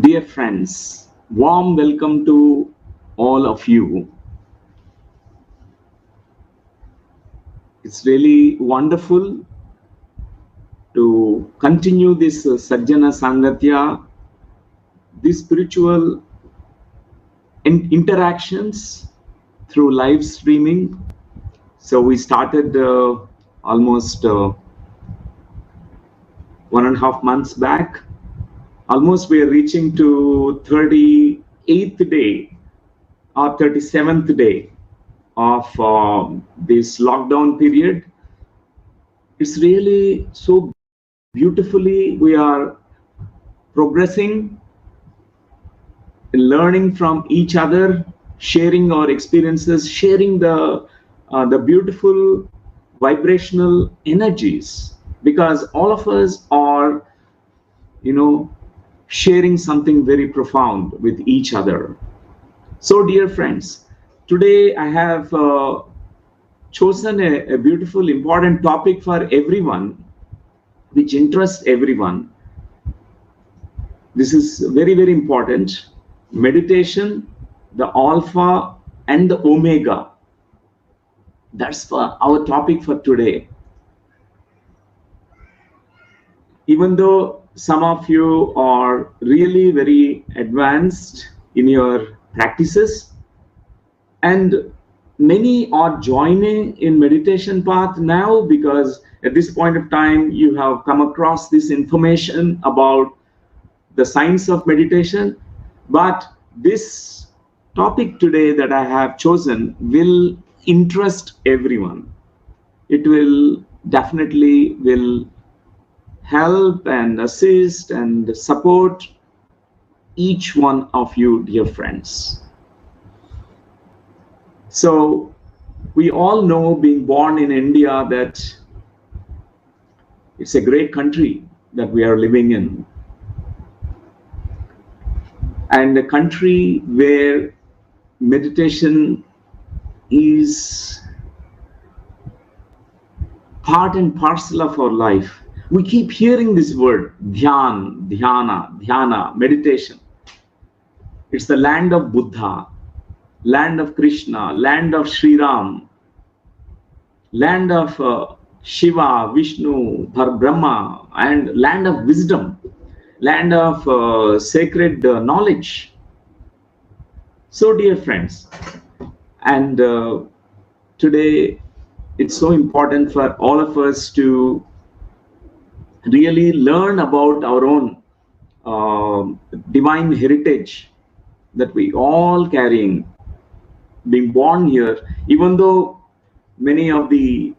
Dear friends, warm welcome to all of you. It's really wonderful to continue this Sajjana Sangatya, these spiritual interactions through live streaming. So we started almost 1.5 months back. Almost we are reaching to 38th day or 37th day of this lockdown period. It's really so beautifully we are progressing, learning from each other, sharing our experiences, sharing the beautiful vibrational energies, because all of us are, sharing something very profound with each other. So, dear friends, today I have chosen a beautiful, important topic for everyone, which interests everyone. This is very, very important. Meditation, the alpha and the omega. That's for our topic for today. Even though some of you are really very advanced in your practices, and many are joining in meditation path now, because at this point of time you have come across this information about the science of meditation. But this topic today that I have chosen will interest everyone. It will definitely help and assist and support each one of you, dear friends. So we all know, being born in India, that it's a great country that we are living in, and a country where meditation is part and parcel of our life. We keep hearing this word, dhyan, dhyana, dhyana, meditation. It's the land of Buddha, land of Krishna, land of Sri Ram, land of Shiva, Vishnu, Brahma, and land of wisdom, land of sacred knowledge. So, dear friends, and today it's so important for all of us to really learn about our own divine heritage that we all carrying, being born here. Even though many of the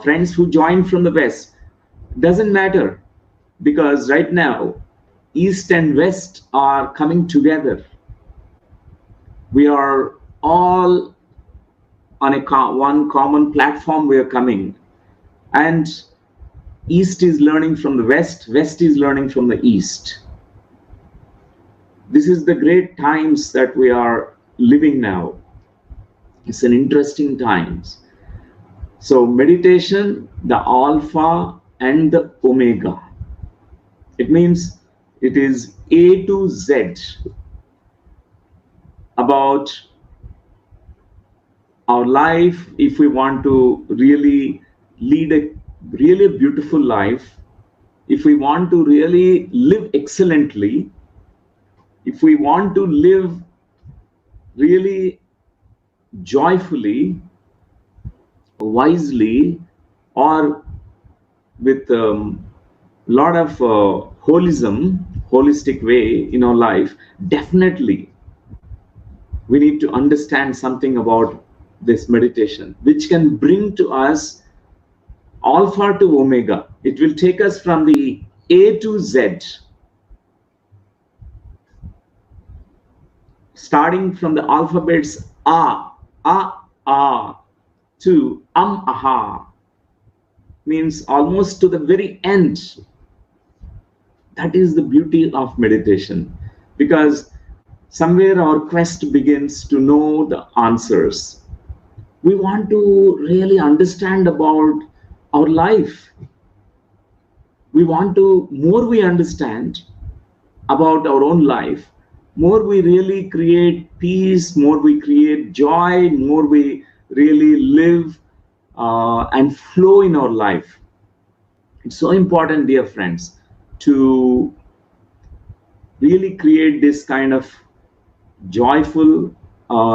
friends who joined from the West, doesn't matter, because right now East and West are coming together. We are all on one common platform. We are coming, and East is learning from the West, West is learning from the East. This is the great times that we are living now. It's an interesting times. So meditation, the alpha and the omega. It means it is A to Z about our life. If we want to really lead a really beautiful life, if we want to really live excellently, if we want to live really joyfully, wisely, or with a lot of holistic way in our life, definitely we need to understand something about this meditation, which can bring to us alpha to omega. It will take us from the A to Z, starting from the alphabets A, to aha, means almost to the very end. That is the beauty of meditation, because somewhere our quest begins to know the answers. We want to really understand about our life. We want to, more we understand, about our own life, more we really create peace, more we create joy, more we really live and flow in our life. It's so important, dear friends, to really create this kind of joyful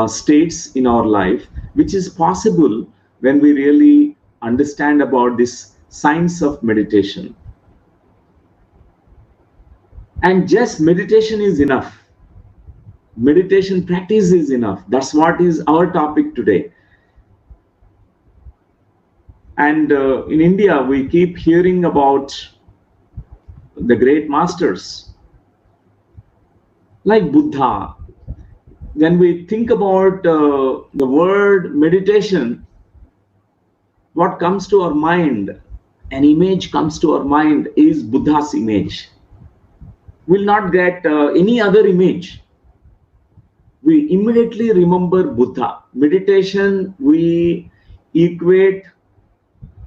states in our life, which is possible when we really understand about this science of meditation. And just meditation is enough. Meditation practice is enough. That's what is our topic today. And in India, we keep hearing about the great masters like Buddha. When we think about the word meditation, what comes to our mind, an image comes to our mind is Buddha's image. We'll not get any other image. We immediately remember Buddha. Meditation, we equate,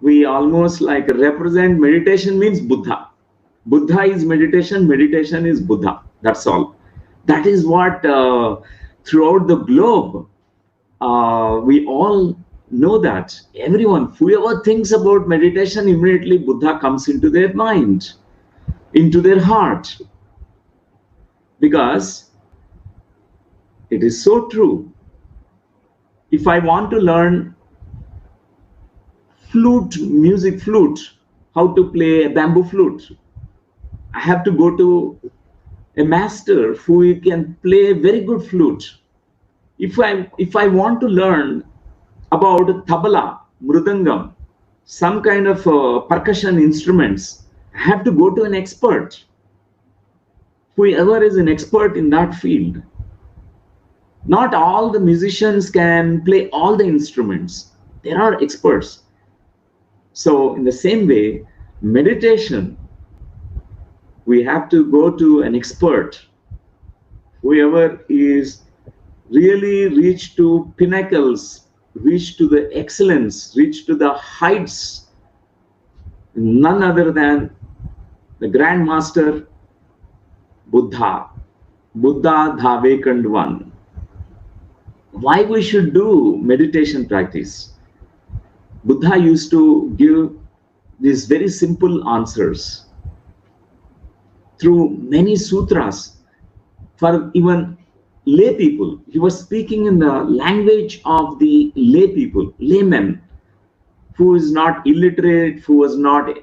we almost like represent meditation means Buddha. Buddha is meditation, meditation is Buddha. That's all. That is what throughout the globe, we all know that. Everyone, whoever thinks about meditation, immediately Buddha comes into their mind, into their heart. Because it is so true. If I want to learn flute, how to play a bamboo flute, I have to go to a master who can play a very good flute. If I want to learn about tabla, mridangam, some kind of percussion instruments, I have to go to an expert. Whoever is an expert in that field. Not all the musicians can play all the instruments. There are experts. So in the same way, meditation, we have to go to an expert. Whoever is really reached to pinnacles, reached to the excellence, reached to the heights, none other than the Grand Master Buddha, the awakened one. Why we should do meditation practice? Buddha used to give these very simple answers through many sutras for even lay people. He was speaking in the language of the lay people, laymen, who is not illiterate, who was not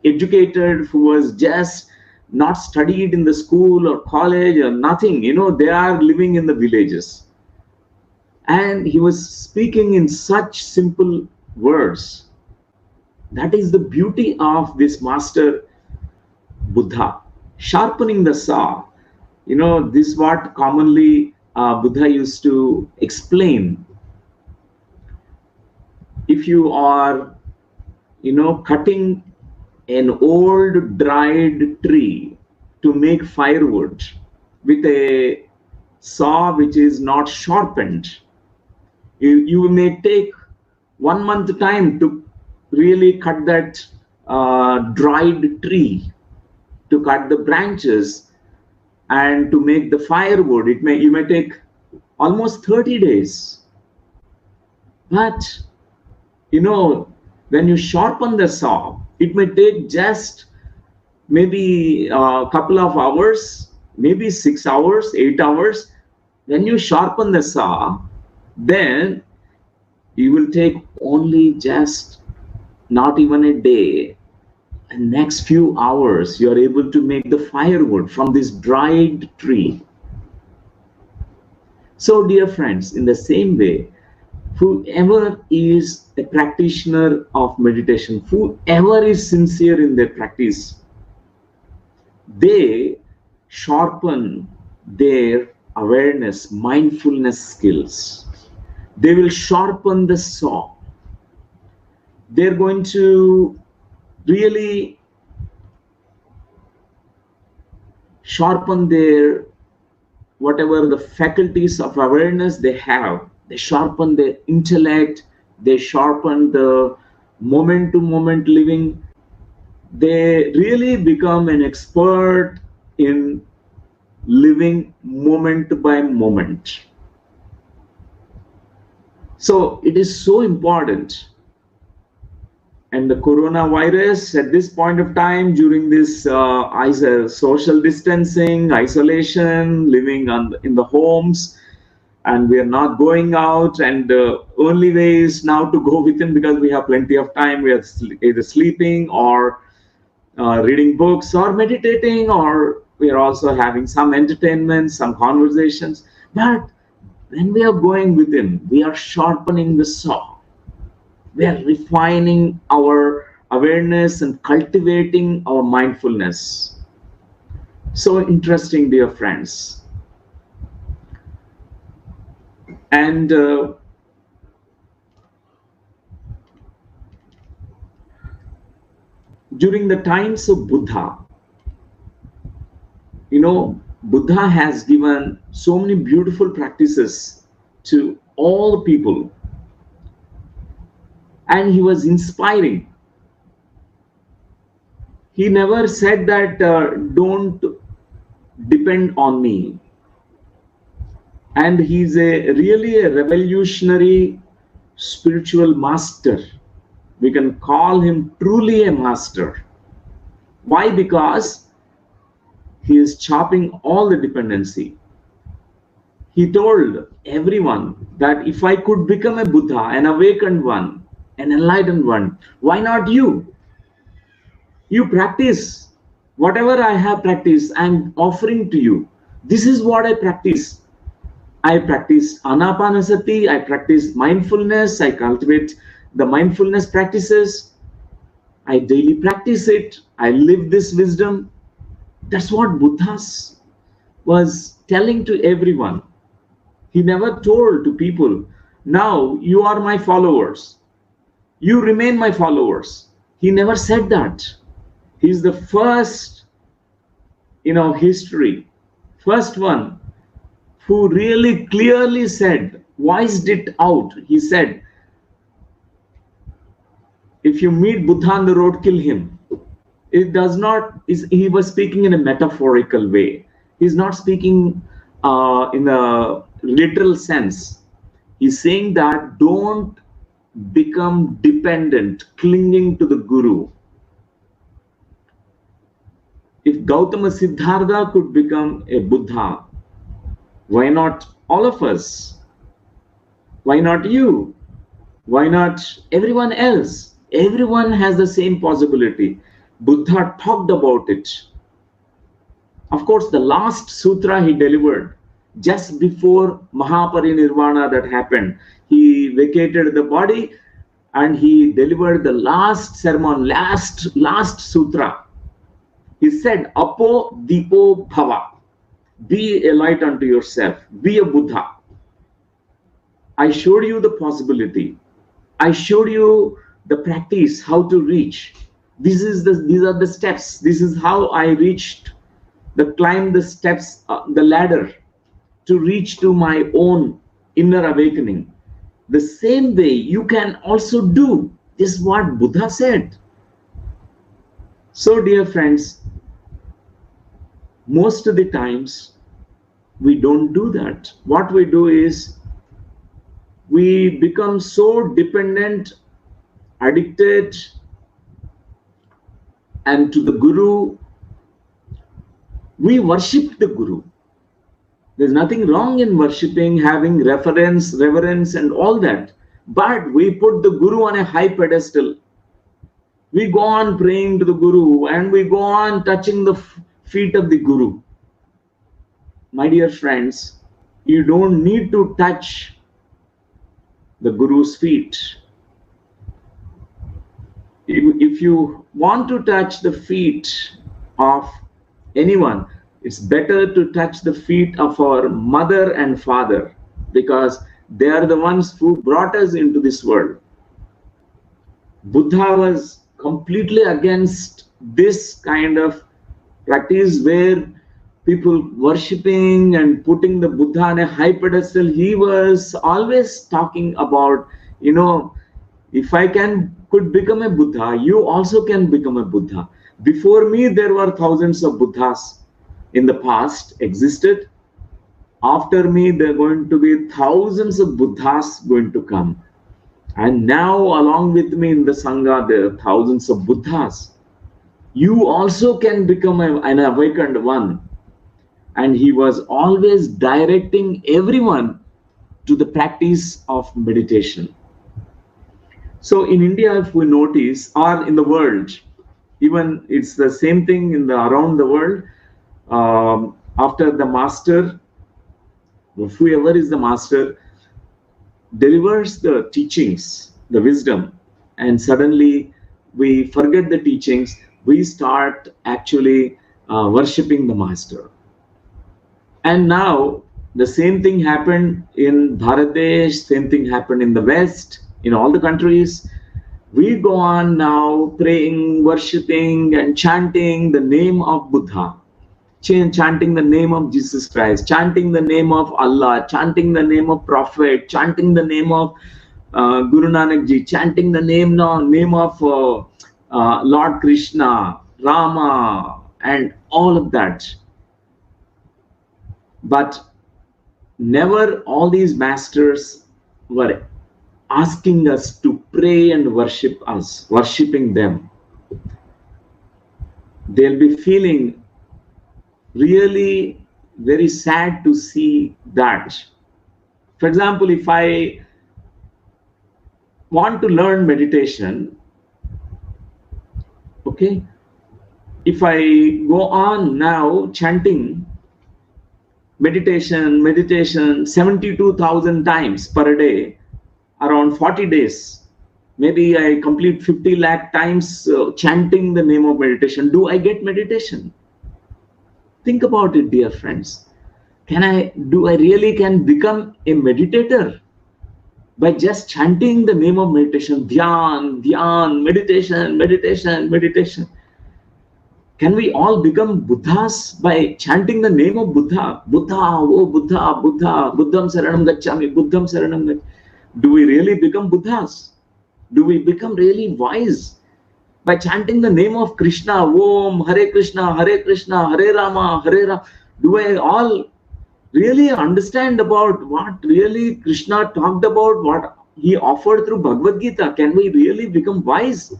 educated, who was just not studied in the school or college or nothing. They are living in the villages. And he was speaking in such simple words. That is the beauty of this master Buddha. Sharpening the saw. This is what commonly Buddha used to explain. If you are, cutting an old dried tree to make firewood with a saw which is not sharpened, you may take 1 month time to really cut that dried tree, to cut the branches and to make the firewood. You may take almost 30 days. But when you sharpen the saw, it may take just maybe a couple of hours, maybe 6 hours, 8 hours. When you sharpen the saw, then you will take only just not even a day. And next few hours, you are able to make the firewood from this dried tree. So, dear friends, in the same way, whoever is a practitioner of meditation, whoever is sincere in their practice, they sharpen their awareness, mindfulness skills. They will sharpen the saw. They're going to really sharpen their whatever the faculties of awareness they have. They sharpen their intellect. They sharpen the moment-to-moment living. They really become an expert in living moment by moment. So it is so important. And the coronavirus at this point of time, during this social distancing, isolation, living in the homes, and we are not going out, and the only way is now to go within, because we have plenty of time. We are either sleeping or reading books or meditating, or we are also having some entertainment, some conversations. But when we are going within, we are sharpening the saw. We are refining our awareness and cultivating our mindfulness. So interesting, dear friends. And during the times of Buddha, Buddha has given so many beautiful practices to all people. And he was inspiring. He never said that don't depend on me. And he's really a revolutionary spiritual master. We can call him truly a master. Why? Because he is chopping all the dependency. He told everyone that if I could become a Buddha, an awakened one, an enlightened one, why not you? You practice whatever I have practiced. I'm offering to you. This is what I practice. I practice anapanasati. I practice mindfulness. I cultivate the mindfulness practices. I daily practice it. I live this wisdom. That's what Buddha was telling to everyone. He never told to people, now you are my followers. You remain my followers. He never said that. He's the first, history, first one who really clearly said, voiced it out. He said, if you meet Buddha on the road, kill him. It does not, he was speaking in a metaphorical way. He's not speaking in a literal sense. He's saying that don't become dependent, clinging to the guru. If Gautama Siddhartha could become a Buddha, why not all of us? Why not you? Why not everyone else? Everyone has the same possibility. Buddha talked about it. Of course, the last sutra he delivered just before Mahaparinirvana that happened. He vacated the body and he delivered the last sermon, last sutra. He said, Apo Dipo Bhava. Be a light unto yourself. Be a Buddha. I showed you the possibility. I showed you the practice, how to reach. These are the steps. This is how I reached, climbed the steps, the ladder to reach to my own inner awakening. The same way you can also do. This is what Buddha said. So, dear friends, most of the times we don't do that. What we do is we become so dependent, addicted, and to the guru. We worship the guru. There's nothing wrong in worshipping, having reverence and all that. But we put the guru on a high pedestal. We go on praying to the guru and we go on touching the feet of the guru. My dear friends, you don't need to touch the guru's feet. If you want to touch the feet of anyone, it's better to touch the feet of our mother and father, because they are the ones who brought us into this world. Buddha was completely against this kind of practice where people worshipping and putting the Buddha on a high pedestal. He was always talking about, if I could become a Buddha, you also can become a Buddha. Before me, there were thousands of Buddhas. in the past existed. After me, there are going to be thousands of Buddhas going to come. And now, along with me in the Sangha, there are thousands of Buddhas. You also can become an awakened one. And he was always directing everyone to the practice of meditation. So in India, if we notice, or in the world, even it's the same thing around the world. After the master, whoever is the master, delivers the teachings, the wisdom, and suddenly we forget the teachings, we start actually worshipping the master. And now the same thing happened in Bangladesh, same thing happened in the West, in all the countries. We go on now praying, worshipping, and chanting the name of Buddha, chanting the name of Jesus Christ, chanting the name of Allah, chanting the name of Prophet, chanting the name of Guru Nanak Ji, chanting the name of Lord Krishna, Rama, and all of that. But never all these masters were asking us to pray and worshipping them. They'll be feeling really very sad to see that. For example, if I want to learn meditation, okay, if I go on now chanting meditation 72,000 times per day, around 40 days, maybe I complete 50 lakh times chanting the name of meditation, do I get meditation? Think about it, dear friends. Do I really can become a meditator by just chanting the name of meditation? Dhyan, meditation. Can we all become Buddhas by chanting the name of Buddha? Buddha, oh Buddha, Buddham Saranam Gacchami, Buddham Saranam Gacchami. Do we really become Buddhas? Do we become really wise by chanting the name of Krishna? Om, Hare Krishna, Hare Rama, Hare Rama. Do I all really understand about what really Krishna talked about, what he offered through Bhagavad Gita? Can we really become wise?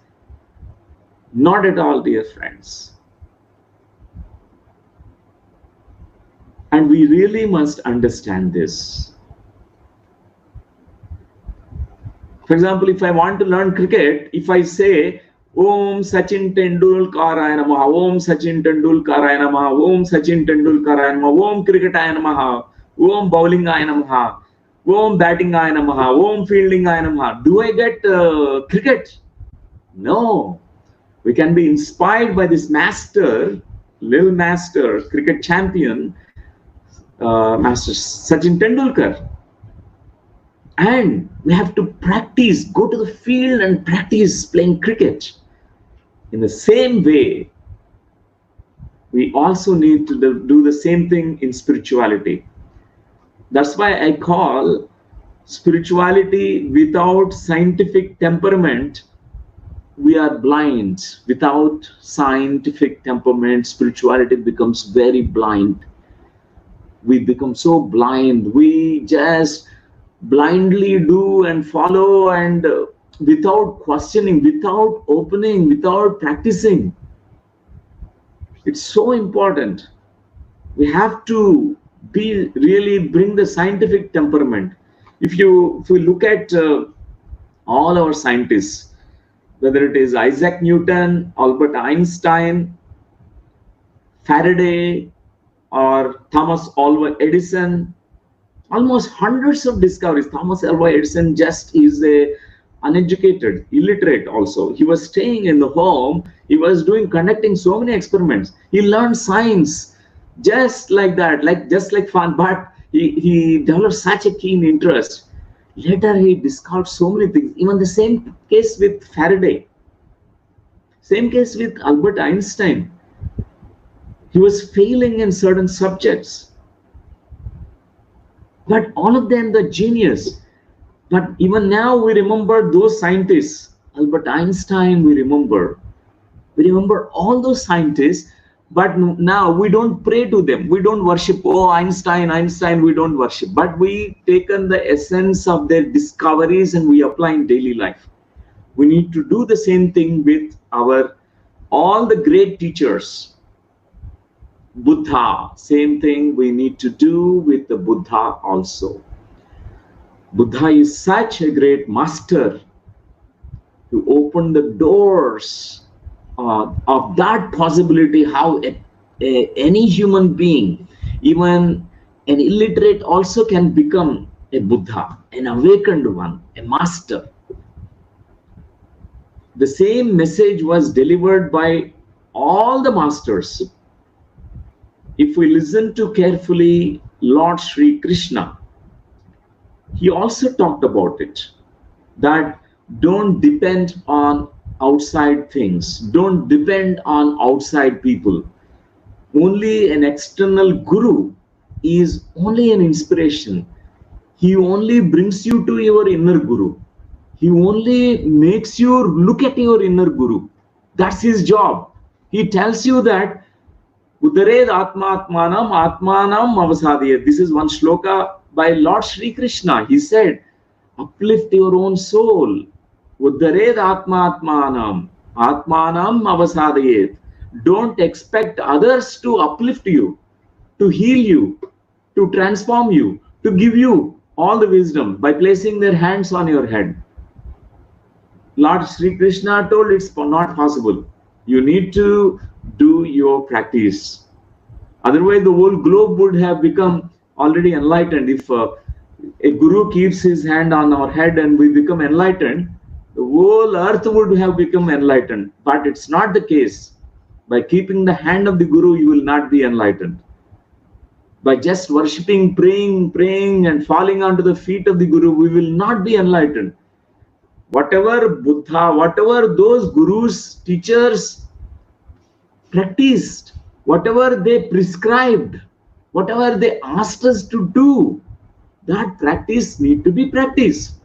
Not at all, dear friends. And we really must understand this. For example, if I want to learn cricket, if I say, Om Sachin Tendulkaraya Namaha, Om Sachin Tendulkaraya Namaha, Om Sachin Tendulkaraya Namaha, Om Cricketaya Namaha, Om Bowlingaya Namaha, Om Battingaya Namaha, Om Fieldingaya Namaha, do I get cricket? No. We can be inspired by this master, little master, cricket champion, Master Sachin Tendulkar. And we have to practice, go to the field and practice playing cricket. In the same way, we also need to do the same thing in spirituality. That's why I call spirituality without scientific temperament, we are blind. Without scientific temperament, spirituality becomes very blind. We become so blind. We just blindly do and follow, and without questioning, without opening, without practicing. It's so important. We have to really bring the scientific temperament. If we look at all our scientists, whether it is Isaac Newton, Albert Einstein, Faraday, or Thomas Alva Edison, almost hundreds of discoveries. Thomas Alva Edison just is a uneducated, illiterate also. He was staying in the home. He was conducting so many experiments. He learned science just like that, just like fun. But he developed such a keen interest. Later he discovered so many things. Even the same case with Faraday. Same case with Albert Einstein. He was failing in certain subjects. But all of them, the genius. But even now we remember those scientists. Albert Einstein, we remember all those scientists But now we don't pray to them. We don't worship, oh, Einstein, we don't worship. But we taken the essence of their discoveries and we apply in daily life. We need to do the same thing with all the great teachers. Buddha, same thing we need to do with the Buddha also. Buddha is such a great master to open the doors of that possibility, how any human being, even an illiterate, also can become a Buddha, an awakened one, a master. The same message was delivered by all the masters. If we listen to carefully Lord Sri Krishna, he also talked about it, that don't depend on outside things, don't depend on outside people. Only an external guru is only an inspiration. He only brings you to your inner guru. He only makes you look at your inner guru. That's his job. He tells you that Udared Atmanam Atmanam Avasadiyat. This is one shloka by Lord Sri Krishna. He said, uplift your own soul. Udared Atmanam Atmanam Avasadiyat. Don't expect others to uplift you, to heal you, to transform you, to give you all the wisdom by placing their hands on your head. Lord Sri Krishna told it's not possible. You need to do your practice. Otherwise, the whole globe would have become already enlightened. If a guru keeps his hand on our head and we become enlightened, the whole earth would have become enlightened. But it's not the case. By keeping the hand of the guru, you will not be enlightened. By just worshipping, praying, and falling onto the feet of the guru, we will not be enlightened. Whatever Buddha, whatever those gurus, teachers practiced, whatever they prescribed, whatever they asked us to do, that practice need to be practiced.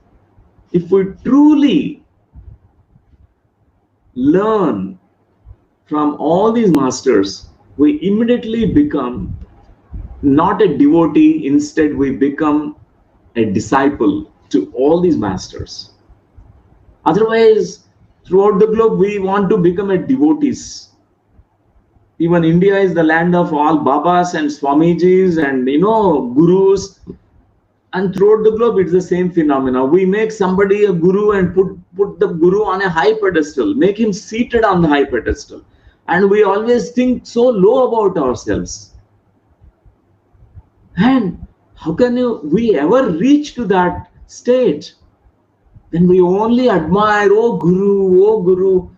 If we truly learn from all these masters, we immediately become not a devotee, instead we become a disciple to all these masters. Otherwise, throughout the globe, we want to become a devotees. Even India is the land of all Babas and Swamijis and gurus. And throughout the globe, it's the same phenomena. We make somebody a guru and put the guru on a high pedestal, make him seated on the high pedestal. And we always think so low about ourselves. And how can we ever reach to that state? Then we only admire, oh Guru, oh Guru.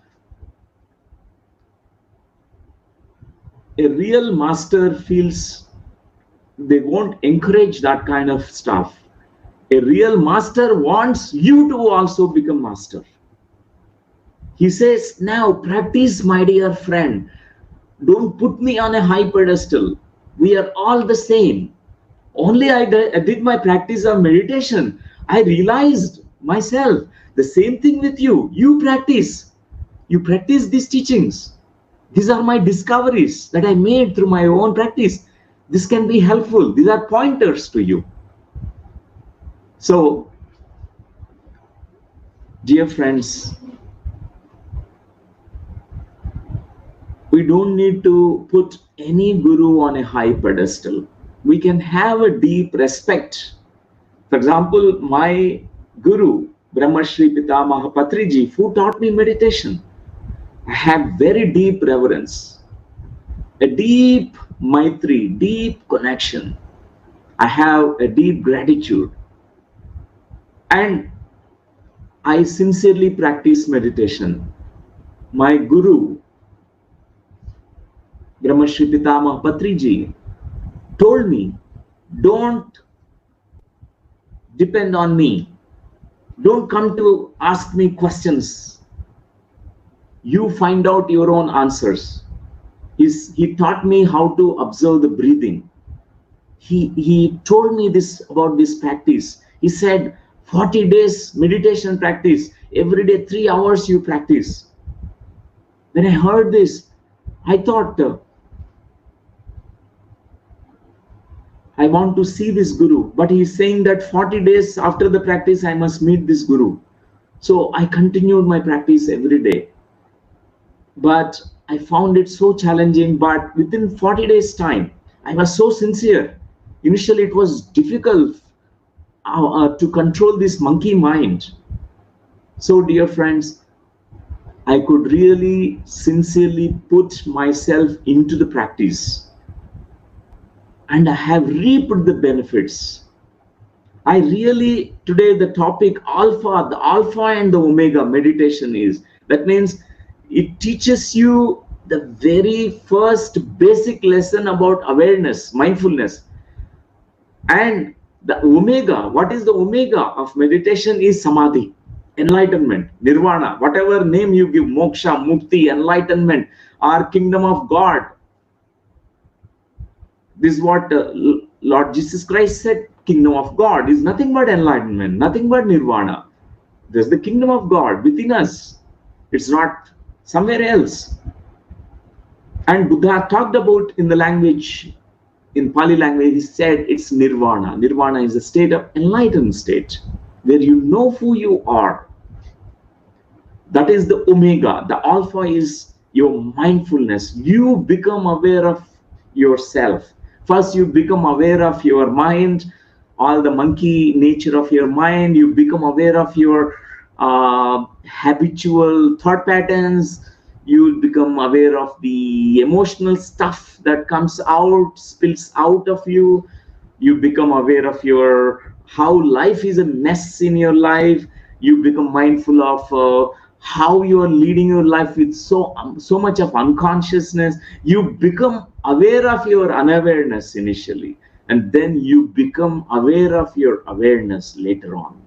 A real master feels they won't encourage that kind of stuff. A real master wants you to also become master. He says, now practice, my dear friend. Don't put me on a high pedestal. We are all the same. Only I did my practice of meditation. I realized myself, the same thing with you. You practice these teachings. These are my discoveries that I made through my own practice. This can be helpful. These are pointers to you. So, dear friends, we don't need to put any guru on a high pedestal. We can have a deep respect. For example, my guru, Brahmashri Pitamaha Patriji, who taught me meditation, I have very deep reverence, a deep maitri, deep connection. I have a deep gratitude. And I sincerely practice meditation. My guru, Brahmashri Pitamaha Patriji, told me, don't depend on me. Don't come to ask me questions. You find out your own answers. He taught me how to observe the breathing. He told me about this practice. He said, 40 days meditation practice. Every day, 3 hours you practice. When I heard this, I thought, I want to see this Guru. But he is saying that 40 days after the practice, I must meet this Guru. So I continued my practice every day. But I found it so challenging. But within 40 days' time, I was so sincere. Initially, it was difficult to control this monkey mind. So, dear friends, I could really sincerely put myself into the practice, and I have reaped the benefits. I really, today the topic the alpha and the omega meditation is, that means it teaches you the very first basic lesson about awareness, mindfulness. And the omega, what is the omega of meditation is samadhi, enlightenment, nirvana, whatever name you give, moksha, mukti, enlightenment, or kingdom of God. This is what Lord Jesus Christ said. Kingdom of God is nothing but enlightenment, nothing but nirvana. There's the kingdom of God within us. It's not somewhere else. And Buddha talked about in the language, in Pali language, he said it's nirvana. Nirvana is a state of enlightened state where you know who you are. That is the omega. The alpha is your mindfulness. You become aware of yourself. First, you become aware of your mind, all the monkey nature of your mind. You become aware of your habitual thought patterns. You become aware of the emotional stuff that comes out, spills out of you. You become aware of your how life is a mess in your life. You become mindful of how you are leading your life with so much of unconsciousness. You become aware of your unawareness initially, and then you become aware of your awareness later on.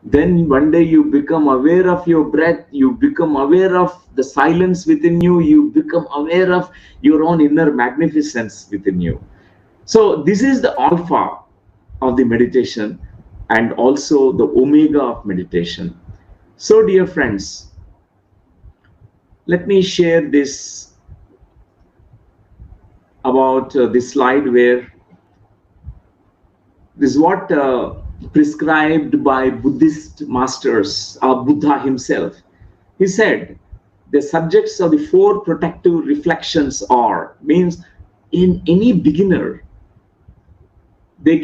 Then one day you become aware of your breath, you become aware of the silence within you, you become aware of your own inner magnificence within you. So this is the alpha of the meditation and also the omega of meditation. So dear friends, let me share this about this slide where this is what prescribed by Buddhist masters, Buddha himself. He said the subjects of the four protective reflections are, means in any beginner, they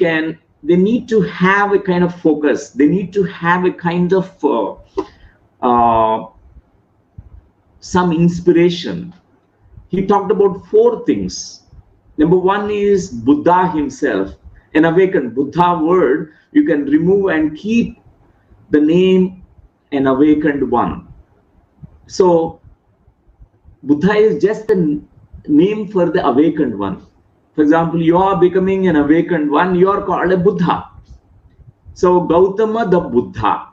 need to have a kind of focus, they need to have a kind of some inspiration. He talked about four things. Number one is Buddha himself, an awakened. Buddha word you can remove and keep the name an awakened one. So Buddha is just a name for the awakened one. For example, you are becoming an awakened one, you are called a Buddha. So Gautama the Buddha.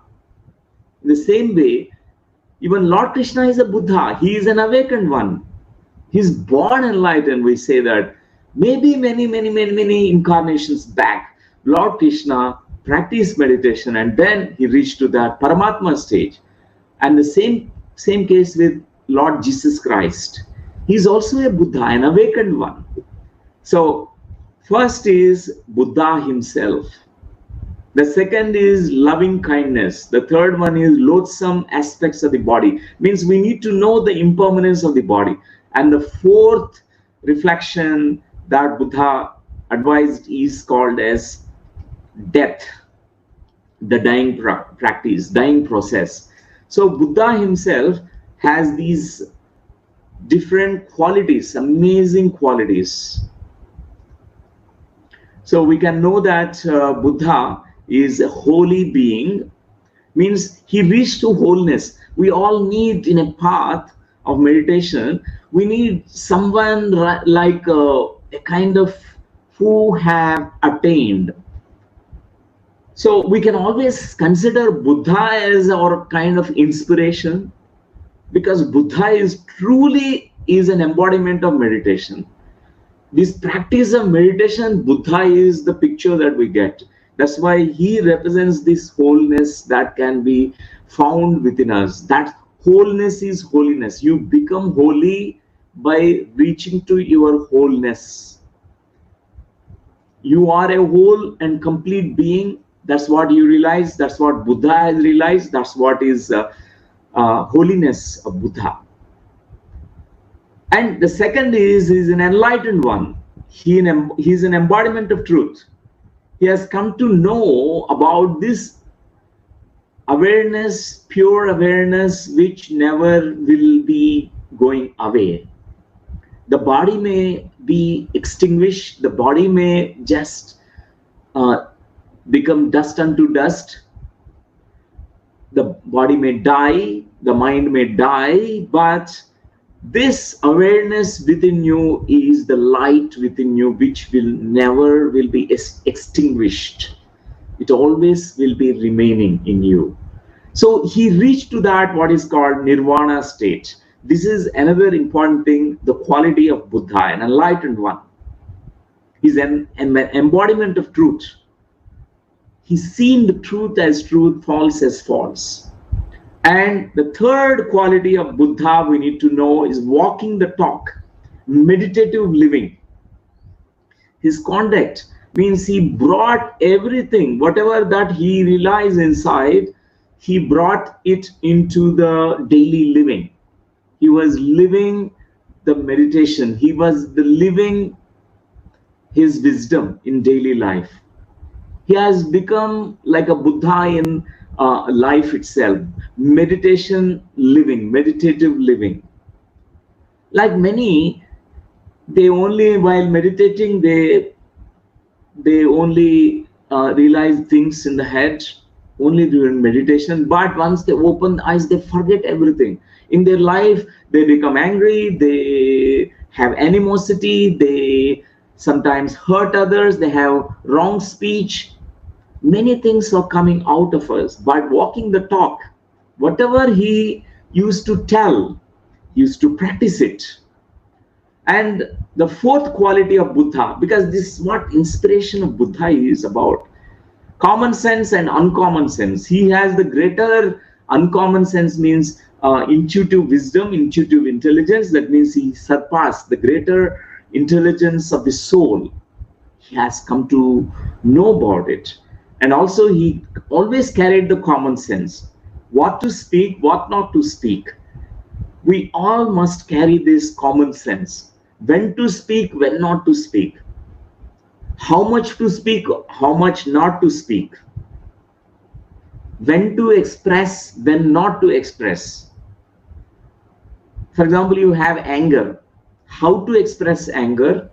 In the same way, even Lord Krishna is a Buddha. He is an awakened one. He's born enlightened. We say that maybe many incarnations back, Lord Krishna practiced meditation and then he reached to that Paramatma stage. And the same case with Lord Jesus Christ. He's also a Buddha, an awakened one. So first is Buddha himself. The second is loving kindness. The third one is loathsome aspects of the body. Means we need to know the impermanence of the body. And the fourth reflection that Buddha advised is called as death, the dying practice, dying process. So Buddha himself has these different qualities, amazing qualities. So we can know that Buddha is a holy being, means he reached to wholeness. We all need, in a path of meditation, we need someone like a kind of who have attained. So we can always consider Buddha as our kind of inspiration, because Buddha is truly an embodiment of meditation. This practice of meditation, Buddha is the picture that we get. That's why he represents this wholeness that can be found within us. That wholeness is holiness. You become holy by reaching to your wholeness. You are a whole and complete being. That's what you realize. That's what Buddha has realized. That's what is holiness of Buddha. And the second is he's an enlightened one. He's an embodiment of truth. He has come to know about this awareness, pure awareness, which never will be going away. The body may be extinguished, the body may just become dust unto dust, the body may die, the mind may die, but this awareness within you is the light within you, which will never will be extinguished. It always will be remaining in you. So he reached to that what is called nirvana state. This is another important thing, the quality of Buddha, an enlightened one. He's an embodiment of truth. He's seen the truth as truth, false as false. And the third quality of Buddha we need to know is walking the talk, meditative living. His conduct means he brought everything, whatever that he realized inside, he brought it into the daily living. He was living the meditation. He was living his wisdom in daily life. He has become like a Buddha in life itself. Meditation living, meditative living. Like many, they only, while meditating, they only realize things in the head, only during meditation. But once they open the eyes, they forget everything. In their life, they become angry, they have animosity, they sometimes hurt others, they have wrong speech. Many things are coming out of us. But walking the talk, whatever he used to tell, he used to practice it. And the fourth quality of Buddha, because this is what inspiration of Buddha is about, common sense and uncommon sense. He has the greater uncommon sense, means intuitive wisdom, intuitive intelligence. That means he surpassed the greater intelligence of the soul. He has come to know about it. And also he always carried the common sense. What to speak, what not to speak. We all must carry this common sense. When to speak, when not to speak. How much to speak, how much not to speak. When to express, when not to express. For example, you have anger. How to express anger,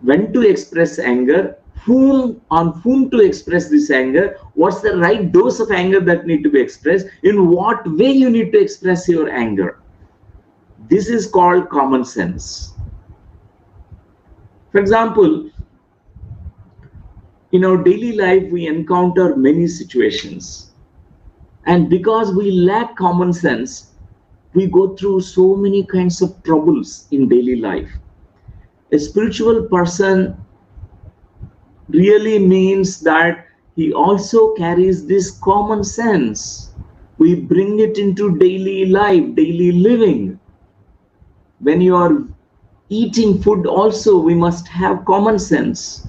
when to express anger, on whom to express this anger, what's the right dose of anger that need to be expressed, in what way you need to express your anger. This is called common sense. For example, in our daily life, we encounter many situations. And because we lack common sense, we go through so many kinds of troubles in daily life. A spiritual person really means that he also carries this common sense. We bring it into daily life, daily living. When you are eating food also, we must have common sense.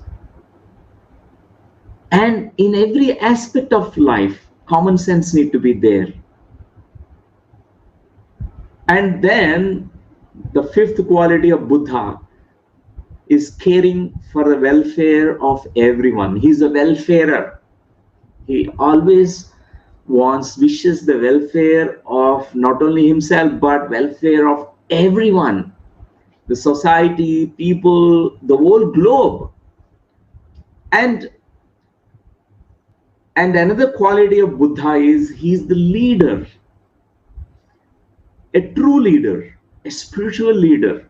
And in every aspect of life, common sense need to be there. And then the fifth quality of Buddha is caring for the welfare of everyone. He's a welfarer. He always wishes the welfare of not only himself, but welfare of everyone. The society, people, the whole globe. And another quality of Buddha is he's the leader. A true leader, a spiritual leader.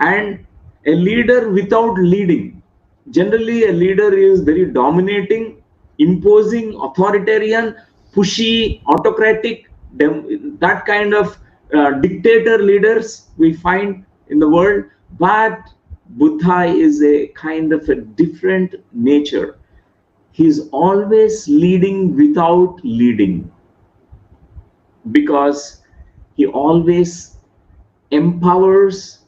And a leader without leading. Generally, a leader is very dominating, imposing, authoritarian, pushy, autocratic, that kind of dictator leaders we find in the world. But Buddha is a kind of a different nature. He's always leading without leading, because he always empowers,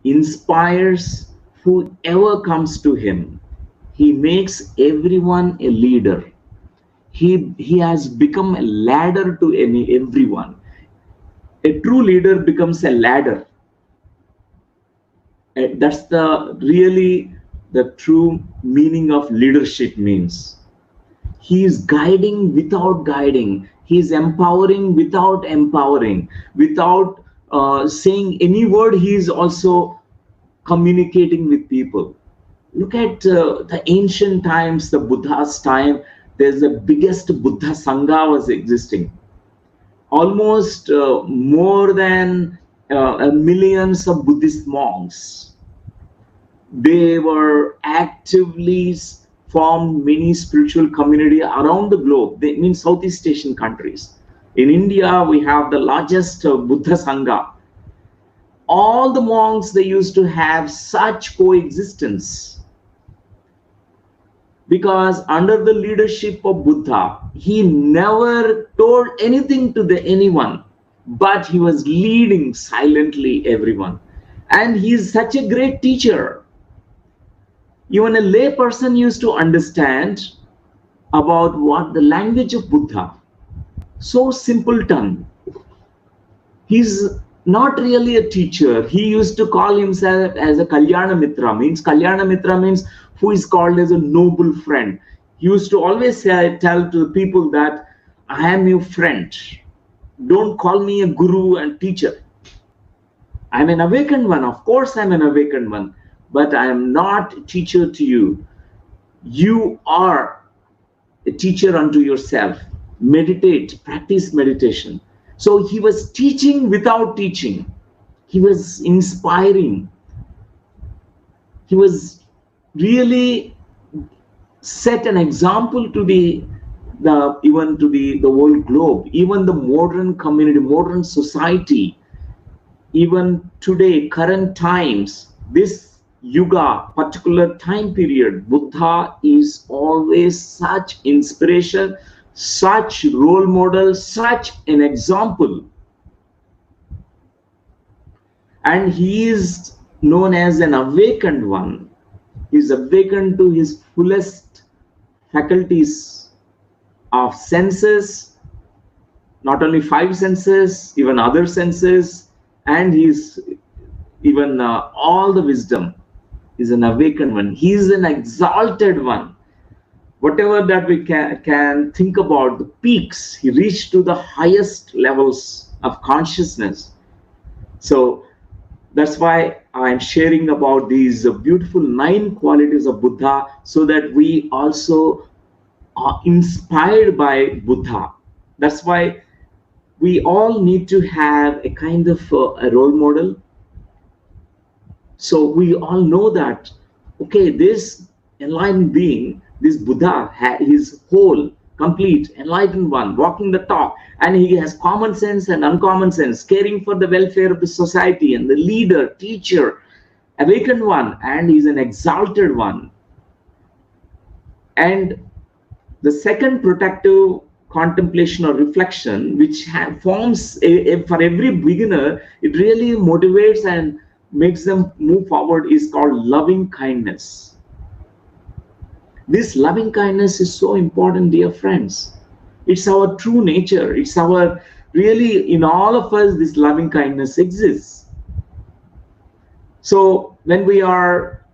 inspires, whoever comes to him, he makes everyone a leader. He has become a ladder to everyone. A true leader becomes a ladder. That's the really the true meaning of leadership means. He is guiding without guiding. He is empowering without empowering. Without saying any word, he is also communicating with people. Look at the ancient times, the Buddha's time. There's the biggest Buddha Sangha was existing. Almost more than millions of Buddhist monks. They were actively formed many spiritual community around the globe. They mean Southeast Asian countries. In India, we have the largest Buddha Sangha. All the monks, they used to have such coexistence. Because under the leadership of Buddha, he never told anything to anyone, but he was leading silently everyone. And he is such a great teacher. Even a lay person used to understand about what the language of Buddha. So simpleton. He's not really a teacher. He used to call himself as a Kalyana Mitra. Kalyana Mitra means who is called as a noble friend. He used to always tell to the people that I am your friend. Don't call me a guru and teacher. I'm an awakened one. Of course, I'm an awakened one. But I am not a teacher to you. You are a teacher unto yourself. Meditate, practice meditation. So he was teaching without teaching. He was inspiring. He was really set an example to even to the whole globe, even the modern community, modern society, even today, current times, this Yuga, particular time period, Buddha is always such inspiration, such role model, such an example. And he is known as an awakened one. He is awakened to his fullest faculties of senses, not only five senses, even other senses, and he's even all the wisdom. Is an awakened one. He is an exalted one. Whatever that we can think about, the peaks, he reached to the highest levels of consciousness. So that's why I'm sharing about these beautiful 9 qualities of Buddha, so that we also are inspired by Buddha. That's why we all need to have a kind of a role model. So we all know that, okay, this enlightened being, this Buddha, his whole, complete, enlightened one, walking the talk, and he has common sense and uncommon sense, caring for the welfare of the society, and the leader, teacher, awakened one, and he's an exalted one. And the second protective contemplation or reflection, which forms for every beginner, it really motivates and makes them move forward, is called loving kindness. This loving kindness is so important, dear friends. It's our true nature. It's our, really, in all of us, this loving kindness exists. So when we are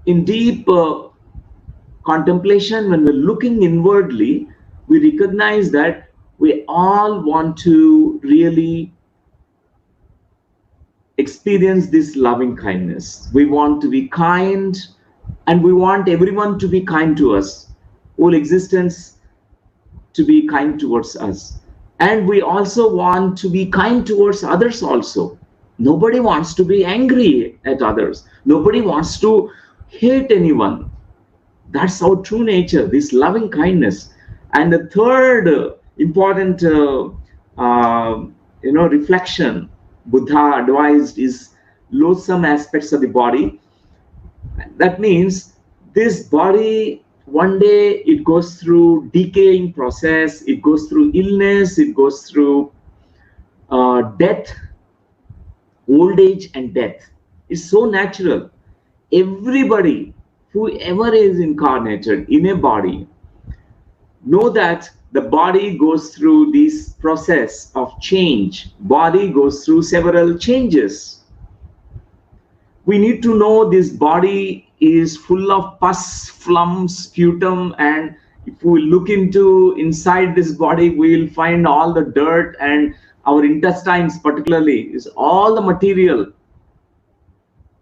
in deep contemplation, when we're looking inwardly, we recognize that we all want to really experience this loving kindness. We want to be kind, and we want everyone to be kind to us, whole existence to be kind towards us. And we also want to be kind towards others also. Nobody wants to be angry at others. Nobody wants to hate anyone. That's our true nature, this loving kindness. And the third important reflection Buddha advised is loathsome aspects of the body. That means this body, one day it goes through decaying process, it goes through illness, it goes through death, old age and death. It's so natural. Everybody, whoever is incarnated in a body, know that the body goes through this process of change. Body goes through several changes. We need to know this body is full of pus, phlegm, sputum, and if we look into inside this body, we will find all the dirt, and our intestines particularly is all the material.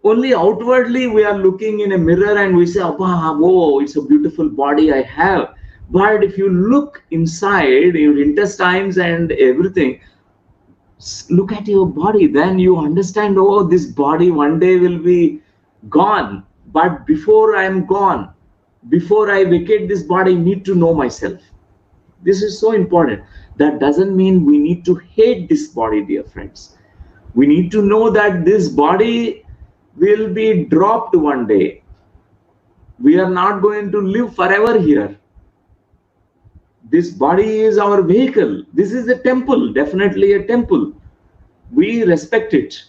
Only outwardly we are looking in a mirror and we say, whoa, it's a beautiful body I have. But if you look inside your intestines and everything, look at your body, then you understand, oh, this body one day will be gone. But before I am gone, before I vacate this body, I need to know myself. This is so important. That doesn't mean we need to hate this body, dear friends. We need to know that this body will be dropped one day. We are not going to live forever here. This body is our vehicle. This is a temple, definitely a temple. We respect it,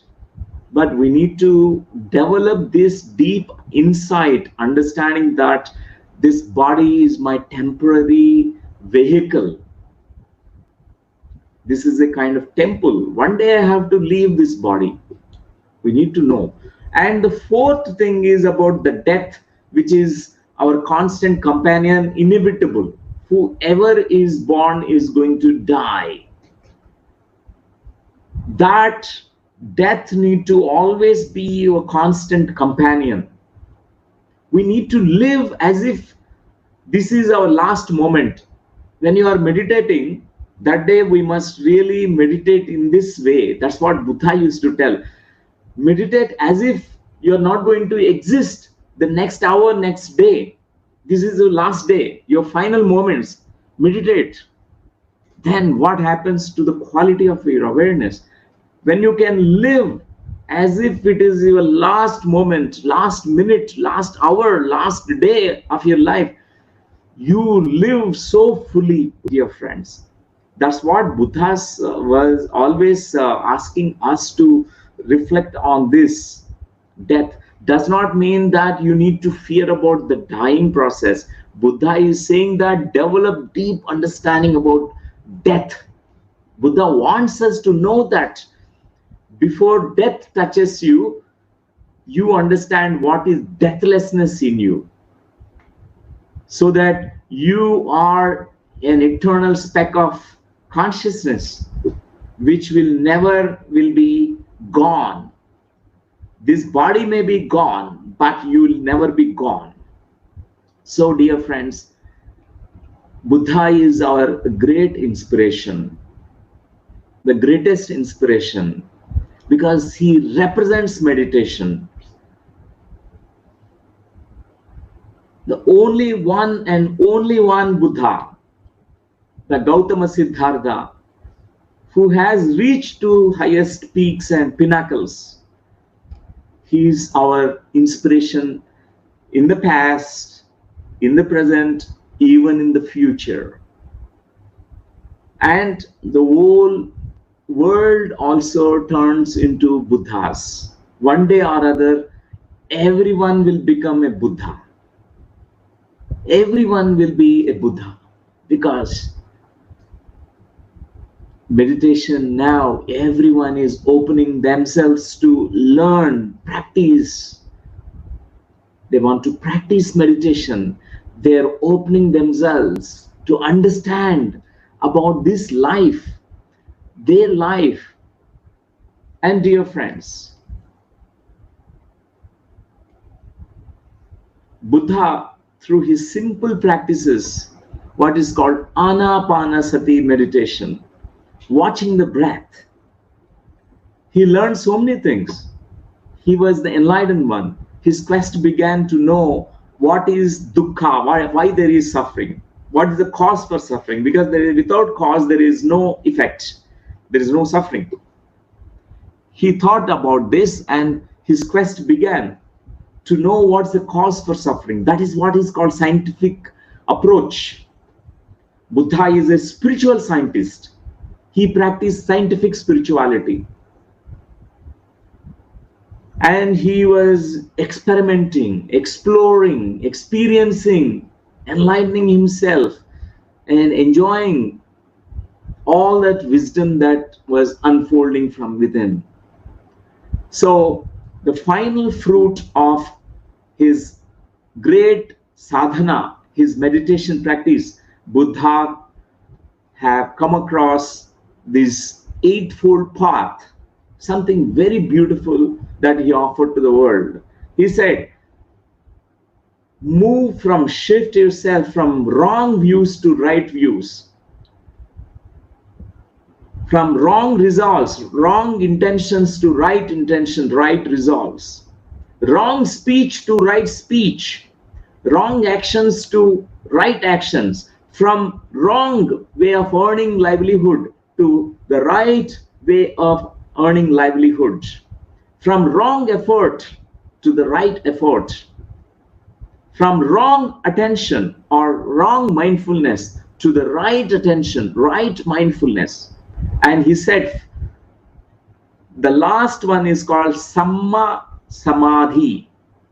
but we need to develop this deep insight, understanding that this body is my temporary vehicle. This is a kind of temple. One day I have to leave this body. We need to know. And the fourth thing is about the death, which is our constant companion, inevitable. Whoever is born is going to die. That death need to always be your constant companion. We need to live as if this is our last moment. When you are meditating, that day we must really meditate in this way. That's what Buddha used to tell. Meditate as if you're not going to exist the next hour, next day. This is your last day, your final moments. Meditate. Then what happens to the quality of your awareness? When you can live as if it is your last moment, last minute, last hour, last day of your life, you live so fully, dear friends. That's what Buddha was always asking us to reflect on. This death does not mean that you need to fear about the dying process. Buddha is saying that develop deep understanding about death. Buddha wants us to know that before death touches you, you understand what is deathlessness in you, so that you are an eternal speck of consciousness which will be gone. This body may be gone, but you will never be gone. So, dear friends, Buddha is our great inspiration, the greatest inspiration, because he represents meditation. The only one and only one Buddha, the Gautama Siddhartha, who has reached to highest peaks and pinnacles. He is our inspiration in the past, in the present, even in the future. And the whole world also turns into Buddhas. One day or other, everyone will become a Buddha. Everyone will be a Buddha, because meditation now, everyone is opening themselves to learn, practice. They want to practice meditation. They're opening themselves to understand about this life, their life. And dear friends, Buddha, through his simple practices, what is called Anapanasati meditation, watching the breath, he learned so many things. He was the enlightened one. His quest began to know what is dukkha, why there is suffering, what is the cause for suffering, because without cause there is no effect, there is no suffering. He thought about this, and his quest began to know what's the cause for suffering. That is what is called scientific approach. Buddha is a spiritual scientist. He practiced scientific spirituality. and he was experimenting, exploring, experiencing, enlightening himself, and enjoying all that wisdom that was unfolding from within. So, the final fruit of his great sadhana, his meditation practice, Buddha have come across this eightfold path, something very beautiful that he offered to the world. He said, shift yourself from wrong views to right views, from wrong results, wrong intentions to right intention, right results, wrong speech to right speech, wrong actions to right actions, from wrong way of earning livelihood to the right way of earning livelihood, from wrong effort to the right effort, from wrong attention or wrong mindfulness to the right attention, right mindfulness. And he said, the last one is called Samma Samadhi,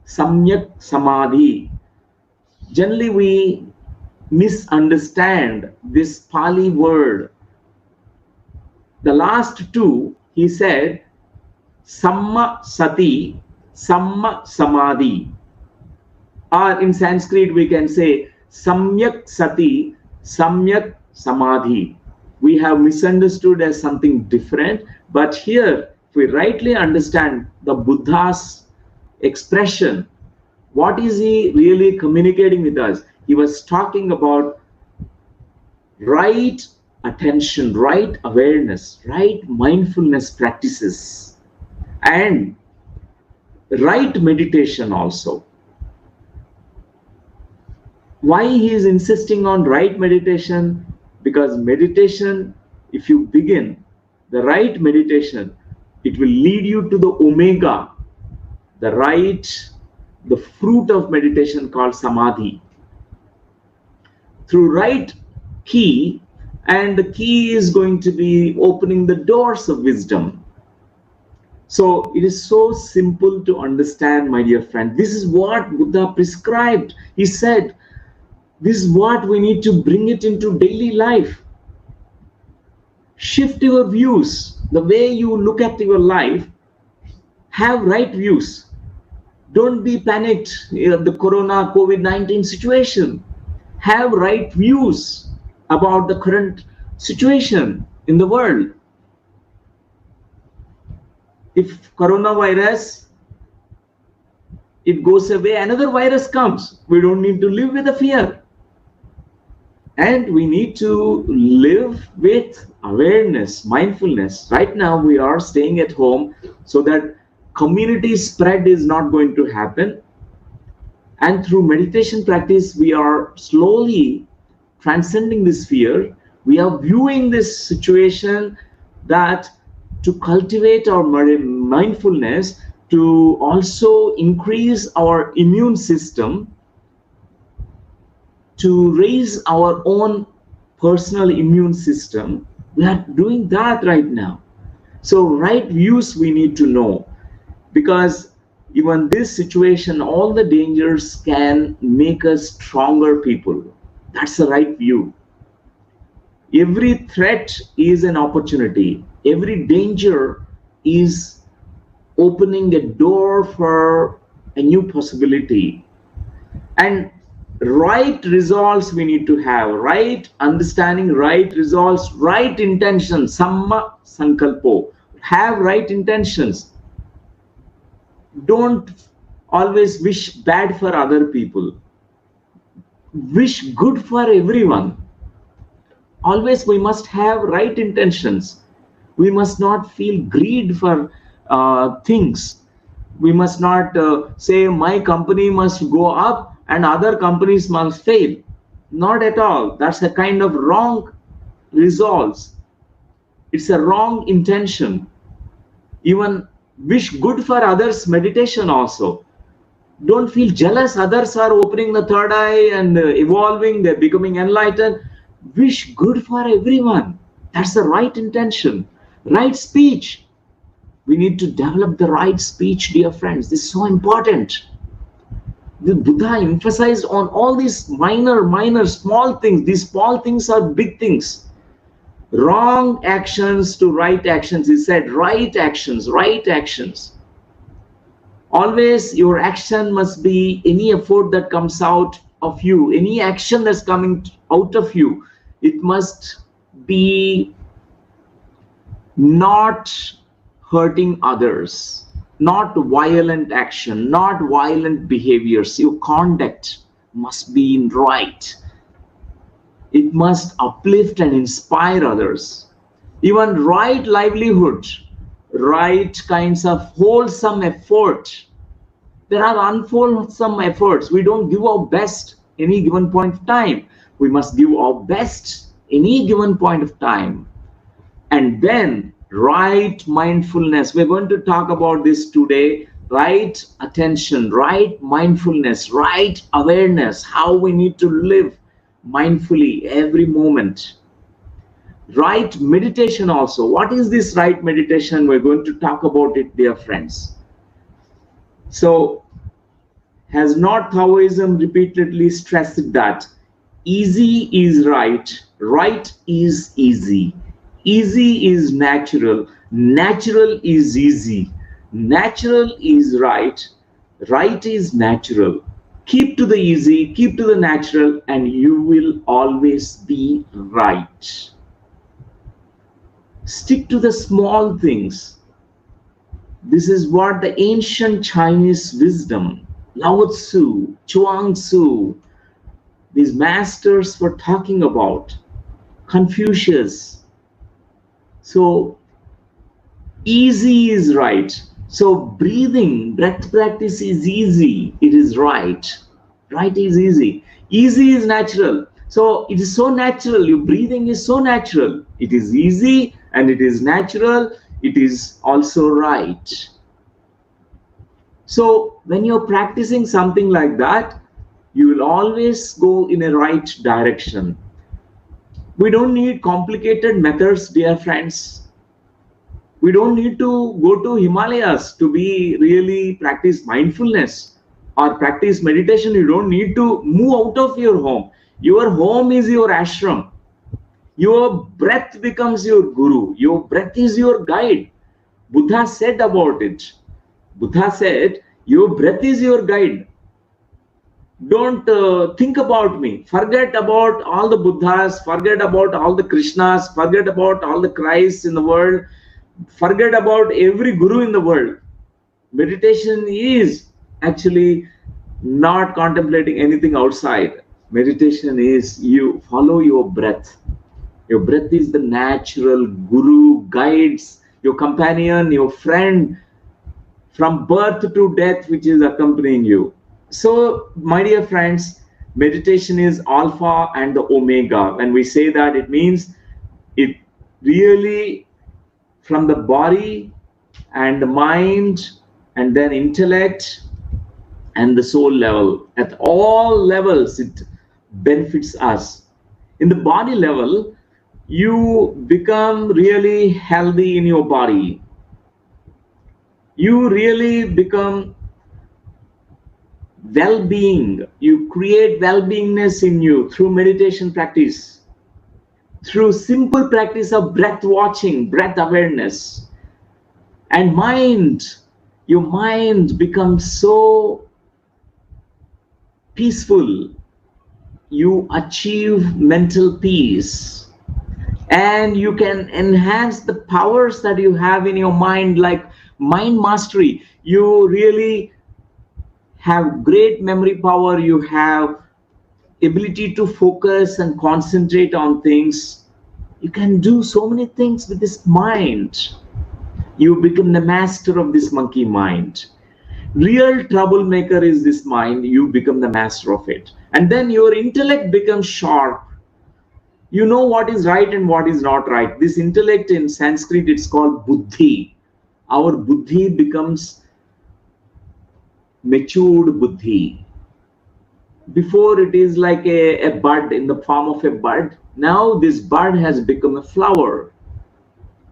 Samyak Samadhi. Generally, we misunderstand this Pali word. The last two, he said, Samma Sati, Samma Samadhi. Or in Sanskrit, we can say Samyak Sati, Samyak Samadhi. We have misunderstood as something different, but here, if we rightly understand the Buddha's expression, what is he really communicating with us? He was talking about right attention, right awareness, right mindfulness practices, and right meditation also. Why he is insisting on right meditation? Because meditation, if you begin the right meditation, it will lead you to the omega, the fruit of meditation called samadhi. Through right key, and the key is going to be opening the doors of wisdom. So it is so simple to understand, my dear friend. This is what Buddha prescribed. He said, this is what we need to bring it into daily life. Shift your views. The way you look at your life, have right views. Don't be panicked in the corona COVID-19 situation. Have right views about the current situation in the world. If coronavirus, it goes away, another virus comes. We don't need to live with a fear. And we need to live with awareness, mindfulness. Right now, we are staying at home so that community spread is not going to happen. And through meditation practice, we are slowly transcending this fear. We are viewing this situation that to cultivate our mindfulness, to also increase our immune system, to raise our own personal immune system. We are doing that right now. So right views we need to know, because even this situation, all the dangers can make us stronger people. That's the right view. Every threat is an opportunity. Every danger is opening a door for a new possibility. And right results we need to have, right understanding, right results, right intention, samma sankalpo. Have right intentions. Don't always wish bad for other people. Wish good for everyone. Always we must have right intentions. We must not feel greed for things. We must not say my company must go up and other companies must fail. Not at all. That's a kind of wrong results. It's a wrong intention. Even wish good for others, meditation also. Don't feel jealous. Others are opening the third eye and evolving. They're becoming enlightened. Wish good for everyone. That's the right intention. Right speech. We need to develop the right speech, dear friends. This is so important. The Buddha emphasized on all these minor, small things. These small things are big things. Wrong actions to right actions. He said, right actions, right actions. Always your action must be any effort that comes out of you, any action that's coming out of you. It must be not hurting others, not violent action, not violent behaviors. Your conduct must be right. It must uplift and inspire others. Even right livelihood, right kinds of wholesome effort. There are unwholesome efforts. We don't give our best any given point of time. We must give our best any given point of time. And then right mindfulness. We're going to talk about this today. Right attention, right mindfulness, right awareness, how we need to live mindfully every moment. Right meditation also. What is this right meditation? We're going to talk about it, dear friends. So, has not Taoism repeatedly stressed that easy is right, right is easy. Easy is natural, natural is easy. Natural is right, right is natural. Keep to the easy, keep to the natural, and you will always be right. Stick to the small things. This is what the ancient Chinese wisdom, Lao Tzu, Chuang Tzu, these masters were talking about. Confucius. So, easy is right. So, breathing, breath practice is easy. It is right. Right is easy. Easy is natural. So, it is so natural. Your breathing is so natural. It is easy and it is natural. It is also right. So, when you're practicing something like that, you will always go in a right direction. We don't need complicated methods, dear friends. We don't need to go to Himalayas to be really practice mindfulness or practice meditation. You don't need to move out of your home. Your home is your ashram. Your breath becomes your guru. Your breath is your guide. Buddha said about it. Buddha said, your breath is your guide. Don't think about me. Forget about all the Buddhas. Forget about all the Krishnas. Forget about all the Christs in the world. Forget about every guru in the world. Meditation is actually not contemplating anything outside. Meditation is you follow your breath. Your breath is the natural guru, guides, your companion, your friend from birth to death, which is accompanying you. So, my dear friends, meditation is alpha and the omega. When we say that, it means it really from the body and the mind and then intellect and the soul level. At all levels, it benefits us. In the body level, you become really healthy in your body. You really become well-being. You create well-beingness in you through meditation practice, through simple practice of breath watching, breath awareness. And mind, your mind becomes so peaceful. You achieve mental peace and you can enhance the powers that you have in your mind, like mind mastery. You really have great memory power. You have ability to focus and concentrate on things. You can do so many things with this mind. You become the master of this monkey mind. Real troublemaker is this mind. You become the master of it. And then your intellect becomes sharp. You know what is right and what is not right. This intellect in Sanskrit, it's called buddhi. Our buddhi becomes matured buddhi. Before it is like a bud in the form of a bud. Now this bud has become a flower.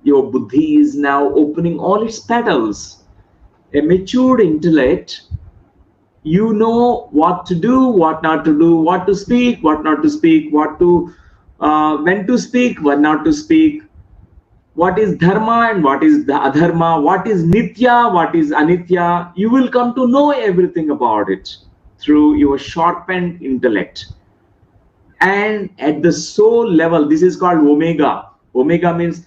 Your buddhi is now opening all its petals. A matured intellect, you know what to do, what not to do, what to speak, what not to speak, when to speak, when not to speak, what is dharma and what is the adharma, what is nitya, what is anitya. You will come to know everything about it through your sharpened intellect. And at the soul level, this is called omega. Omega means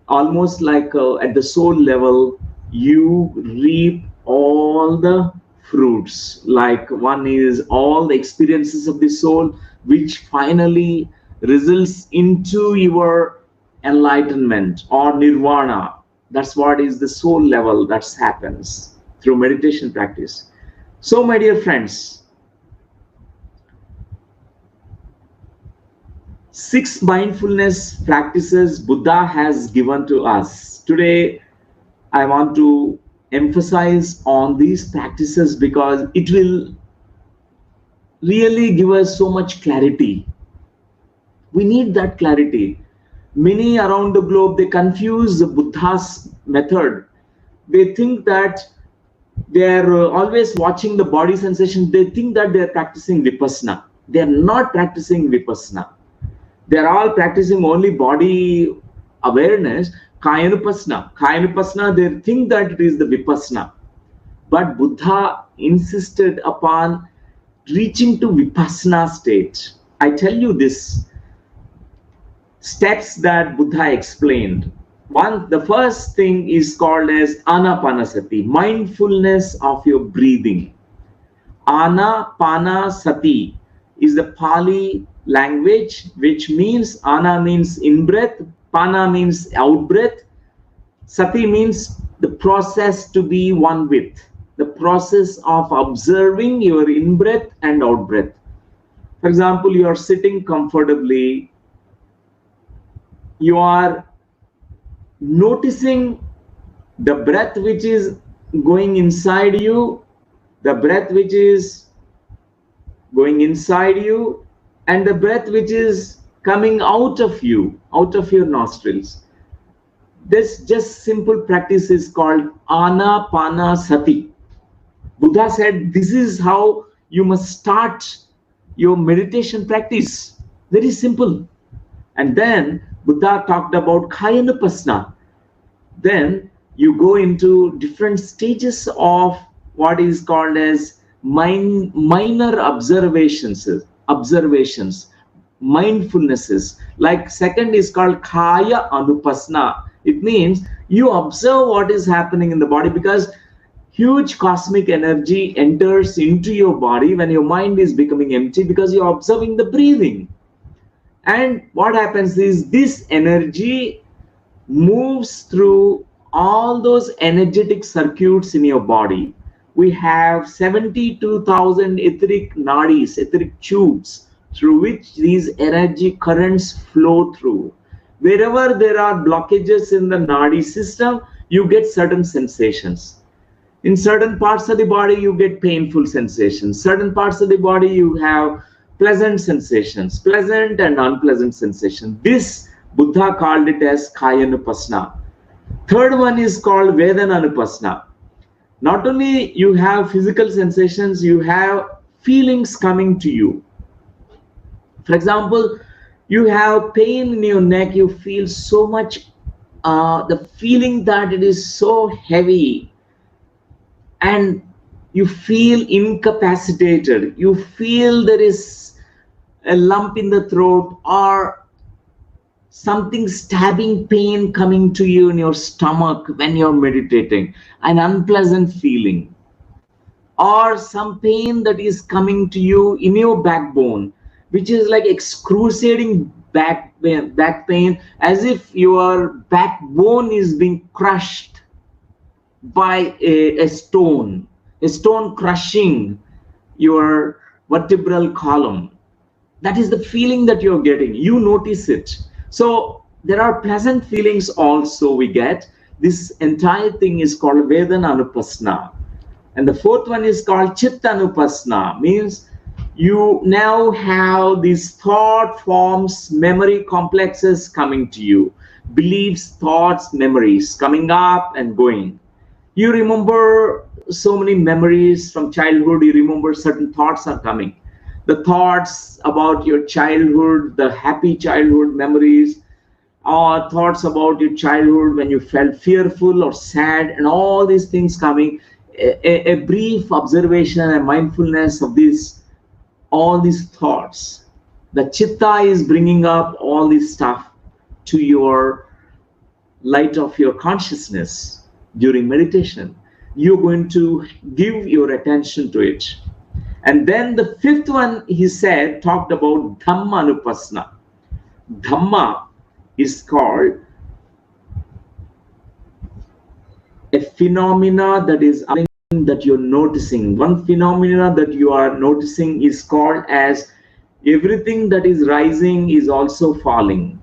almost like at the soul level, you reap all the fruits. Like one is all the experiences of the soul, which finally results into your enlightenment or nirvana. That's what is the soul level that happens through meditation practice. So, my dear friends, 6 mindfulness practices Buddha has given to us. Today, I want to emphasize on these practices because it will really give us so much clarity. We need that clarity. Many around the globe, they confuse the Buddha's method. They think that they're always watching the body sensation. They think that they're practicing Vipassana. They're not practicing Vipassana. They're all practicing only body awareness, Kayanupassana. Kayanupassana, they think that it is the Vipassana. But Buddha insisted upon reaching to Vipassana state. I tell you this steps that Buddha explained. The first thing is called as Anapanasati, mindfulness of your breathing. Anapanasati is the Pali language, which means ana means in breath, pana means out breath, sati means the process to be one with, the process of observing your in breath and out breath. For example, you are sitting comfortably, you are noticing the breath which is going inside you, the breath which is going inside you, and the breath which is coming out of you, out of your nostrils. This just simple practice is called Anapanasati. Buddha said this is how you must start your meditation practice. Very simple. And then Buddha talked about Kayanupassana. Then you go into different stages of what is called as minor observations, mindfulnesses. Like second is called Kaya Anupassana. It means you observe what is happening in the body, because huge cosmic energy enters into your body when your mind is becoming empty, because you're observing the breathing. And what happens is this energy moves through all those energetic circuits in your body. We have 72,000 etheric nadis, etheric tubes, through which these energy currents flow through. Wherever there are blockages in the nadi system, you get certain sensations. In certain parts of the body, you get painful sensations. Certain parts of the body, you have pleasant sensations, pleasant and unpleasant sensations. This Buddha called it as Kayanupassana. Third one is called Vedananupassana. Not only you have physical sensations, you have feelings coming to you. For example, you have pain in your neck, you feel so much, the feeling that it is so heavy, and you feel incapacitated, you feel there is a lump in the throat or something stabbing pain coming to you in your stomach when you're meditating, an unpleasant feeling, or some pain that is coming to you in your backbone, which is like excruciating back pain, as if your backbone is being crushed by a stone crushing your vertebral column. That is the feeling that you're getting. You notice it. So there are pleasant feelings also we get. This entire thing is called Vedananupassana. And the fourth one is called Chittanupassana, means you now have these thought forms, memory complexes coming to you. beliefs, thoughts, memories coming up and going. You remember so many memories from childhood. You remember certain thoughts are coming. The thoughts about your childhood, the happy childhood memories, or thoughts about your childhood when you felt fearful or sad, and all these things coming. A brief observation and mindfulness of these, all these thoughts. The chitta is bringing up all this stuff to your light of your consciousness during meditation. You're going to give your attention to it. And then the fifth one, he said, talked about Dhamma Anupassana. Dhamma is called a phenomena that is that you're noticing. One phenomena that you are noticing is called as everything that is rising is also falling.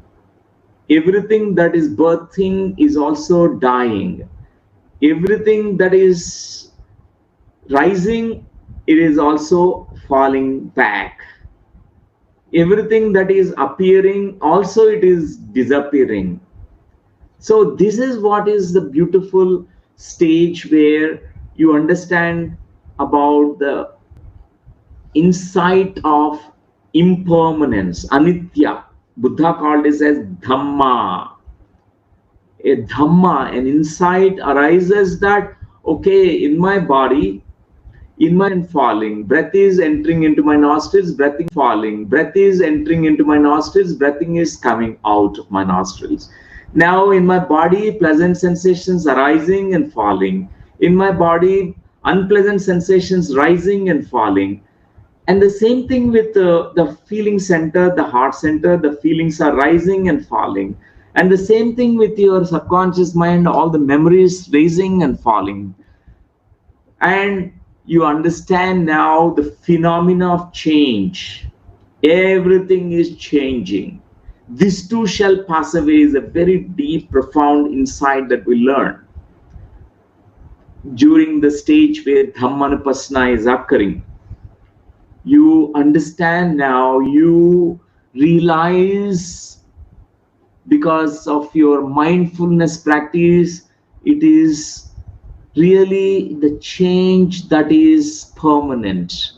Everything that is birthing is also dying. Everything that is rising, it is also falling back. Everything that is appearing, also it is disappearing. So this is what is the beautiful stage where you understand about the insight of impermanence, anitya. Buddha called this as Dhamma. A Dhamma, an insight arises that, okay, in my body, in my falling, breath is entering into my nostrils, breathing falling, breath is entering into my nostrils, breathing is coming out of my nostrils. Now in my body, pleasant sensations arising and falling. In my body, unpleasant sensations rising and falling. And the same thing with the feeling center, the heart center, the feelings are rising and falling. And the same thing with your subconscious mind, all the memories rising and falling. And you understand now the phenomena of change. Everything is changing. This too shall pass away is a very deep, profound insight that we learn during the stage where Dhammanupassana is occurring. You understand now, you realize because of your mindfulness practice, it is really the change that is permanent.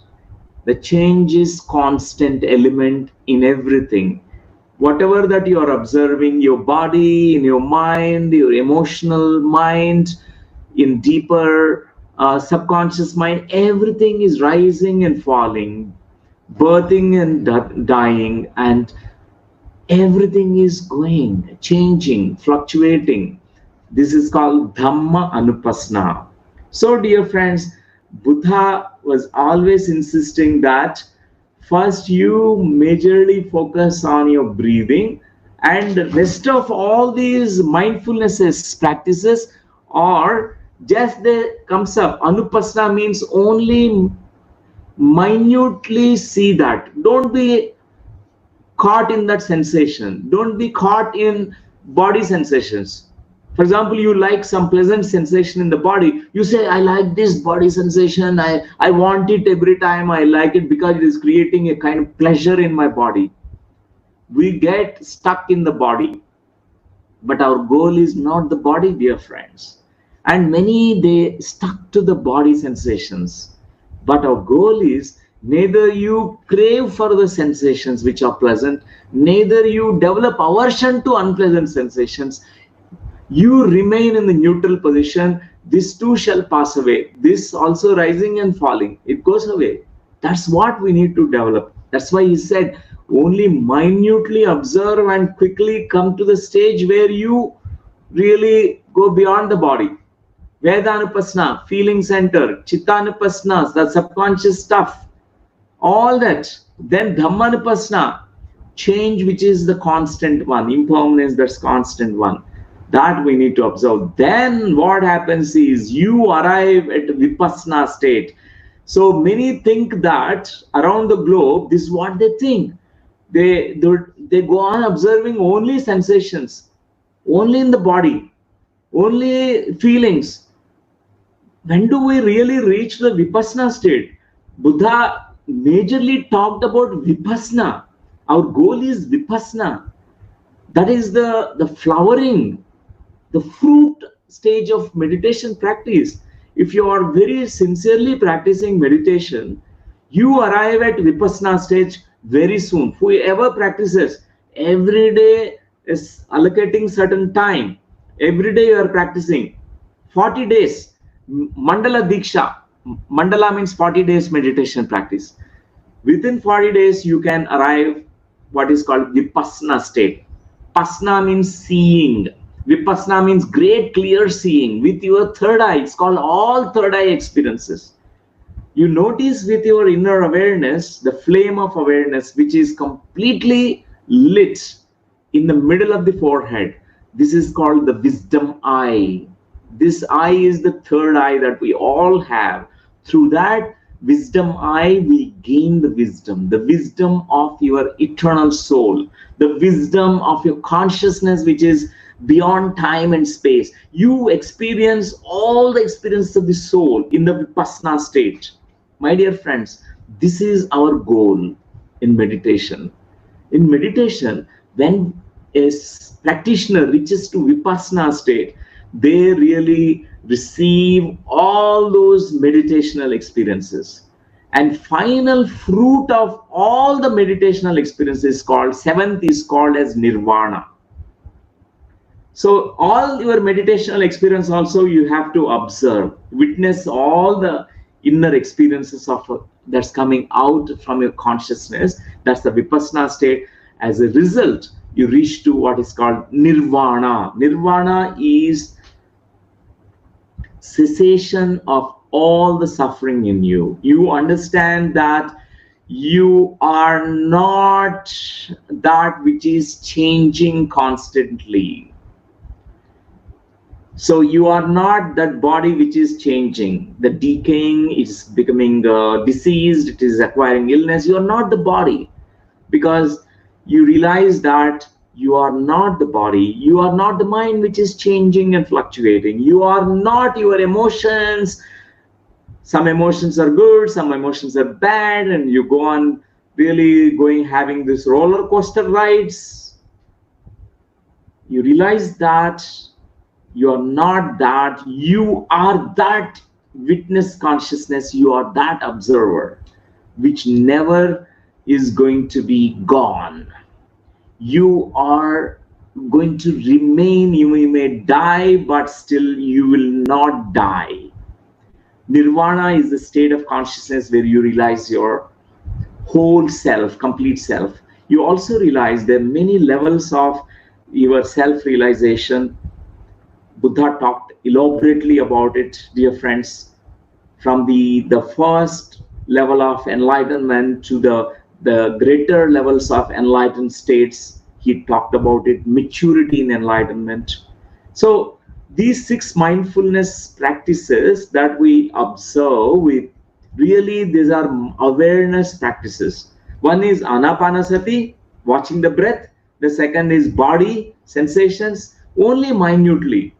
The change is constant element in everything. Whatever that you are observing, your body, in your mind, your emotional mind, in deeper subconscious mind, everything is rising and falling, birthing and dying, and everything is going, changing, fluctuating. This is called Dhamma Anupassana. So, dear friends, Buddha was always insisting that first you majorly focus on your breathing, and the rest of all these mindfulness practices are just there comes up. Anupassana means only minutely see that. Don't be caught in that sensation. Don't be caught in body sensations. For example, you like some pleasant sensation in the body. You say, I like this body sensation. I want it every time. I like it because it is creating a kind of pleasure in my body. We get stuck in the body. But our goal is not the body, dear friends. And many, they stuck to the body sensations. But our goal is neither you crave for the sensations which are pleasant, neither you develop aversion to unpleasant sensations. You remain in the neutral position. This too shall pass away. This also rising and falling. It goes away. That's what we need to develop. That's why he said, only minutely observe and quickly come to the stage where you really go beyond the body. Vedanupassana, feeling center, Chittanupassana, the subconscious stuff, all that. Then Dhammanupassana, change which is the constant one, impermanence, that's constant one. That we need to observe. Then what happens is you arrive at Vipassana state. So many think that around the globe, this is what they think. They go on observing only sensations, only in the body, only feelings. When do we really reach the Vipassana state? Buddha majorly talked about Vipassana. Our goal is Vipassana. That is the flowering, the fruit stage of meditation practice. If you are very sincerely practicing meditation, you arrive at vipassana stage very soon. Whoever practices every day is allocating certain time. Every day you are practicing 40 days. Mandala Diksha. Mandala means 40 days meditation practice. Within 40 days, you can arrive what is called vipassana state. Pasna means seeing. Vipassana means great clear seeing with your third eye. It's called all third eye experiences. You notice with your inner awareness, the flame of awareness, which is completely lit in the middle of the forehead. This is called the wisdom eye. This eye is the third eye that we all have. Through that wisdom eye, we gain the wisdom of your eternal soul, the wisdom of your consciousness, which is beyond time and space. You experience all the experiences of the soul in the vipassana state. My dear friends, this is our goal in meditation. In meditation, when a practitioner reaches to vipassana state, they really receive all those meditational experiences. And final fruit of all the meditational experiences called, seventh is called as nirvana. So all your meditational experience also you have to observe, witness all the inner experiences of that's coming out from your consciousness. That's the vipassana state. As a result, you reach to what is called nirvana. Nirvana is cessation of all the suffering in you. You understand that you are not that which is changing constantly. So you are not that body which is changing, the decaying, is becoming diseased, it is acquiring illness. You are not the body, because you realize that you are not the body, you are not the mind which is changing and fluctuating, you are not your emotions. Some emotions are good, some emotions are bad, and you go on really having this roller coaster rides. You realize that you are not that, you are that witness consciousness, you are that observer which never is going to be gone. You are going to remain. You may die, but still you will not die. Nirvana is the state of consciousness where you realize your whole self, complete self. You also realize there are many levels of your self-realization. Buddha talked elaborately about it, dear friends, from the first level of enlightenment to the greater levels of enlightened states. He talked about it, maturity in enlightenment. So these 6 mindfulness practices that we observe, these are awareness practices. One is anapanasati, watching the breath. The second is body sensations, only minutely.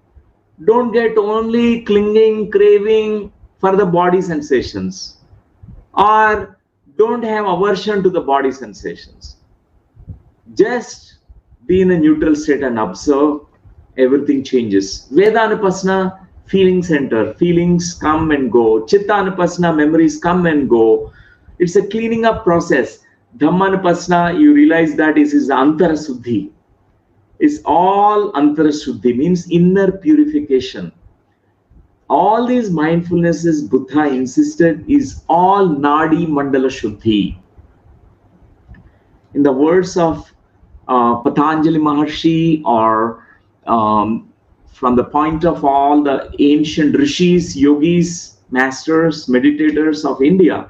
Don't get only clinging, craving for the body sensations, or don't have aversion to the body sensations. Just be in a neutral state and observe. Everything changes. Vedanupasana, feeling center, feelings come and go. Chittanupasana, memories come and go. It's a cleaning up process. Dhammanupasana, you realize that this is antara suddhi. It's all antara shuddhi, means inner purification. All these mindfulnesses Buddha insisted is all nadi mandala shuddhi. In the words of Patanjali Maharshi, or from the point of all the ancient rishis, yogis, masters, meditators of India,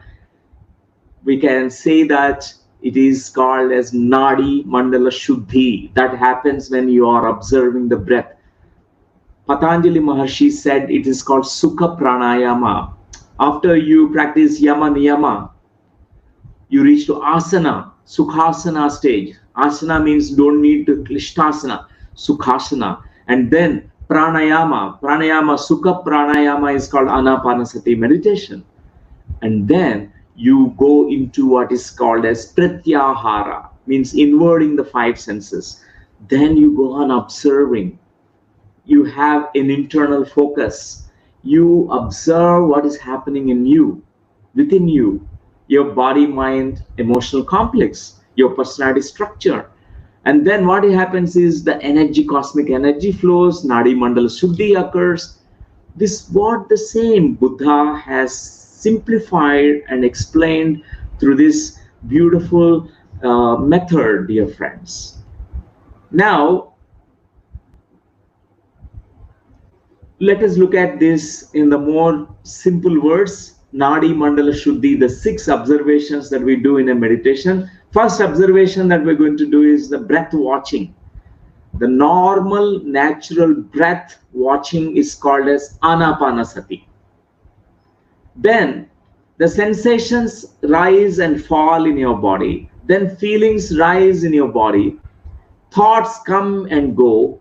we can say that it is called as nadi mandala shuddhi. That happens when you are observing the breath. Patanjali Maharshi said it is called sukha pranayama. After you practice yama niyama, you reach to asana, sukhasana stage. Asana means don't need to klishtasana, sukhasana. And then pranayama, sukha pranayama is called anapanasati meditation. And then you go into what is called as pratyahara, means inwarding the 5 senses. Then you go on observing. You have an internal focus. You observe what is happening in you, within you, your body, mind, emotional complex, your personality structure. And then what happens is the energy, cosmic energy flows, Nadi Mandala Shuddhi occurs. This what the same Buddha has simplified and explained through this beautiful method, dear friends. Now, let us look at this in the more simple words. Nadi Mandala Shuddhi, the 6 observations that we do in a meditation. First observation that we're going to do is the breath watching. The normal, natural breath watching is called as Anapanasati. Then the sensations rise and fall in your body. Then feelings rise in your body. Thoughts come and go.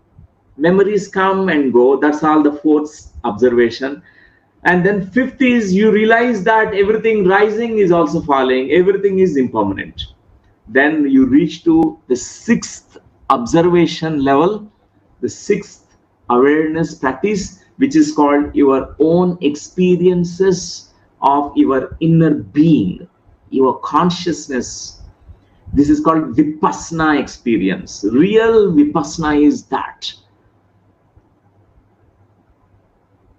Memories come and go. That's all the 4th observation. And then 5th is you realize that everything rising is also falling. Everything is impermanent. Then you reach to the 6th observation level, the 6th awareness practice, which is called your own experiences of your inner being, your consciousness. This is called Vipassana experience. Real Vipassana is that.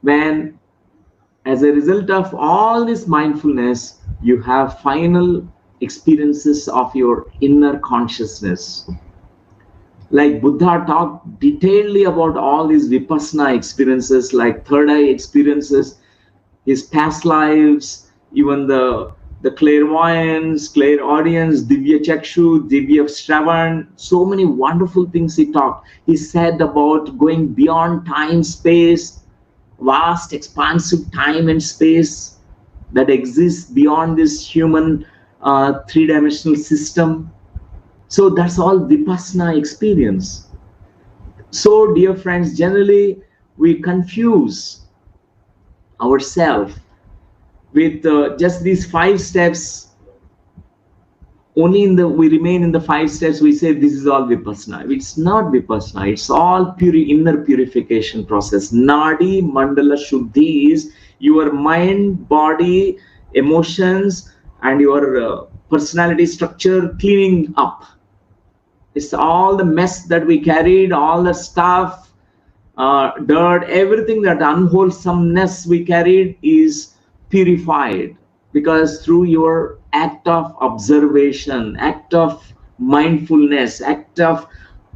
When, as a result of all this mindfulness, you have final experiences of your inner consciousness. Like Buddha talked detailedly about all these Vipassana experiences, like third eye experiences, his past lives, even the clairvoyance, clairaudience, Divya Chakshu, Divya Shravan, so many wonderful things he talked. He said about going beyond time, space, vast expansive time and space that exists beyond this human 3-dimensional system. So that's all Vipassana experience. So dear friends, generally we confuse ourselves with just these 5 steps. Only we remain in the 5 steps. We say this is all Vipassana. It's not Vipassana. It's all inner purification process. Nadi Mandala Shuddhi is your mind, body, emotions, and your personality structure cleaning up. It's all the mess that we carried, all the stuff, dirt, everything that unwholesomeness we carried is purified, because through your act of observation, act of mindfulness, act of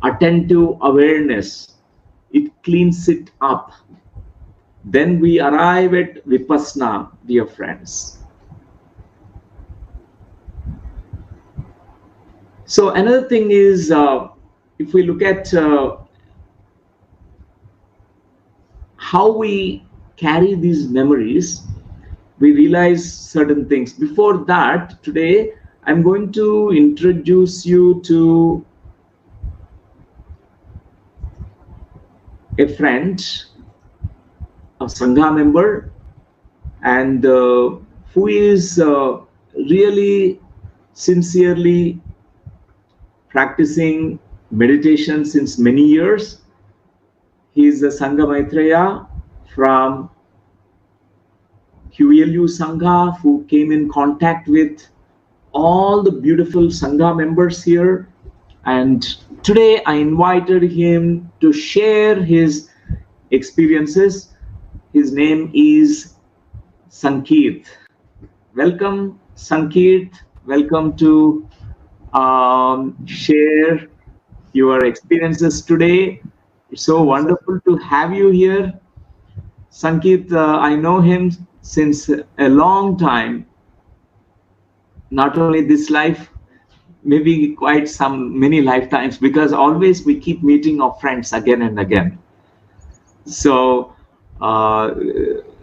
attentive awareness, it cleans it up. Then we arrive at Vipassana, dear friends. So another thing is, if we look at how we carry these memories, we realize certain things. Before that, today I'm going to introduce you to a friend, a Sangha member, and who is really sincerely practicing meditation since many years. He is a Sangha Maitreya from QLU Sangha, who came in contact with all the beautiful Sangha members here. And today I invited him to share his experiences. His name is Sankeet. Welcome, Sankeet. Welcome to share your experiences today. It's so wonderful to have you here. Sankeet, I know him since a long time, not only this life, maybe quite many lifetimes, because always we keep meeting our friends again and again. So,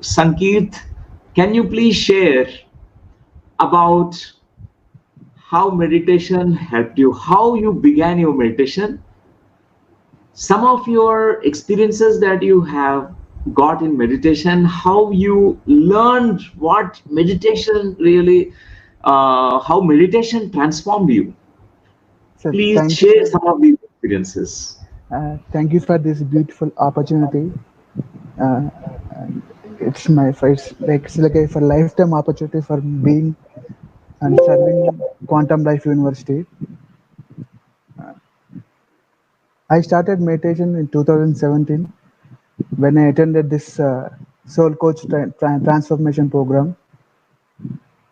Sankeet, can you please share about how meditation helped you, how you began your meditation, some of your experiences that you have got in meditation, how you learned what meditation really, how meditation transformed you. Sir, Please thank share you. some of these experiences. Thank you for this beautiful opportunity. Uh, and it's my first, like, it's like a for lifetime opportunity for being and serving Quantum Life University. I started meditation in 2017 when I attended this Soul Coach transformation program.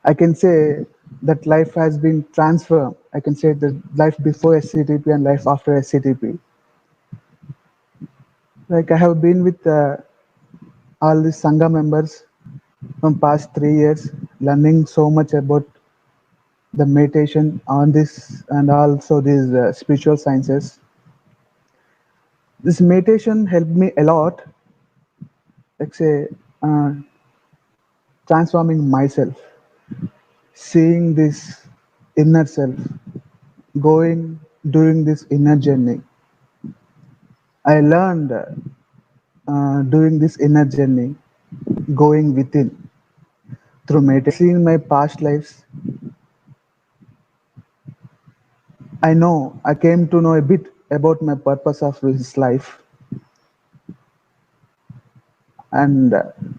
I can say that life has been transformed. I can say the life before SCTP and life after SCTP. Like I have been with all the Sangha members from past 3 years, learning so much about the meditation on this and also these spiritual sciences. This meditation helped me a lot, like say, uh, transforming myself, seeing this inner self, going, doing this inner journey. I learned doing this inner journey, going within through meditation, seeing my past lives. I know I came to know a bit about my purpose of this life and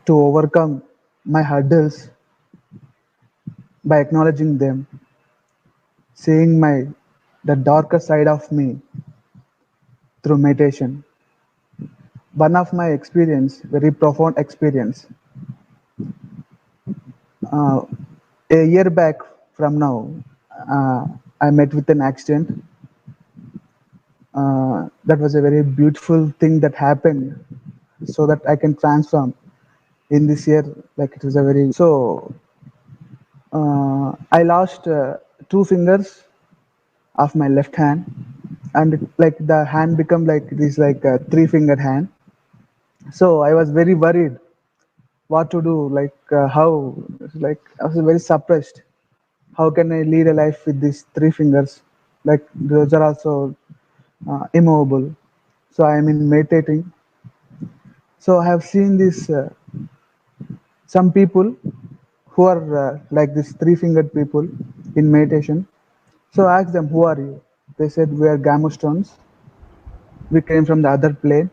to overcome my hurdles by acknowledging them, seeing my the darker side of me through meditation. One of my experience, very profound experience, uh, a year back from now, uh, I met with an accident. That was a very beautiful thing that happened, so that I can transform in this year. Like it was a very so. I lost two fingers of my left hand, and like the hand become like this, like a three-fingered hand. So I was very worried what to do, like how, like I was very suppressed. How can I lead a life with these three fingers? Like those are also immovable. So I am in meditating. So I have seen this some people who are like this three-fingered people in meditation. So I asked them, "Who are you?" They said, "We are Gamma stones. We came from the other plane."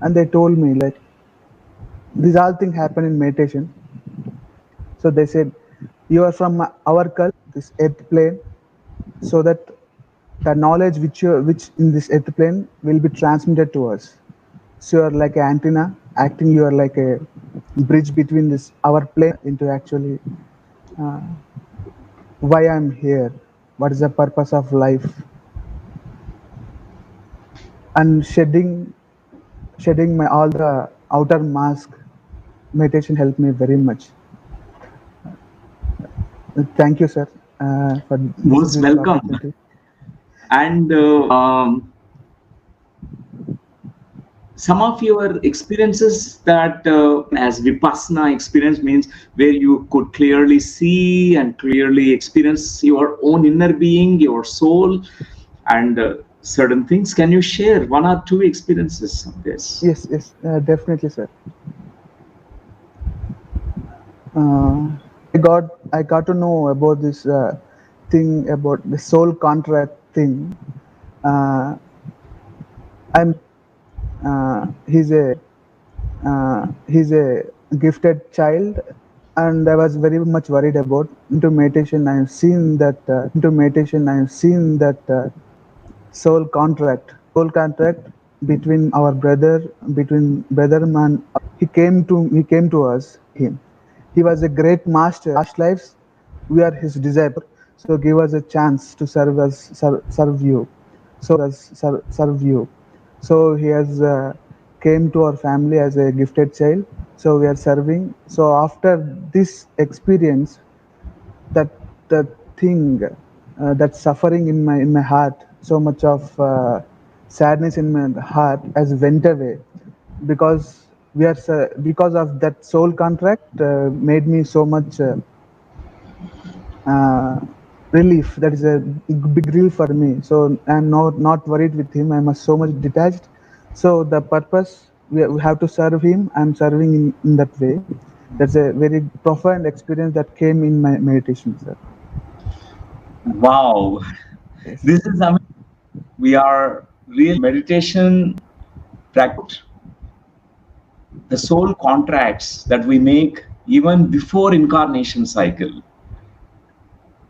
And they told me like these all things happen in meditation. So they said, "You are from our cult, this earth plane, so that the knowledge which in this earth plane will be transmitted to us. So you are like an antenna, acting. You are like a bridge between this our plane into actually why I'm here, what is the purpose of life, and shedding my all the outer mask. Meditation helped me very much. Thank you, sir, for this Most beautiful welcome. opportunity. And some of your experiences that as vipassana experience means where you could clearly see and clearly experience your own inner being, your soul, and certain things. Can you share one or two experiences of this? Yes, yes, definitely, sir. Uh, I got to know about this thing about the soul contract thing. Uh, I met with my brother. He's a gifted child, and I was very much worried about into meditation. I have seen that soul contract between our brother, between brother man. He came to us. Him. He was a great master. Lives, we are his disciple. So give us a chance to serve you. Serve you. So he has came to our family as a gifted child. So we are serving. So after this experience, that the thing, that suffering in my heart, so much of sadness in my heart has went away, because because of that soul contract made me so much uh, relief. That is a big relief for me. So I'm not worried with him. I'm so much detached. So the purpose, we have to serve him. I'm serving in that way. That's a very profound experience that came in my meditation, sir. Wow, Yes. this is amazing. we are really meditation practice, the soul contracts that we make even before incarnation cycle,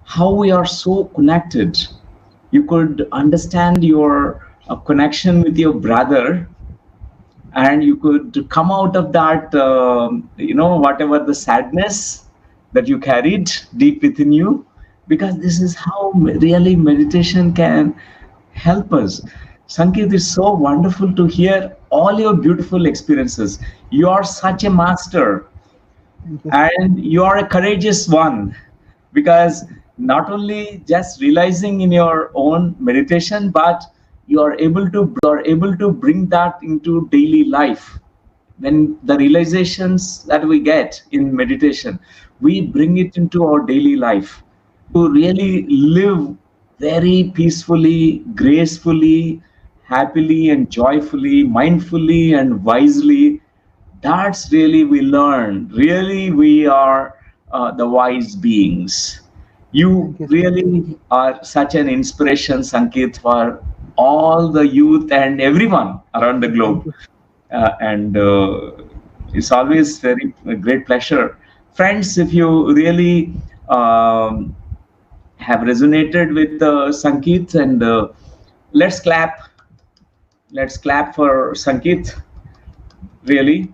how we are so connected. You could understand your connection with your brother, and you could come out of that, whatever the sadness that you carried deep within you, because this is how really meditation can help us. Sankeet, is so wonderful to hear all your beautiful experiences. You are such a master, Thank you, sir. and you are a courageous one, because not only just realizing in your own meditation, but you are able to bring that into daily life. When the realizations that we get in meditation, we bring it into our daily life to really live very peacefully, gracefully, happily and joyfully, mindfully and wisely. That's really we learn. Really, we are the wise beings. You Thank you, sir. really are such an inspiration, Sankeet, for all the youth and everyone around the Thank globe. you. And it's always very a great pleasure. Friends, if you really have resonated with Sankeet, and let's clap. Let's clap for Sankeet. Really,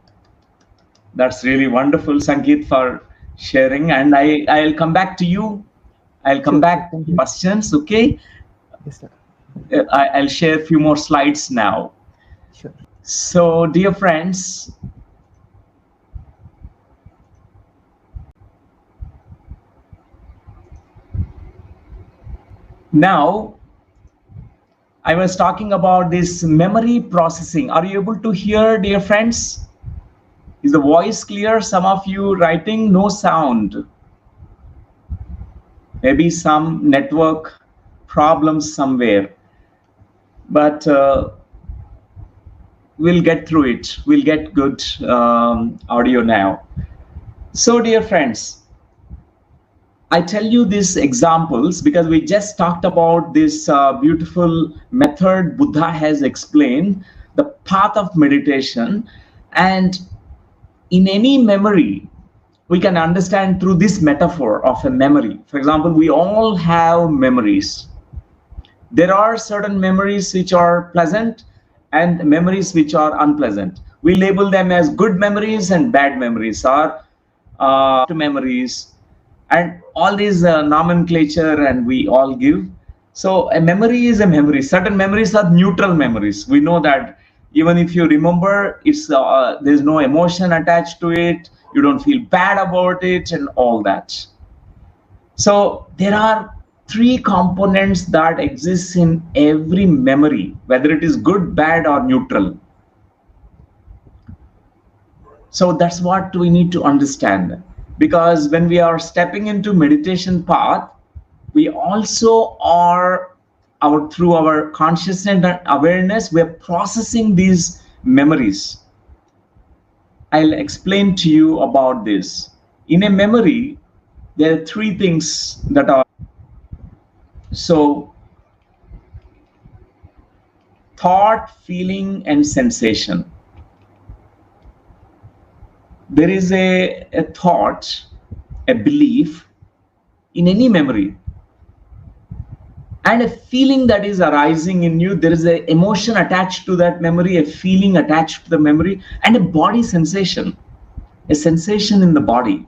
that's really wonderful, Sangeet, for sharing. And I'll come back to you. I'll come Sure, sure. back Thank to you. questions. Okay. Yes, sir. I'll share a few more slides now. Sure. So, dear friends, now I was talking about this memory processing. Are you able to hear, dear friends? Is the voice clear? Some of you writing no sound. Maybe some network problems somewhere. But we'll get through it. We'll get good audio now. So, dear friends, I tell you these examples because we just talked about this beautiful method Buddha has explained, the path of meditation. And in any memory, we can understand through this metaphor of a memory. For example, we all have memories. There are certain memories which are pleasant and memories which are unpleasant. We label them as good memories and bad memories, or memories, and all these nomenclature, and we all give. So a memory is a memory. Certain memories are neutral memories. We know that even if you remember, it's there's no emotion attached to it. You don't feel bad about it, and all that. So there are three components that exist in every memory, whether it is good, bad, or neutral. So that's what we need to understand. Because when we are stepping into meditation path, we also are through our consciousness and awareness, we're processing these memories. I'll explain to you about this. In a memory, there are three things that are so thought, feeling, and sensation. There is a thought, a belief in any memory, and a feeling that is arising in you. There is an emotion attached to that memory, a feeling attached to the memory, and a body sensation, a sensation in the body.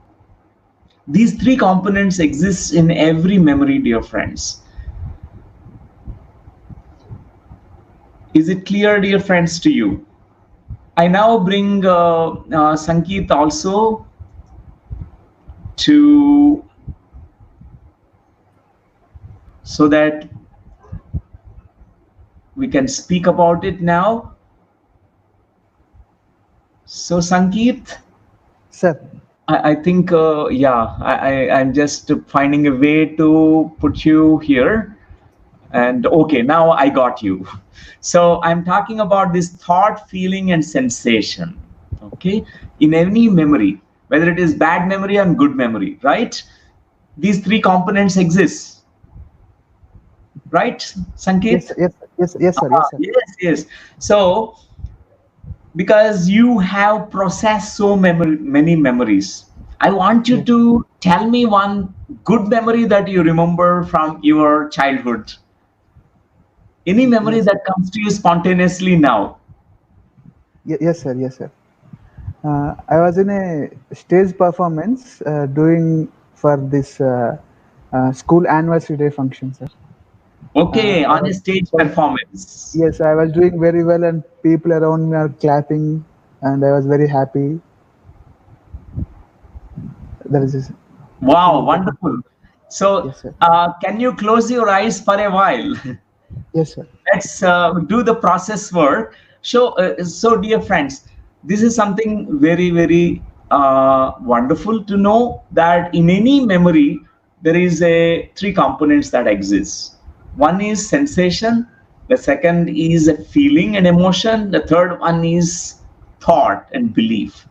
These three components exist in every memory, dear friends. Is it clear, dear friends, to you? I now bring Sankeet also to, so that we can speak about it now. So Sankeet, Sir. I think, yeah, I'm just finding a way to put you here. And okay, now I got you. So I'm talking about this thought, feeling, and sensation. Okay, in any memory, whether it is bad memory or good memory, right? These three components exist. right, Yes, Sanket? yes, yes, yes, sir. Yes, sir. Yes, yes. So, because you have processed many memories, I want you Yes, to tell me one good memory that you remember from your childhood. Any memory yes, sir. that comes to you spontaneously now. Yes, sir. Yes, sir. I was in a stage performance doing for this school anniversary day function, sir. Okay, I on a was stage like, performance. yes, I was doing very well, and people around me are clapping, and I was very happy. That is this Wow, thing that, wonderful. So, yes, sir. can you close your eyes for a while? Yes, sir. Let's do the process work. So, dear friends, this is something very, very wonderful to know that in any memory there is a three components that exist. One is sensation, the second is a feeling and emotion, the third one is thought and belief.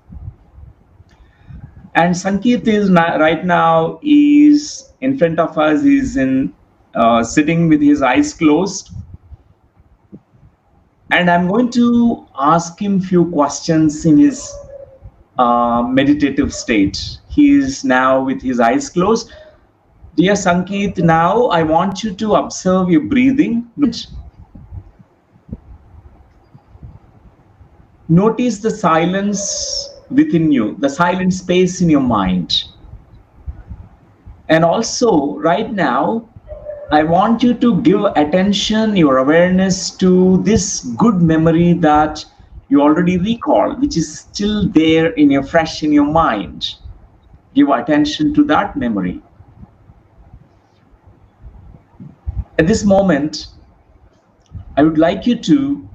And Sankeet is right now is in front of us. Is in sitting with his eyes closed, and I'm going to ask him few questions in his meditative state. He is now with his eyes closed. Dear Sankeet, now I want you to observe your breathing. Notice the silence within you, the silent space in your mind. And also, right now, I want you to give attention, your awareness to this good memory that you already recall, which is still there in your fresh in your mind. Give attention to that memory. At this moment, I would like you to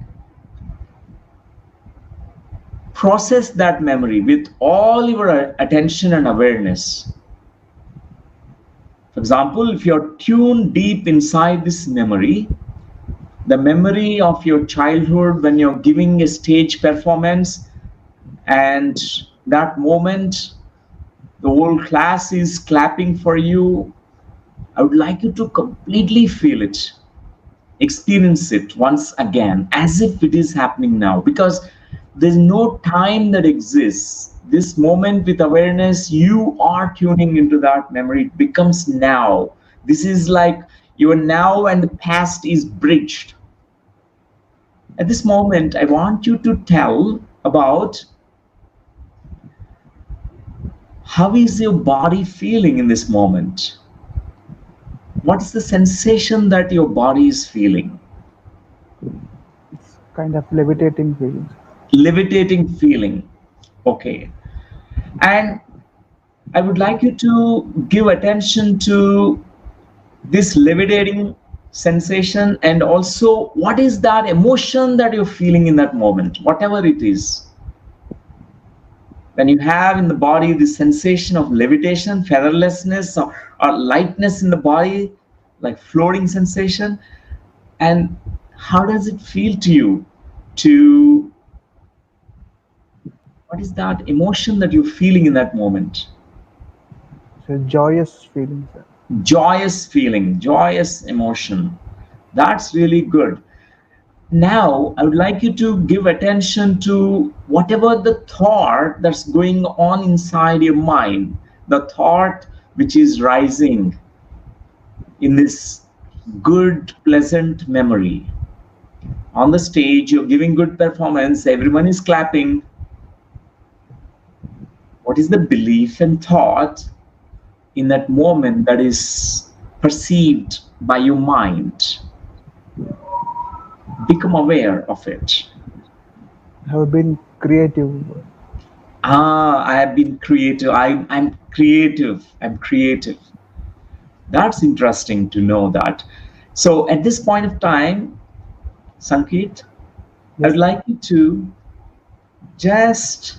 process that memory with all your attention and awareness. For example, if you're tuned deep inside this memory, the memory of your childhood when you're giving a stage performance, and that moment the whole class is clapping for you, I would like you to completely feel it, experience it once again as if it is happening now, because there's no time that exists. This moment with awareness, you are tuning into that memory, it becomes now. This is like your now and the past is bridged. At this moment, I want you to tell about how is your body feeling in this moment. What is the sensation that your body is feeling? It's kind of levitating feeling, sir. Levitating feeling. Okay. And I would like you to give attention to this levitating sensation, and also what is that emotion that you're feeling in that moment, whatever it is. When you have in the body the sensation of levitation, featherlessness, or lightness in the body, like floating sensation, and how does it feel to you? To what is that emotion that you're feeling in that moment? It's a joyous feeling, sir. Joyous feeling, joyous emotion. That's really good. Now, I would like you to give attention to whatever the thought that's going on inside your mind, the thought which is rising in this good, pleasant memory. On the stage, you're giving good performance, everyone is clapping. What is the belief and thought in that moment that is perceived by your mind? Become aware of it. I have been creative. I have been creative. I'm creative. I'm creative. That's interesting to know that. So at this point of time, Sankeet, I Yes, would sir. like you to just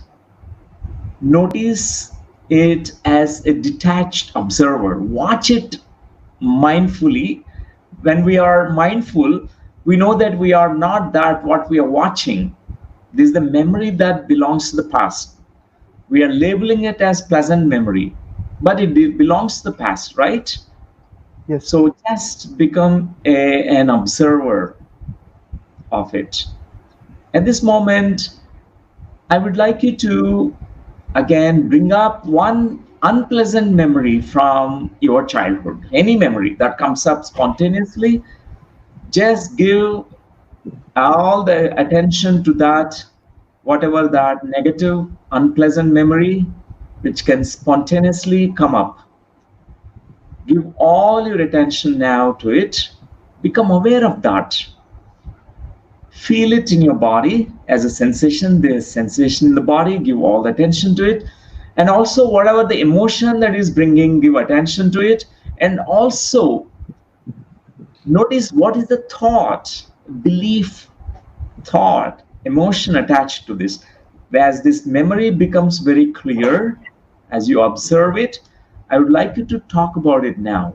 notice it as a detached observer. Watch it mindfully. When we are mindful, we know that we are not that what we are watching. This is the memory that belongs to the past. We are labeling it as pleasant memory, but it belongs to the past, right? Yes. So just become an observer of it. At this moment, I would like you to again bring up one unpleasant memory from your childhood. Any memory that comes up spontaneously, just give all the attention to that, whatever that negative, unpleasant memory which can spontaneously come up. Give all your attention now to it. Become aware of that. Feel it in your body as a sensation. There's sensation in the body. Give all the attention to it. And also, whatever the emotion that is bringing, give attention to it. And also, notice what is the thought, belief, thought, emotion attached to this. As this memory becomes very clear, as you observe it, I would like you to talk about it now.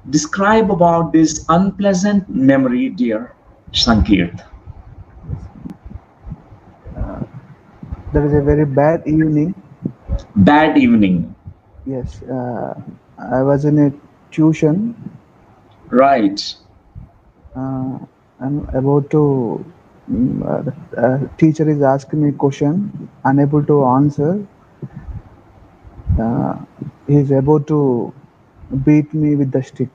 Describe about this unpleasant memory, dear Sankirt. There is a very bad evening. Bad evening. Yes. I was in a tuition. Right. I'm about to. Teacher is asking me question. Unable to answer. He's about to beat me with the stick.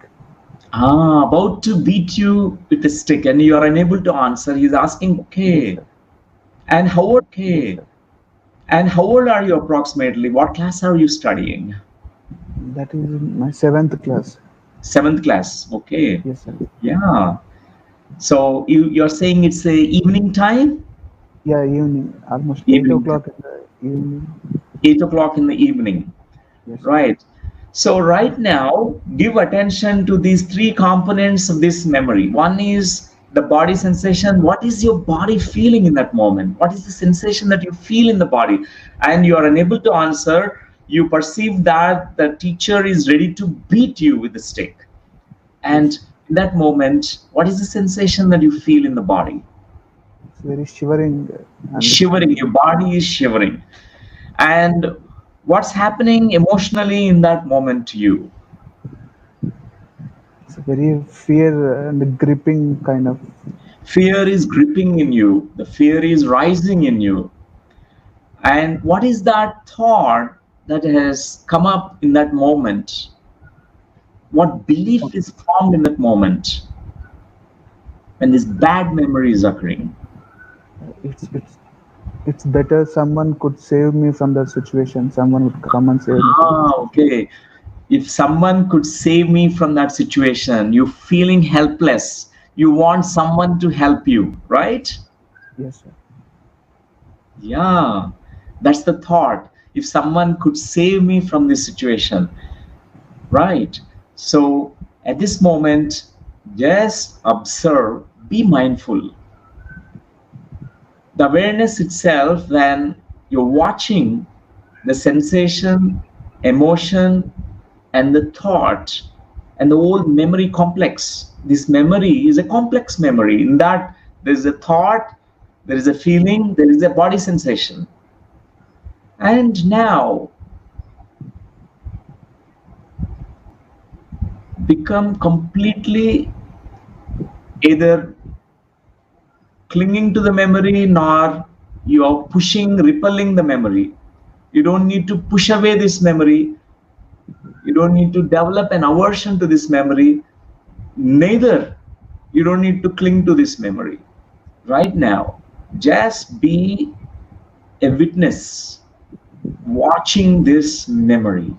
About to beat you with a stick and you are unable to answer. He's asking, Yes, okay. sir. And how old, Yes, okay. sir. And how old are you approximately? What class are you studying? That is in my seventh class. Seventh class. Okay. Yes, sir. Yeah. So you're saying it's a evening time? Yeah, evening, almost eight Evening time. o'clock in the evening. 8 o'clock in the evening. Yes, sir. Right. So right now, give attention to these three components of this memory. One is the body sensation. What is your body feeling in that moment? What is the sensation that you feel in the body? And you are unable to answer. You perceive that the teacher is ready to beat you with the stick. And Yes, in that moment, what is the sensation that you feel in the body? it's very shivering and Shivering. Your body is shivering. And what's happening emotionally in that moment to you? it's a very fear and gripping kind of. Fear is gripping in you, the fear is rising in you. And what is that thought that has come up in that moment? What belief is formed in that moment when this bad memory is occurring? It's better someone could save me from that situation. Someone would come and save me from that situation. Okay. If someone could save me from that situation, you're feeling helpless. You want someone to help you, right? Yes, sir. Yeah, that's the thought. If someone could save me from this situation, right? So at this moment, just observe, be mindful. The awareness itself, when you're watching the sensation, emotion, and the thought, and the whole memory complex. This memory is a complex memory in that there is a thought, there is a feeling, there is a body sensation. And now become completely either clinging to the memory nor you are pushing, repelling the memory. You don't need to push away this memory. You don't need to develop an aversion to this memory. Neither you don't need to cling to this memory. Right now, just be a witness watching this memory.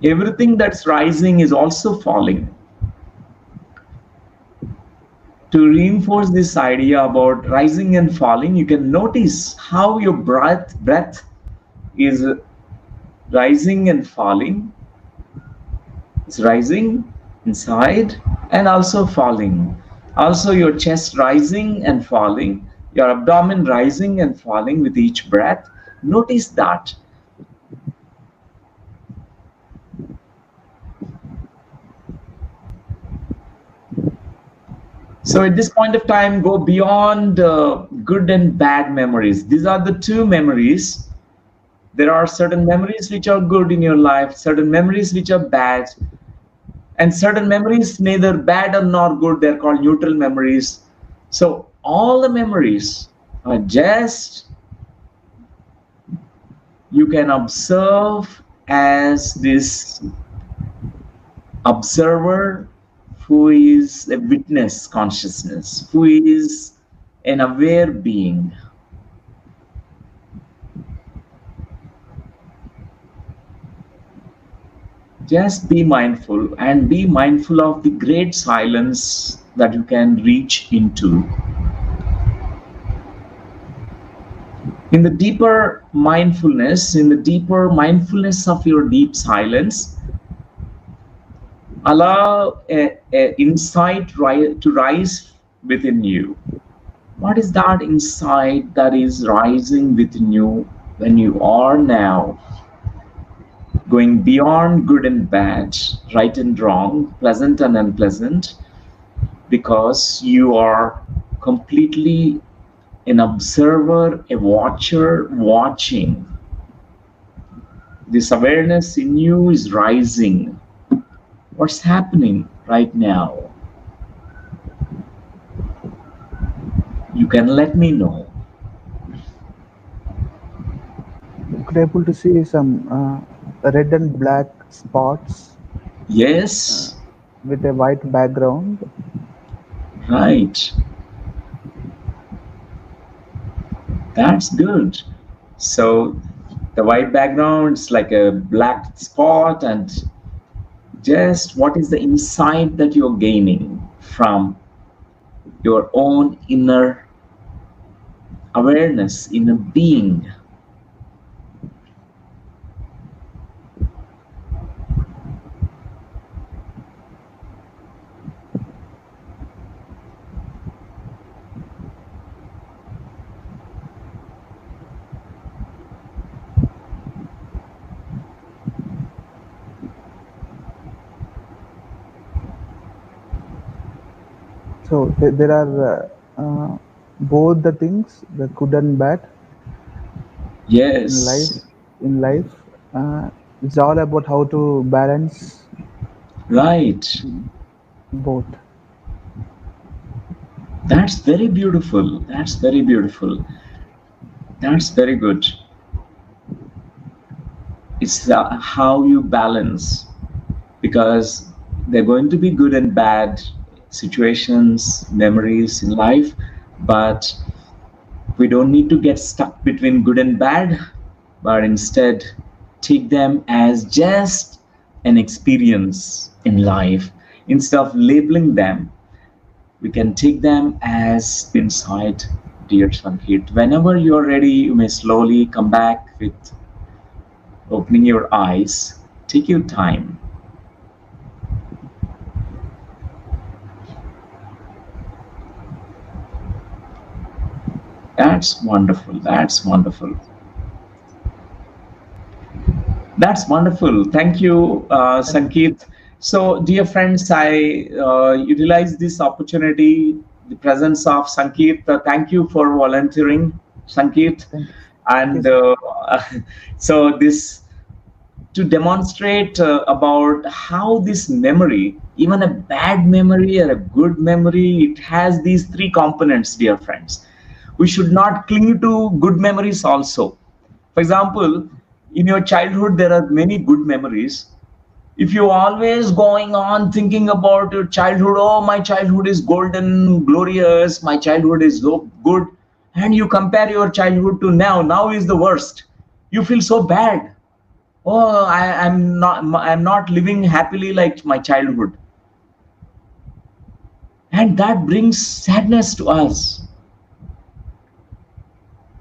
Everything that's rising is also falling. To reinforce this idea about rising and falling, you can notice how your breath is rising and falling. It's rising inside and also falling. Also, your chest rising and falling, your abdomen rising and falling with each breath. Notice that. So at this point of time, go beyond good and bad memories. These are the two memories. There are certain memories which are good in your life, certain memories which are bad. And certain memories, neither bad or nor good, they're called neutral memories. So all the memories are just, you can observe as this observer who is a witness consciousness, who is an aware being. Just be mindful and be mindful of the great silence that you can reach into. In the deeper mindfulness of your deep silence, allow a insight to rise within you. What is that insight that is rising within you when you are now going beyond good and bad, right and wrong, pleasant and unpleasant, because you are completely an observer, a watcher, watching. This awareness in you is rising. What's happening right now? You can let me know. Could able to see some red and black spots Yes, with a white background. right. That's good. So the white background is like a black spot, and just what is the insight that you're gaining from your own inner awareness, inner being. So there are both the things, the good and bad in life. Yes, In life, it's all about how to balance right. both. That's very beautiful. That's very beautiful. That's very good. It's how you balance, because they're going to be good and bad situations, memories in life, but we don't need to get stuck between good and bad, but instead take them as just an experience in life. Instead of labeling them, we can take them as insight, dear Sankit. Whenever you're ready, you may slowly come back with opening your eyes. Take your time. That's wonderful. That's wonderful. That's wonderful. Thank you, Sankit. So, dear friends, I utilize this opportunity, the presence of Sankit. Thank you for volunteering, Sankit. Thank you, And sir. so, this to demonstrate about how this memory, even a bad memory or a good memory, it has these three components, dear friends. We should not cling to good memories also. For example, in your childhood, there are many good memories. If you're always going on thinking about your childhood, oh, my childhood is golden, glorious, my childhood is so good, and you compare your childhood to now is the worst. You feel so bad. Oh, I'm not living happily like my childhood. And that brings sadness to us.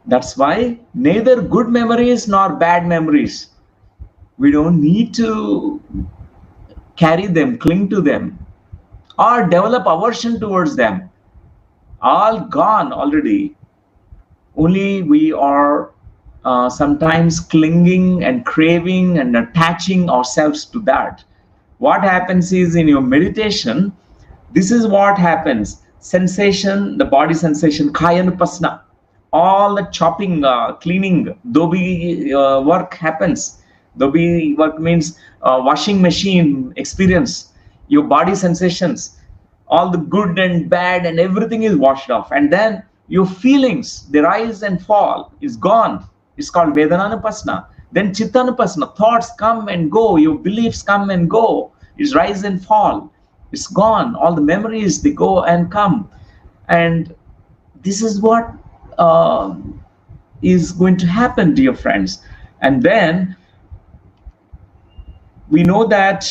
That's why neither good memories nor bad memories, we don't need to carry them, cling to them, or develop aversion towards them. All gone already. Only we are sometimes clinging and craving and attaching ourselves to that. What happens is, in your meditation, this is what happens: sensation, the body sensation, kayanupasna, all the chopping, cleaning, dobi work happens. Dobi work means washing machine experience. your body sensations, all the good and bad and everything is washed off, and then your feelings, they rise and fall, is gone. It's called Vedananupasana. Then Chittanupasana, thoughts come and go, your beliefs come and go, is rise and fall, it's gone. All the memories, they go and come. And this is what uh, is going to happen, dear friends. And then we know that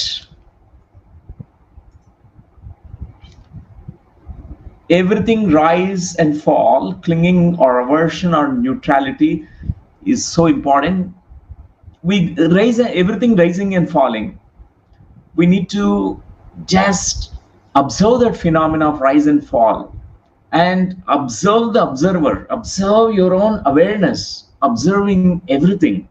everything rise and fall, clinging or aversion or neutrality is so important. We raise everything rising and falling. We need to just observe that phenomena of rise and fall, and observe the observer, observe your own awareness, observing everything.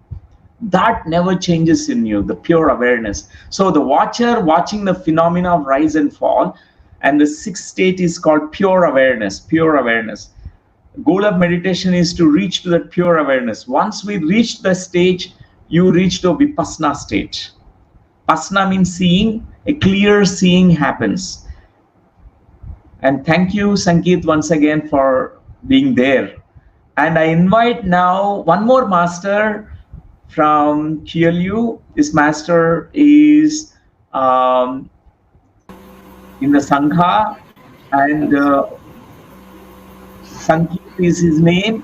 That never changes in you, the pure awareness. So the watcher watching the phenomena of rise and fall, and the sixth state is called pure awareness. Pure awareness. Goal of meditation is to reach to that pure awareness. Once we reach the stage, you reach to a vipassana state. Pasna means seeing, a clear seeing happens. And thank you, Sankeet, once again for being there. And I invite now one more master from KLU. This master is in the Sangha, and Sankeet is his name.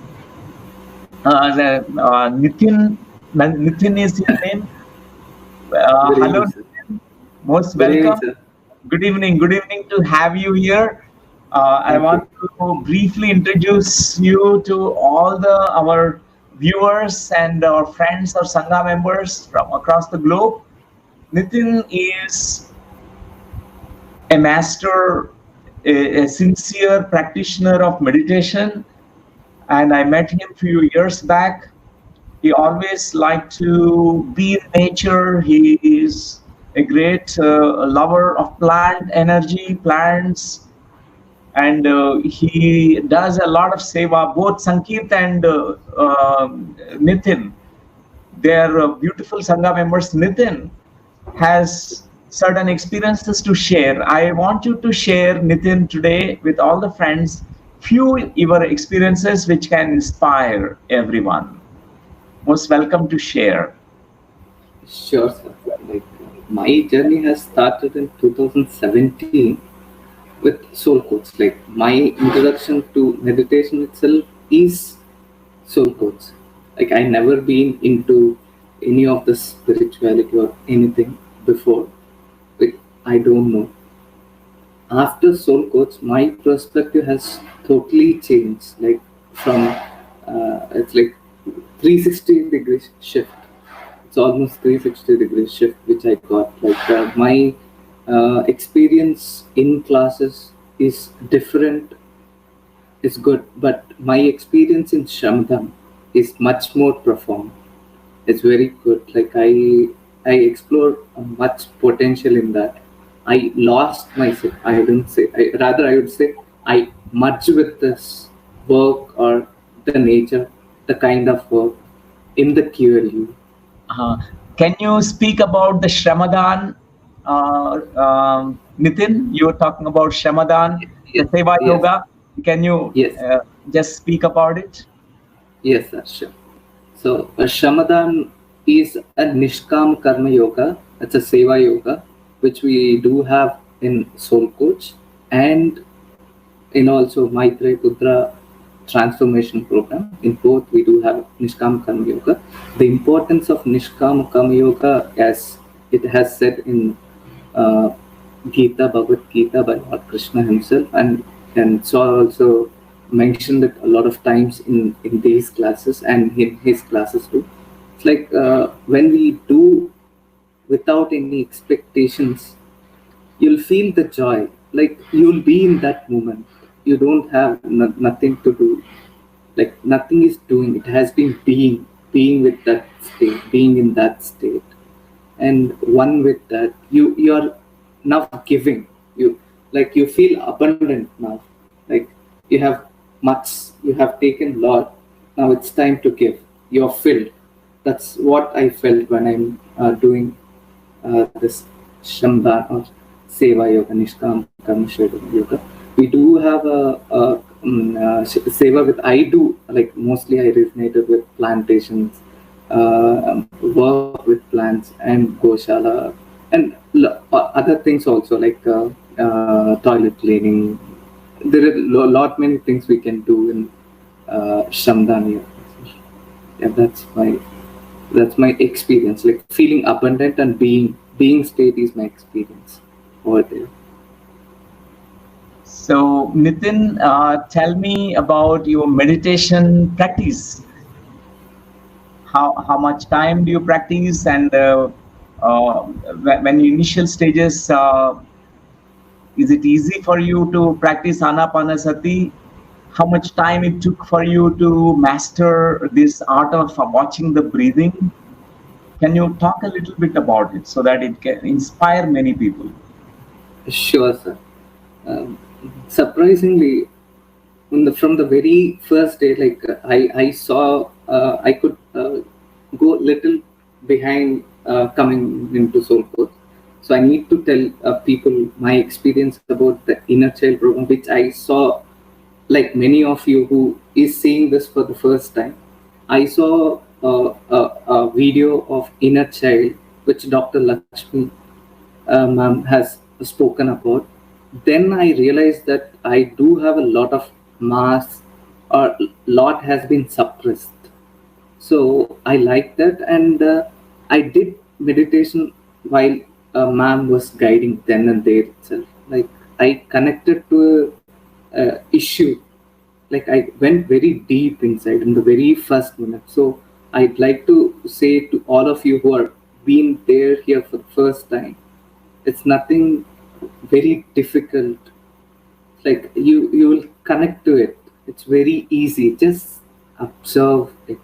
Nitin is his name. Hello, Nitin. Most welcome. Good evening to have you here. I want to briefly introduce you to all our viewers and our friends or Sangha members from across the globe. Nitin is a master, a sincere practitioner of meditation, and I met him a few years back. He always liked to be in nature. He is a great lover of plant energy, plants, and he does a lot of seva. Both Sankeet and Nitin, they are beautiful Sangha members. Nitin has certain experiences to share. I want you to share, Nitin, today with all the friends, few your experiences which can inspire everyone. Most welcome to share. Sure, sir. Like, my journey has started in 2017 with soul coach. Like, my introduction to meditation itself is soul coach. Like, I never been into any of the spirituality or anything before. Like, I don't know. After soul coach, my perspective has totally changed. Like, from it's like 360 degrees shift. It's almost 360 degrees shift which I got. Like, my experience in classes is different, is good, but my experience in Shramadhan is much more profound. It's very good. Like, I explore much potential in that. I lost myself. I would say I merge with this work or the nature, the kind of work in the QLU. Can you speak about the Shramadhan, Nitin? You were talking about Shramadhan, the Seva Yoga. Can you just speak about it? Yes, sir, sure. So, Shramadhan is a Nishkam Karma Yoga. It's a Seva Yoga, which we do have in Soul Coach and in also Maitreya Pudra transformation program. In both, we do have Nishkam Karma Yoga. The importance of Nishkam Karma Yoga, as it has said in Gita, Bhagavad Gita by Lord Krishna himself, and so also mentioned it a lot of times in these classes and in his classes too. It's like when we do without any expectations, you'll feel the joy. Like, you'll be in that moment. You don't have nothing to do. Like, nothing is doing. It has been being with that state, being in that state, and one with that. You're now giving. You feel abundant now. Like, you have much. You have taken a lot. Now it's time to give. You're filled. That's what I felt when I'm doing this Shramadhan or Seva Yoga, Nishkam Karma Yoga. We do have Seva with, I do, like mostly I resonated with plantations, work with plants and Goshala, and other things also, like toilet cleaning. There are lot many things we can do in Shamdani. Yeah, that's my experience. Like feeling abundant and being state is my experience over there. So, Nitin, tell me about your meditation practice. How much time do you practice, and when initial stages, is it easy for you to practice Anapanasati? How much time it took for you to master this art of watching the breathing? Can you talk a little bit about it so that it can inspire many people? Sure, sir. Um, Surprisingly, from the very first day, like I saw I could go little behind coming into soul coach. So I need to tell people my experience about the inner child program, which I saw, like many of you who is seeing this for the first time. I saw a video of inner child which Dr. Lakshmi ma'am has spoken about. Then I realized that I do have a lot of mass, or lot has been suppressed. So I like that, and I did meditation while ma'am was guiding then and there itself. Like I connected to a issue, like I went very deep inside in the very first minute. So I'd like to say to all of you who are being there here for the first time, it's nothing very difficult. Like you will connect to it. It's very easy. Just observe it.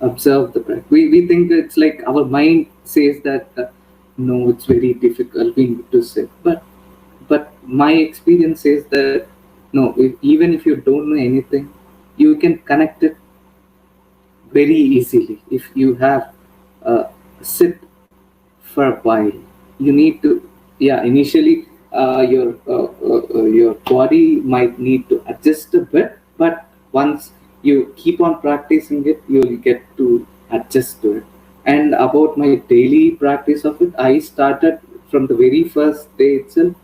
Observe the breath. We think it's like our mind says that no, it's very difficult. We need to sit, but my experience says that no, even if you don't know anything, you can connect it very easily if you have sit for a while. You need to, yeah, initially your body might need to adjust a bit, but once you keep on practicing it, you'll get to adjust to it. And about my daily practice of it, I started from the very first day itself.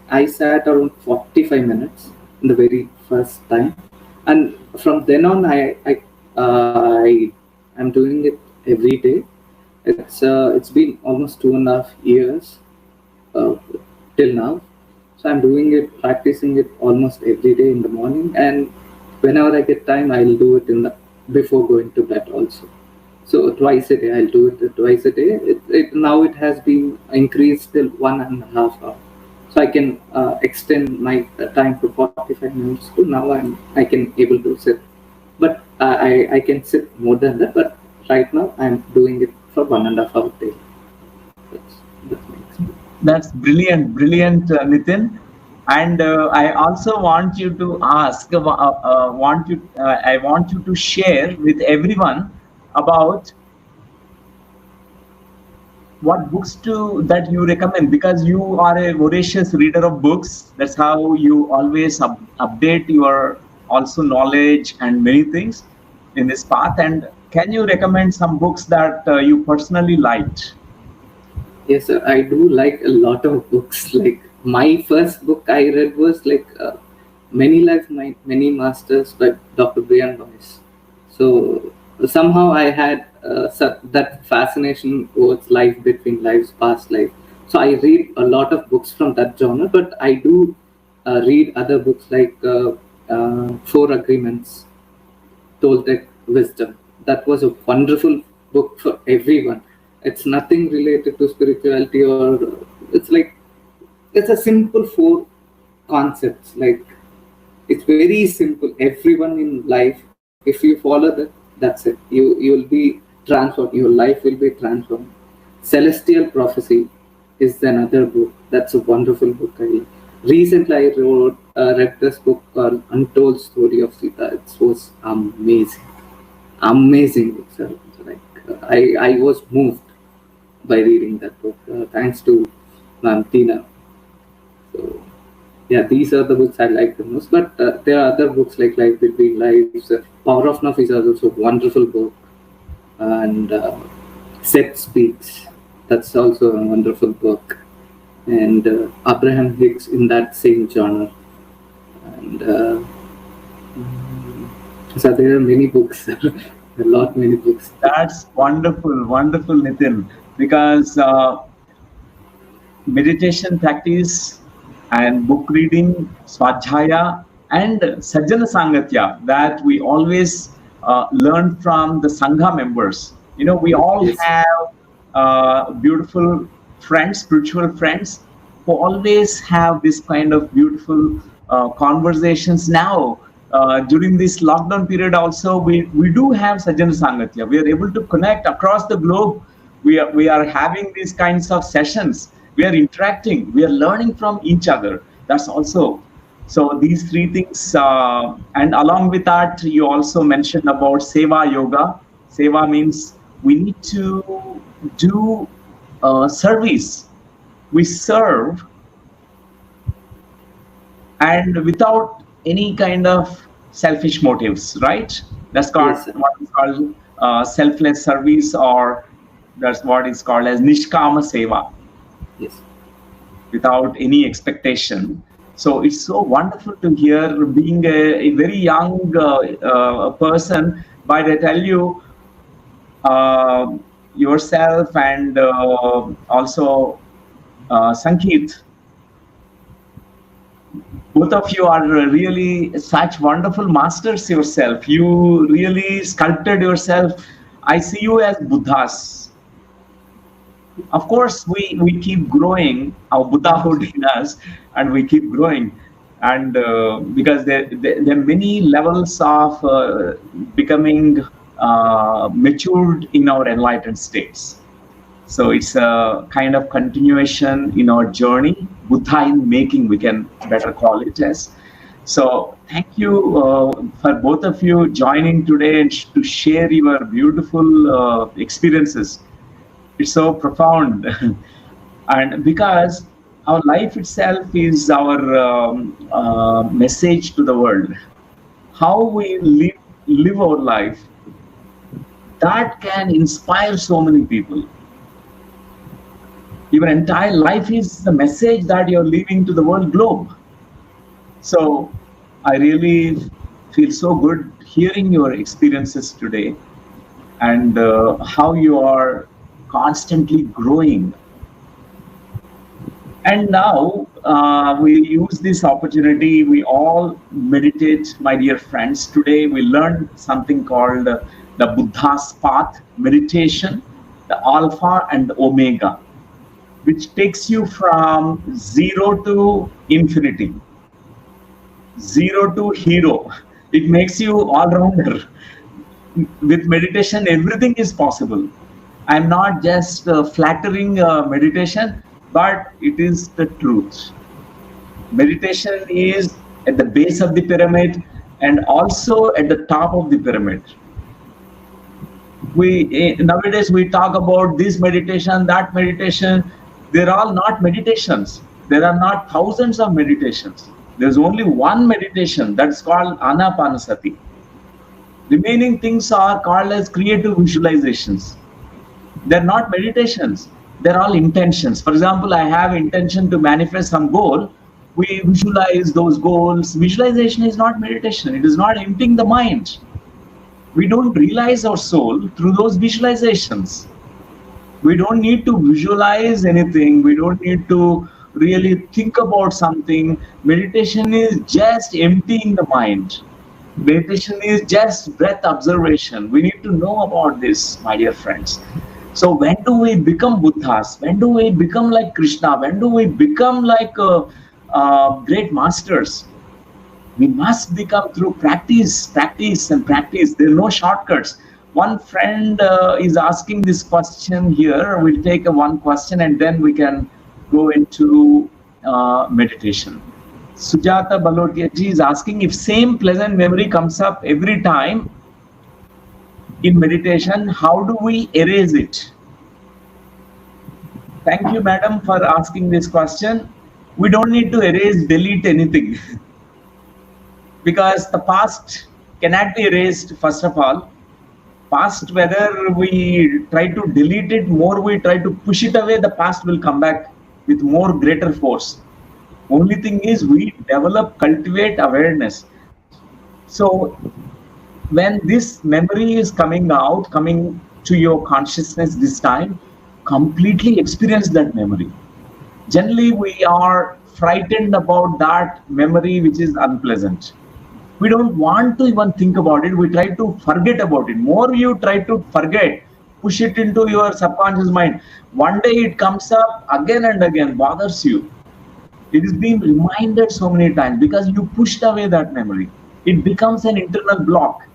I sat around 45 minutes in the very first time, and from then on, I'm doing it every day. It's been almost 2.5 years uh, till now. So I'm doing it, practicing it almost every day in the morning, and whenever I get time, I'll do it in the before going to bed also. So twice a day, I'll do it twice a day. Now it has been increased till 1.5 hours. So I can extend my time to 45 minutes to now. I can able to sit, but I can sit more than that. But right now I'm doing it for 1.5 hours daily. That's my experience. That's brilliant, brilliant, Nitin. And I also want you to ask, I want you to share with everyone about what books to that you recommend, because you are a voracious reader of books. That's how you always update your also knowledge and many things in this path. And can you recommend some books that you personally liked? Yes, sir. I do like a lot of books. Like my first book I read was like Many Lives, Many Masters by Dr. Brian Weiss. So somehow I had that fascination towards life between lives, past life. So I read a lot of books from that genre, but I do read other books like Four Agreements, Toltec Wisdom. That was a wonderful book for everyone. It's nothing related to spirituality, or it's like it's a simple four concepts. Like it's very simple. Everyone in life, if you follow that, that's it. You'll be transformed. Your life will be transformed. Celestial Prophecy is another book. That's a wonderful book. Recently I read this book called Untold Story of Sita. It was amazing book, sir. Like I was moved by reading that book. Thanks to Ma'am Tina. So yeah, these are the books I like the most. But there are other books like Life Between Lives. Power of Now is also a wonderful book, and Seth Speaks. That's also a wonderful book, and Abraham Hicks in that same genre. And so there are many books, a lot many books. That's wonderful, wonderful, Nitin, because meditation practice and book reading, swadhyaya, and sajjana sangatya that we always learn from the sangha members. You know, we all Yes. have beautiful friends, spiritual friends, who always have this kind of beautiful conversations now. During this lockdown period, also we do have sajjana sangatya. We are able to connect across the globe. We are having these kinds of sessions. We are interacting. We are learning from each other. That's also so. These three things, and along with that, you also mentioned about seva yoga. Seva means we need to do service. We serve and without any kind of selfish motives, right? That's called Yes, sir. what is called selfless service, or that's what is called as nishkama seva, Yes. without any expectation. So it's so wonderful to hear, being a very young person, but I tell you, uh, yourself and also Sankeet, both of you are really such wonderful masters yourself. You really sculpted yourself. I see you as Buddhas. Of course, we keep growing our Buddhahood in us, and we keep growing. And because there are many levels of becoming matured in our enlightened states. So it's a kind of continuation in our journey, Buddha in making, we can better call it as. So thank you for both of you joining today and to share your beautiful experiences. It's so profound. And because our life itself is our message to the world. How we live our life, that can inspire so many people. Your entire life is the message that you're leaving to the world globe. So I really feel so good hearing your experiences today, and how you are constantly growing. And now we use this opportunity. We all meditate, my dear friends. Today we learned something called the Buddha's path meditation, the Alpha and the Omega, which takes you from zero to infinity, zero to hero. It makes you all rounder. With meditation, everything is possible. I'm not just flattering meditation, but it is the truth. Meditation is at the base of the pyramid and also at the top of the pyramid. Nowadays we talk about this meditation, that meditation. They're all not meditations. There are not thousands of meditations. There's only one meditation that's called anapanasati. Remaining things are called as creative visualizations. They're not meditations. They're all intentions. For example, I have intention to manifest some goal. We visualize those goals. Visualization is not meditation. It is not emptying the mind. We don't realize our soul through those visualizations. We don't need to visualize anything. We don't need to really think about something. Meditation is just emptying the mind. Meditation is just breath observation. We need to know about this, my dear friends. So when do we become Buddhas? When do we become like Krishna? When do we become like great masters? We must become through practice, practice, and practice. There are no shortcuts. One friend is asking this question here. We'll take one question and then we can go into meditation. Sujata Balotia ji is asking, if same pleasant memory comes up every time in meditation, how do we erase it? Thank you, madam, for asking this question. We don't need to erase, delete anything because the past cannot be erased, first of all. Past, whether we try to delete it, more we try to push it away, the past will come back with more greater force. Only thing is we develop, cultivate awareness. So when this memory is coming out, coming to your consciousness this time, completely experience that memory. Generally, we are frightened about that memory which is unpleasant. We don't want to even think about it. We try to forget about it. More you try to forget, push it into your subconscious mind. One day it comes up again and again, bothers you. It is being reminded so many times because you pushed away that memory. It becomes an internal block.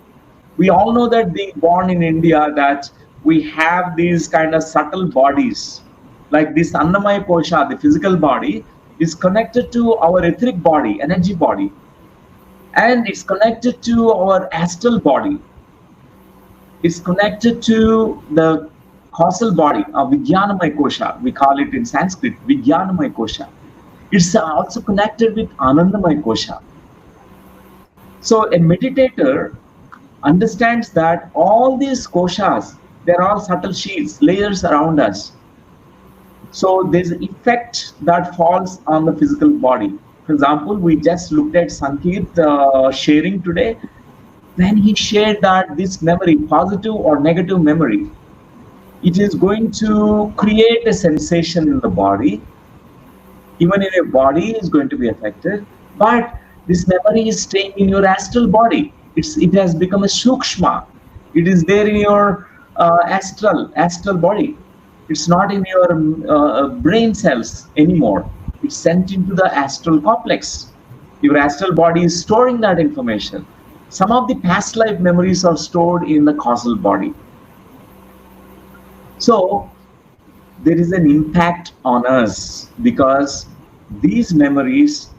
We all know that being born in India, that we have these kind of subtle bodies. Like this Annamaya Kosha, the physical body, is connected to our etheric body, energy body, and it's connected to our astral body. It's connected to the causal body, Vijnanamaya Kosha. We call it in Sanskrit, Vijnanamaya Kosha. It's also connected with Anandamaya Kosha. So a meditator understands that all these koshas, they're all subtle sheets, layers around us. So there's an effect that falls on the physical body. For example, we just looked at Sankit sharing today. When he shared that this memory, positive or negative memory, it is going to create a sensation in the body. Even in your body is going to be affected, but this memory is staying in your astral body. It has become a sukshma. It is there in your astral body. It's not in your brain cells anymore. It's sent into the astral complex. Your astral body is storing that information. Some of the past life memories are stored in the causal body. So there is an impact on us because these memories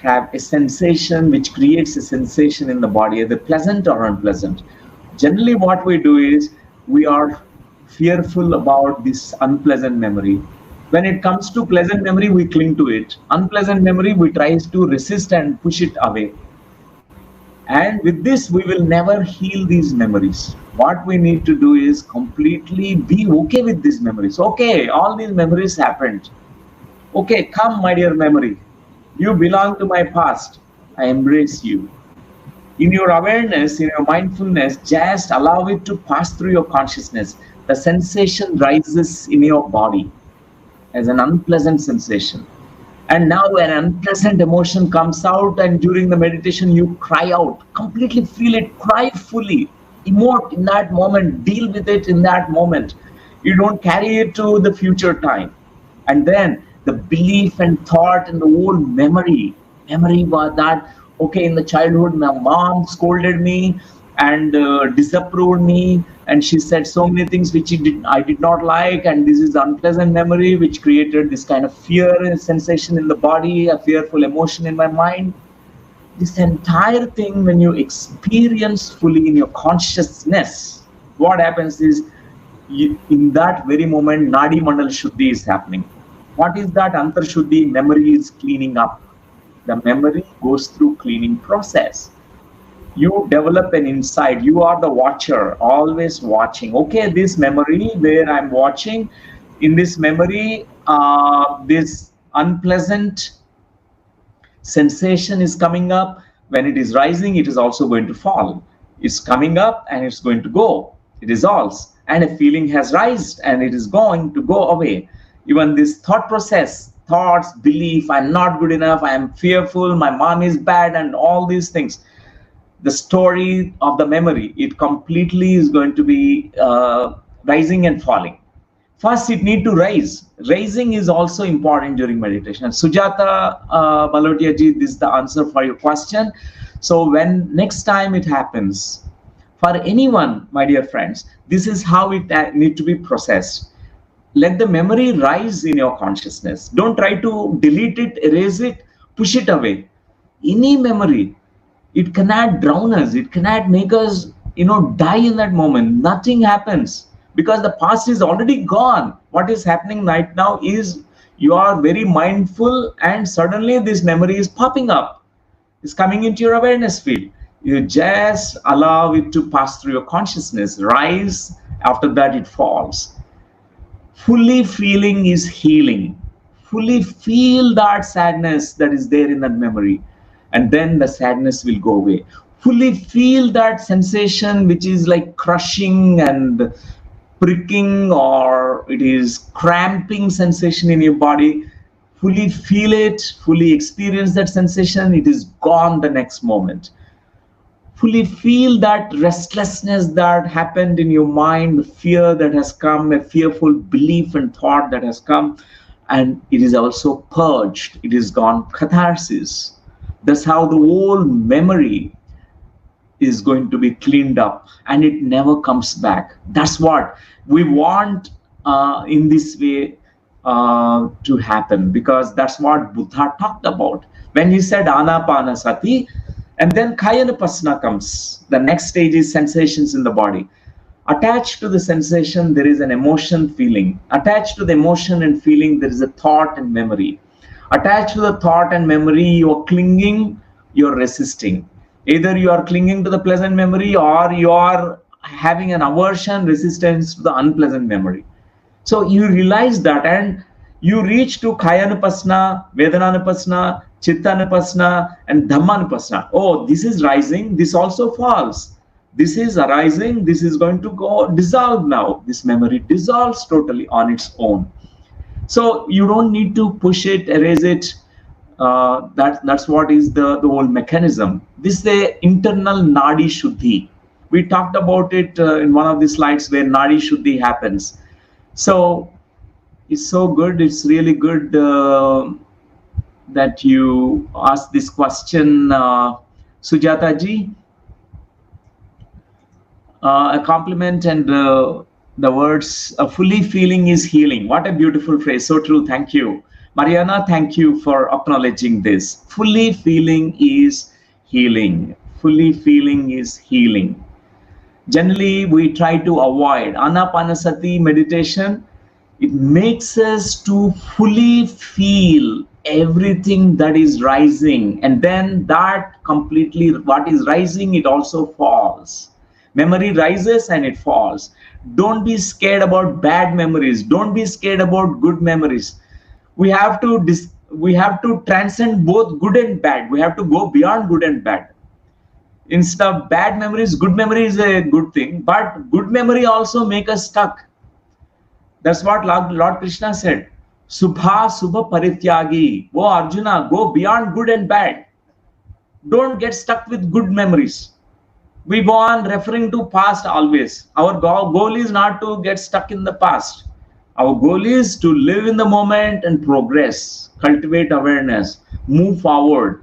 have a sensation which creates a sensation in the body, either pleasant or unpleasant. Generally, what we do is we are fearful about this unpleasant memory. When it comes to pleasant memory, we cling to it. Unpleasant memory, we try to resist and push it away. And with this, we will never heal these memories. What we need to do is completely be okay with these memories. Okay, all these memories happened. Okay, come, my dear memory. You belong to my past. I embrace you. In your awareness, in your mindfulness, just allow it to pass through your consciousness. The sensation rises in your body as an unpleasant sensation. And now an unpleasant emotion comes out, and during the meditation, you cry out. Completely feel it, cry fully, emote in that moment, deal with it in that moment. You don't carry it to the future time. And then the belief and thought and the whole memory was that, okay, in the childhood, my mom scolded me and disapproved me, and she said so many things which I did not like, and this is unpleasant memory which created this kind of fear and sensation in the body, a fearful emotion in my mind. This entire thing, when you experience fully in your consciousness, what happens is, in that very moment, Nadi Mandal Shuddhi is happening. What is that? Antar Shuddhi, memory is cleaning up. The memory goes through cleaning process. You develop an insight. You are the watcher, always watching. Okay, this memory where I'm watching, in this memory, this unpleasant sensation is coming up. When it is rising, it is also going to fall. It's coming up and it's going to go. It dissolves. And a feeling has risen and it is going to go away. Even this thought process, thoughts, belief, I'm not good enough, I'm fearful, my mom is bad, and all these things. The story of the memory, it completely is going to be rising and falling. First, it need to rise. Rising is also important during meditation. Sujata Balotia ji, this is the answer for your question. So when next time it happens, for anyone, my dear friends, this is how it need to be processed. Let the memory rise in your consciousness. Don't try to delete it, erase it, push it away. Any memory, it cannot drown us. It cannot make us, die in that moment. Nothing happens. because the past is already gone. What is happening right now is you are very mindful, and suddenly this memory is popping up, is coming into your awareness field. You just allow it to pass through your consciousness, rise, after that it falls. Fully feeling is healing. Fully feel that sadness that is there in that memory, and then the sadness will go away. Fully feel that sensation which is like crushing and pricking, or it is cramping sensation in your body. Fully feel it, fully experience that sensation, it is gone the next moment. Fully feel that restlessness that happened in your mind, the fear that has come, a fearful belief and thought that has come, and it is also purged, it is gone. Catharsis. That's how the whole memory is going to be cleaned up, and it never comes back. That's what we want in this way to happen, because that's what Buddha talked about when he said anapanasati. And then kayanapasana comes. The next stage is sensations in the body. Attached to the sensation, there is an emotion, feeling. Attached to the emotion and feeling, there is a thought and memory. Attached to the thought and memory, you are clinging, you're resisting. Either you are clinging to the pleasant memory, or you are having an aversion, resistance to the unpleasant memory. So you realize that, and you reach to kayanapasana, vedananapasana, chittanapasana, and dhammanapasana. Oh, this is rising, this also falls. This is arising, this is going to go dissolve now. This memory dissolves totally on its own. So you don't need to push it, erase it. That's what is the whole mechanism. This is the internal nadi shuddhi. We talked about it in one of the slides where nadi shuddhi happens. So it's so good. It's really good that you asked this question, Sujata ji. A compliment, and the words fully feeling is healing. What a beautiful phrase. So true. Thank you. Mariana, thank you for acknowledging this. Fully feeling is healing. Fully feeling is healing. Generally, we try to avoid anapanasati meditation. It makes us to fully feel everything that is rising, and then that completely, what is rising, it also falls. Memory rises and it falls. Don't be scared about bad memories. Don't be scared about good memories. We have to transcend both good and bad. We have to go beyond good and bad. Instead of bad memories, good memory is a good thing, but good memory also make us stuck. That's what Lord Krishna said. Subha Subha Parityagi. Oh Arjuna, go beyond good and bad. Don't get stuck with good memories. We go on referring to past always. Our goal is not to get stuck in the past. Our goal is to live in the moment and progress, cultivate awareness, move forward,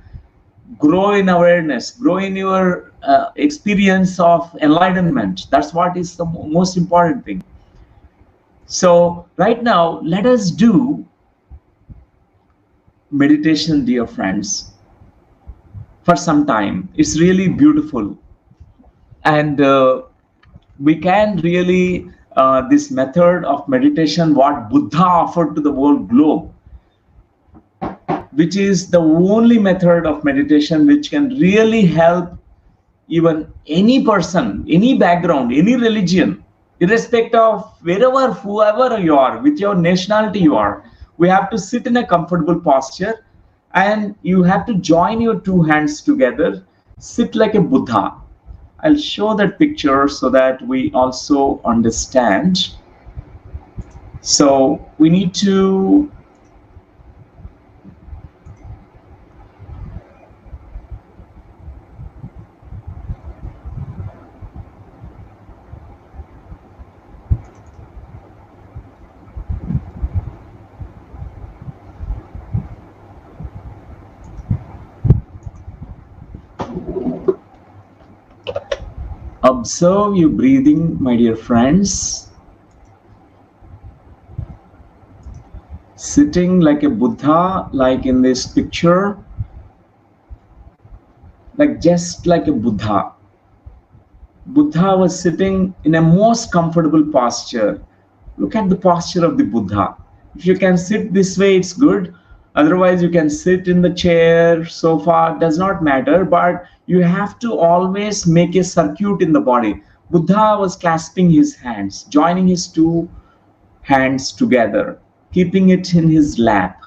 grow in awareness, grow in your experience of enlightenment. That's what is the most important thing. So right now, let us do meditation, dear friends, for some time. It's really beautiful. And we can really, this method of meditation, what Buddha offered to the whole globe, which is the only method of meditation which can really help even any person, any background, any religion, irrespective of wherever, whoever you are, with your nationality you are. We have to sit in a comfortable posture, and you have to join your two hands together, sit like a Buddha. I'll show that picture so that we also understand. So we need to observe your breathing, my dear friends. Sitting like a Buddha, like in this picture, like just like a Buddha. Buddha was sitting in a most comfortable posture. Look at the posture of the Buddha. If you can sit this way, it's good. Otherwise, you can sit in the chair, sofa, does not matter, but you have to always make a circuit in the body. Buddha was clasping his hands, joining his two hands together, keeping it in his lap.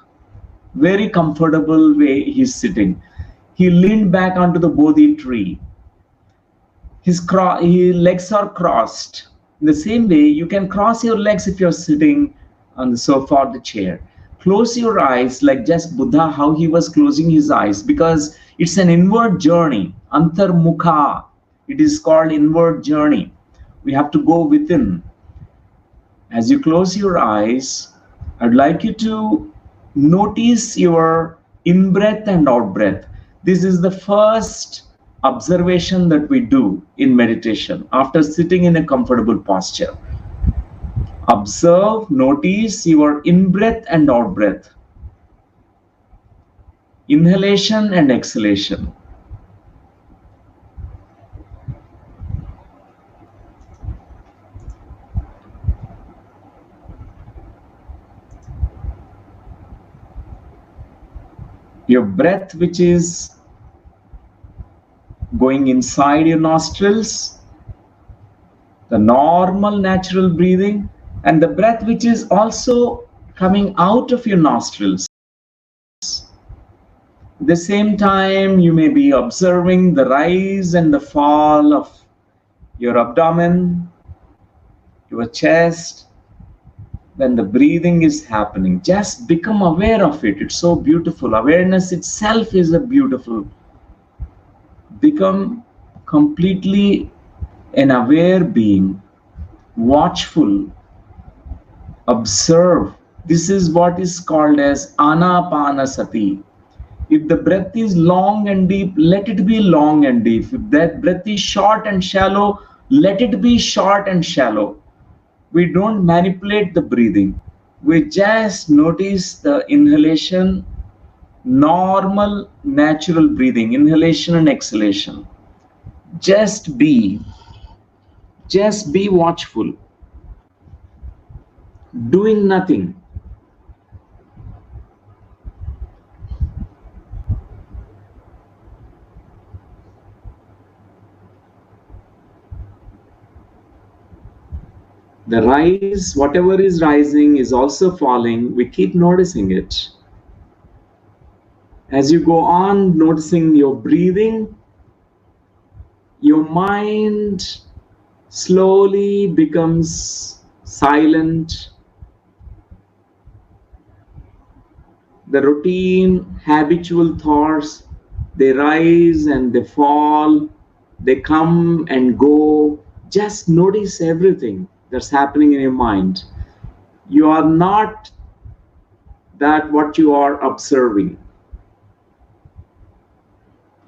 Very comfortable way he's sitting. He leaned back onto the Bodhi tree. His legs are crossed. In the same way, you can cross your legs if you're sitting on the sofa or the chair. Close your eyes like just Buddha, how he was closing his eyes, because it's an inward journey. Antarmukha. It is called inward journey. We have to go within. As you close your eyes, I'd like you to notice your in-breath and out-breath. This is the first observation that we do in meditation after sitting in a comfortable posture. Observe, notice your in-breath and out-breath. Inhalation and exhalation. Your breath, which is going inside your nostrils, the normal natural breathing, and the breath which is also coming out of your nostrils. At the same time, you may be observing the rise and the fall of your abdomen, your chest, when the breathing is happening. Just become aware of it. It's so beautiful. Awareness itself is a beautiful. Become completely an aware being, watchful, observe. This is what is called as anapanasati. If the breath is long and deep, let it be long and deep. If that breath is short and shallow, let it be short and shallow. We don't manipulate the breathing. We just notice the inhalation, normal, natural breathing, inhalation and exhalation. Just be watchful, doing nothing. The rise, whatever is rising is also falling. We keep noticing it. As you go on noticing your breathing, your mind slowly becomes silent. The routine, habitual thoughts, they rise and they fall, they come and go. Just notice everything that's happening in your mind. You are not that what you are observing.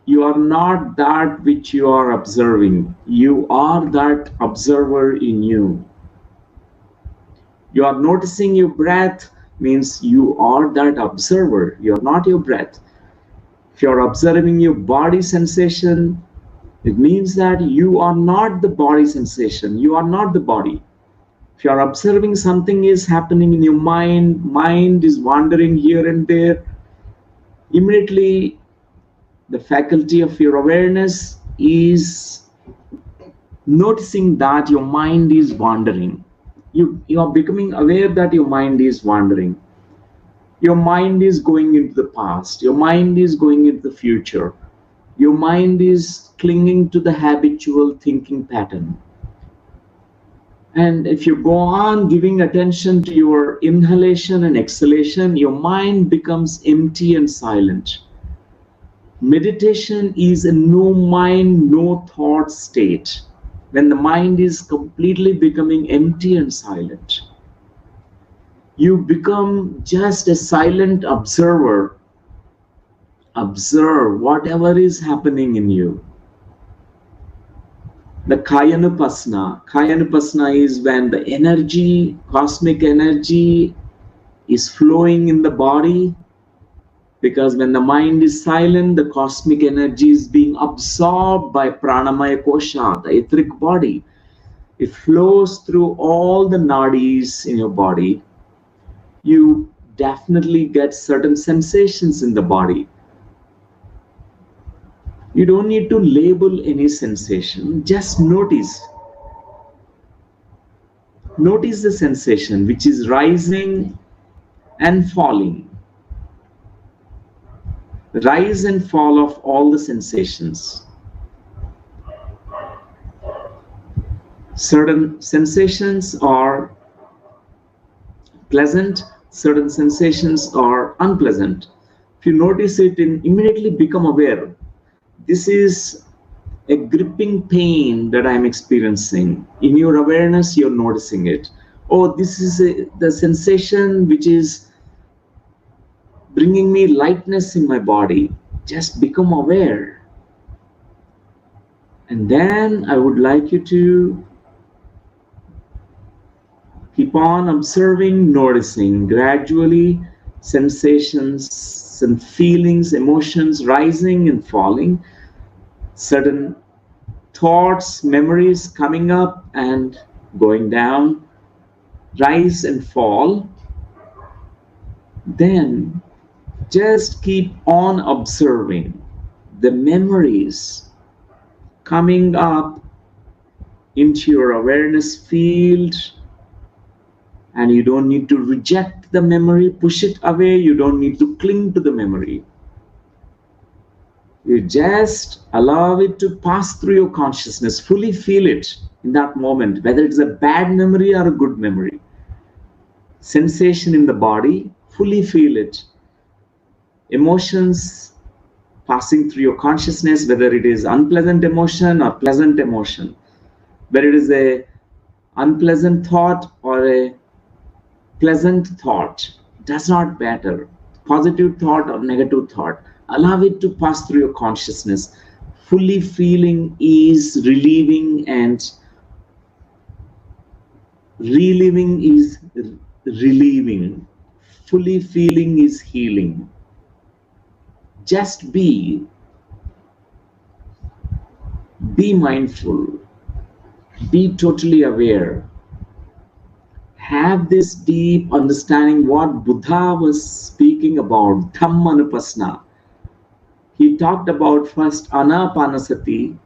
You are not that which you are observing. You are that observer in you. You are noticing your breath means you are that observer. You are not your breath. If you are observing your body sensation, it means that you are not the body sensation. You are not the body. If you are observing something is happening in your mind is wandering here and there, immediately the faculty of your awareness is noticing that your mind is wandering. You are becoming aware that your mind is wandering. Your mind is going into the past. Your mind is going into the future. Your mind is clinging to the habitual thinking pattern. And if you go on giving attention to your inhalation and exhalation, your mind becomes empty and silent. Meditation is a no mind, no thought state. When the mind is completely becoming empty and silent, you become just a silent observer. Observe whatever is happening in you. The Kayanupasana is when the energy, cosmic energy is flowing in the body Because when the mind is silent, the cosmic energy is being absorbed by pranamaya kosha, the etheric body. It flows through all the nadis in your body. You definitely get certain sensations in the body. You don't need to label any sensation, just notice. Notice the sensation which is rising and falling. Rise and fall of all the sensations. Certain sensations are pleasant, certain sensations are unpleasant. If you notice it, and immediately become aware. This is a gripping pain that I'm experiencing. In your awareness, you're noticing it. Oh, this is the sensation which is bringing me lightness in my body. Just become aware. And then I would like you to keep on observing, noticing gradually sensations and feelings, emotions rising and falling, certain thoughts, memories coming up and going down, rise and fall. Then just keep on observing the memories coming up into your awareness field. And you don't need to reject the memory, push it away. You don't need to cling to the memory. You just allow it to pass through your consciousness. Fully feel it in that moment, whether it's a bad memory or a good memory. Sensation in the body, fully feel it. Emotions passing through your consciousness, whether it is unpleasant emotion or pleasant emotion, whether it is a unpleasant thought or a pleasant thought, does not matter. Positive thought or negative thought, allow it to pass through your consciousness. Fully feeling is relieving, and reliving is relieving. Fully feeling is healing. Just be mindful, be totally aware. Have this deep understanding what Buddha was speaking about, Dhammanupasana. He talked about first Anapanasati,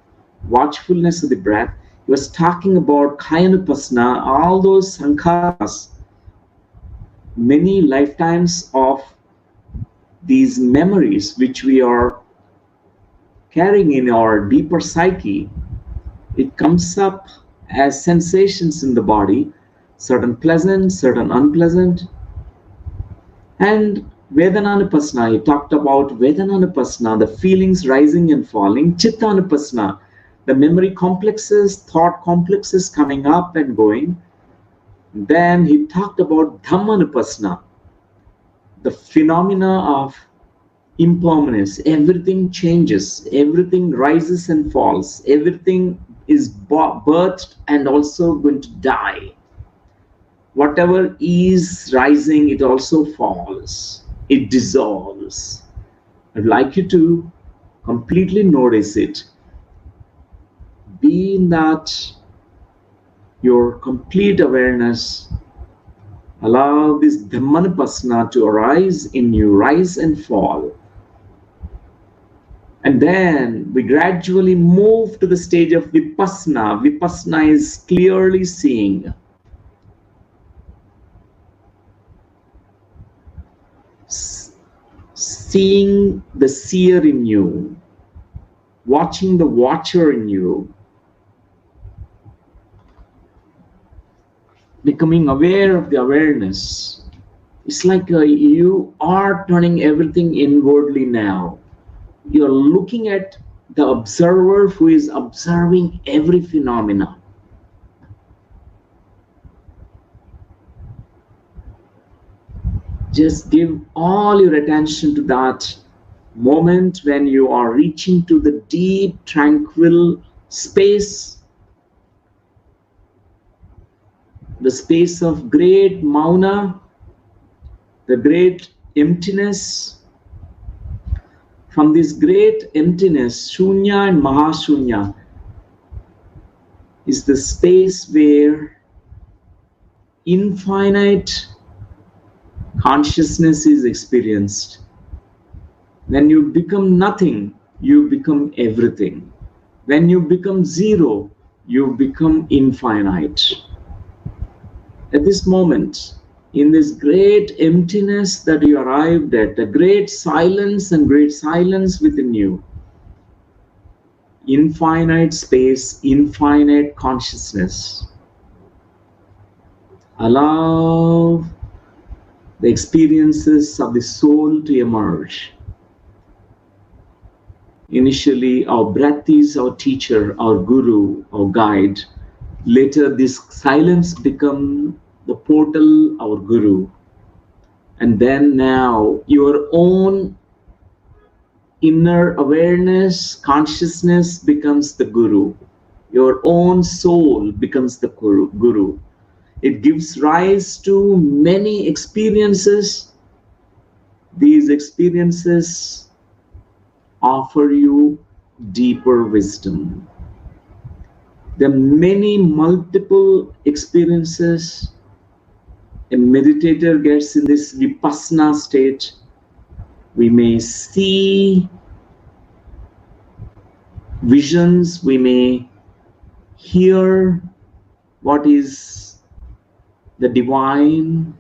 watchfulness of the breath. He was talking about Kayanupasana, all those sankharas, many lifetimes of these memories which we are carrying in our deeper psyche. It comes up as sensations in the body, certain pleasant, certain unpleasant. And Vedananupasana, he talked about Vedananupasana, the feelings rising and falling. Chittanupasana, the memory complexes, thought complexes coming up and going. Then he talked about Dhammanupasana, the phenomena of impermanence. Everything changes, everything rises and falls, everything is birthed and also going to die. Whatever is rising, it also falls, it dissolves. I'd like you to completely notice it. Be in that your complete awareness. Allow this Dhammanupasana to arise in you, rise and fall. And then we gradually move to the stage of Vipassana. Vipassana is clearly seeing. Seeing the seer in you, watching the watcher in you, becoming aware of the awareness. It's like you are turning everything inwardly now. You're looking at the observer who is observing every phenomena. Just give all your attention to that moment when you are reaching to the deep, tranquil space, the space of great mauna, the great emptiness, From this great emptiness, Shunya and Mahashunya is the space where infinite consciousness is experienced. When you become nothing, you become everything. When you become zero, you become infinite. At this moment, in this great emptiness that you arrived at, the great silence and great silence within you, infinite space, infinite consciousness, allow the experiences of the soul to emerge. Initially, our breath is our teacher, our guru, our guide. Later, this silence become the portal, our guru. And then now, your own inner awareness, consciousness becomes the guru. Your own soul becomes the guru. It gives rise to many experiences. These experiences offer you deeper wisdom. There are many multiple experiences a meditator gets in this vipassana state. We may see visions, we may hear what is the divine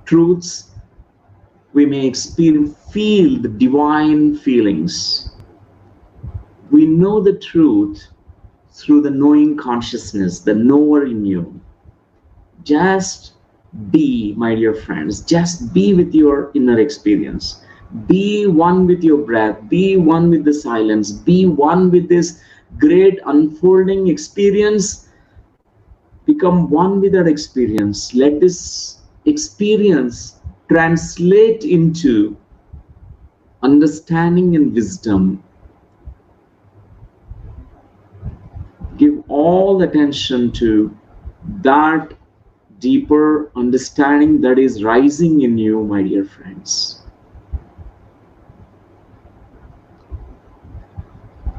truths, we may feel the divine feelings. We know the truth through the knowing consciousness, the knower in you. Just be, my dear friends, just be with your inner experience. Be one with your breath, be one with the silence, be one with this great unfolding experience. Become one with that experience. Let this experience translate into understanding and wisdom. Give all attention to that deeper understanding that is rising in you, my dear friends.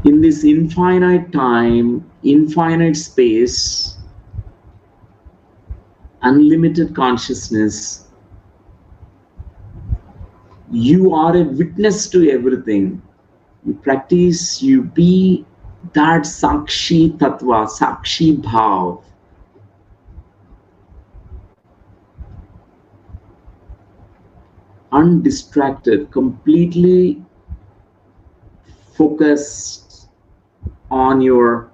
In this infinite time, infinite space, unlimited consciousness, you are a witness to everything. You practice, you be that Sakshi Tattva, Sakshi Bhav. Undistracted, completely focused on your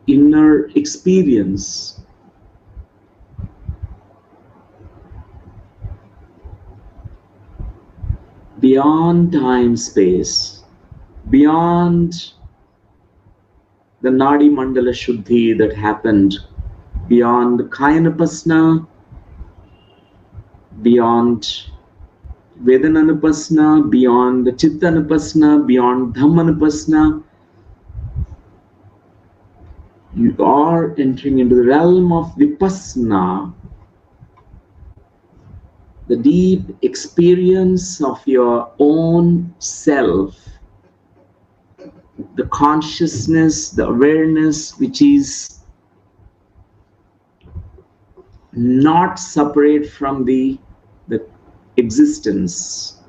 inner experience. Beyond time, space, beyond the Nadi Mandala Shuddhi that happened, beyond Kayanapasna, beyond Vedananupasna, beyond the Chittanupasna, beyond Dhammanupasna, you are entering into the realm of Vipassana, the deep experience of your own self, the consciousness, the awareness which is not separate from the existence,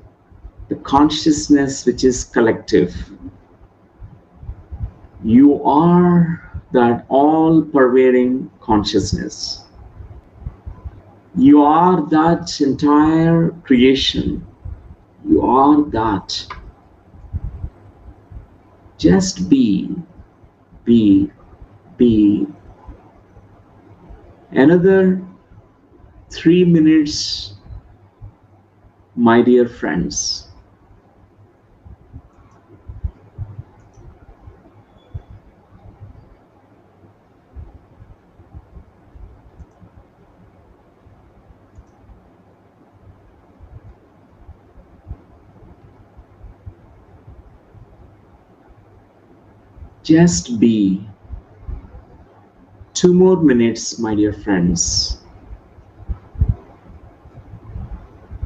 the consciousness which is collective. You are that all-pervading consciousness. You are that entire creation. You are that. Just be, be, be. Another 3 minutes, my dear friends. Just be. 2 more minutes, my dear friends.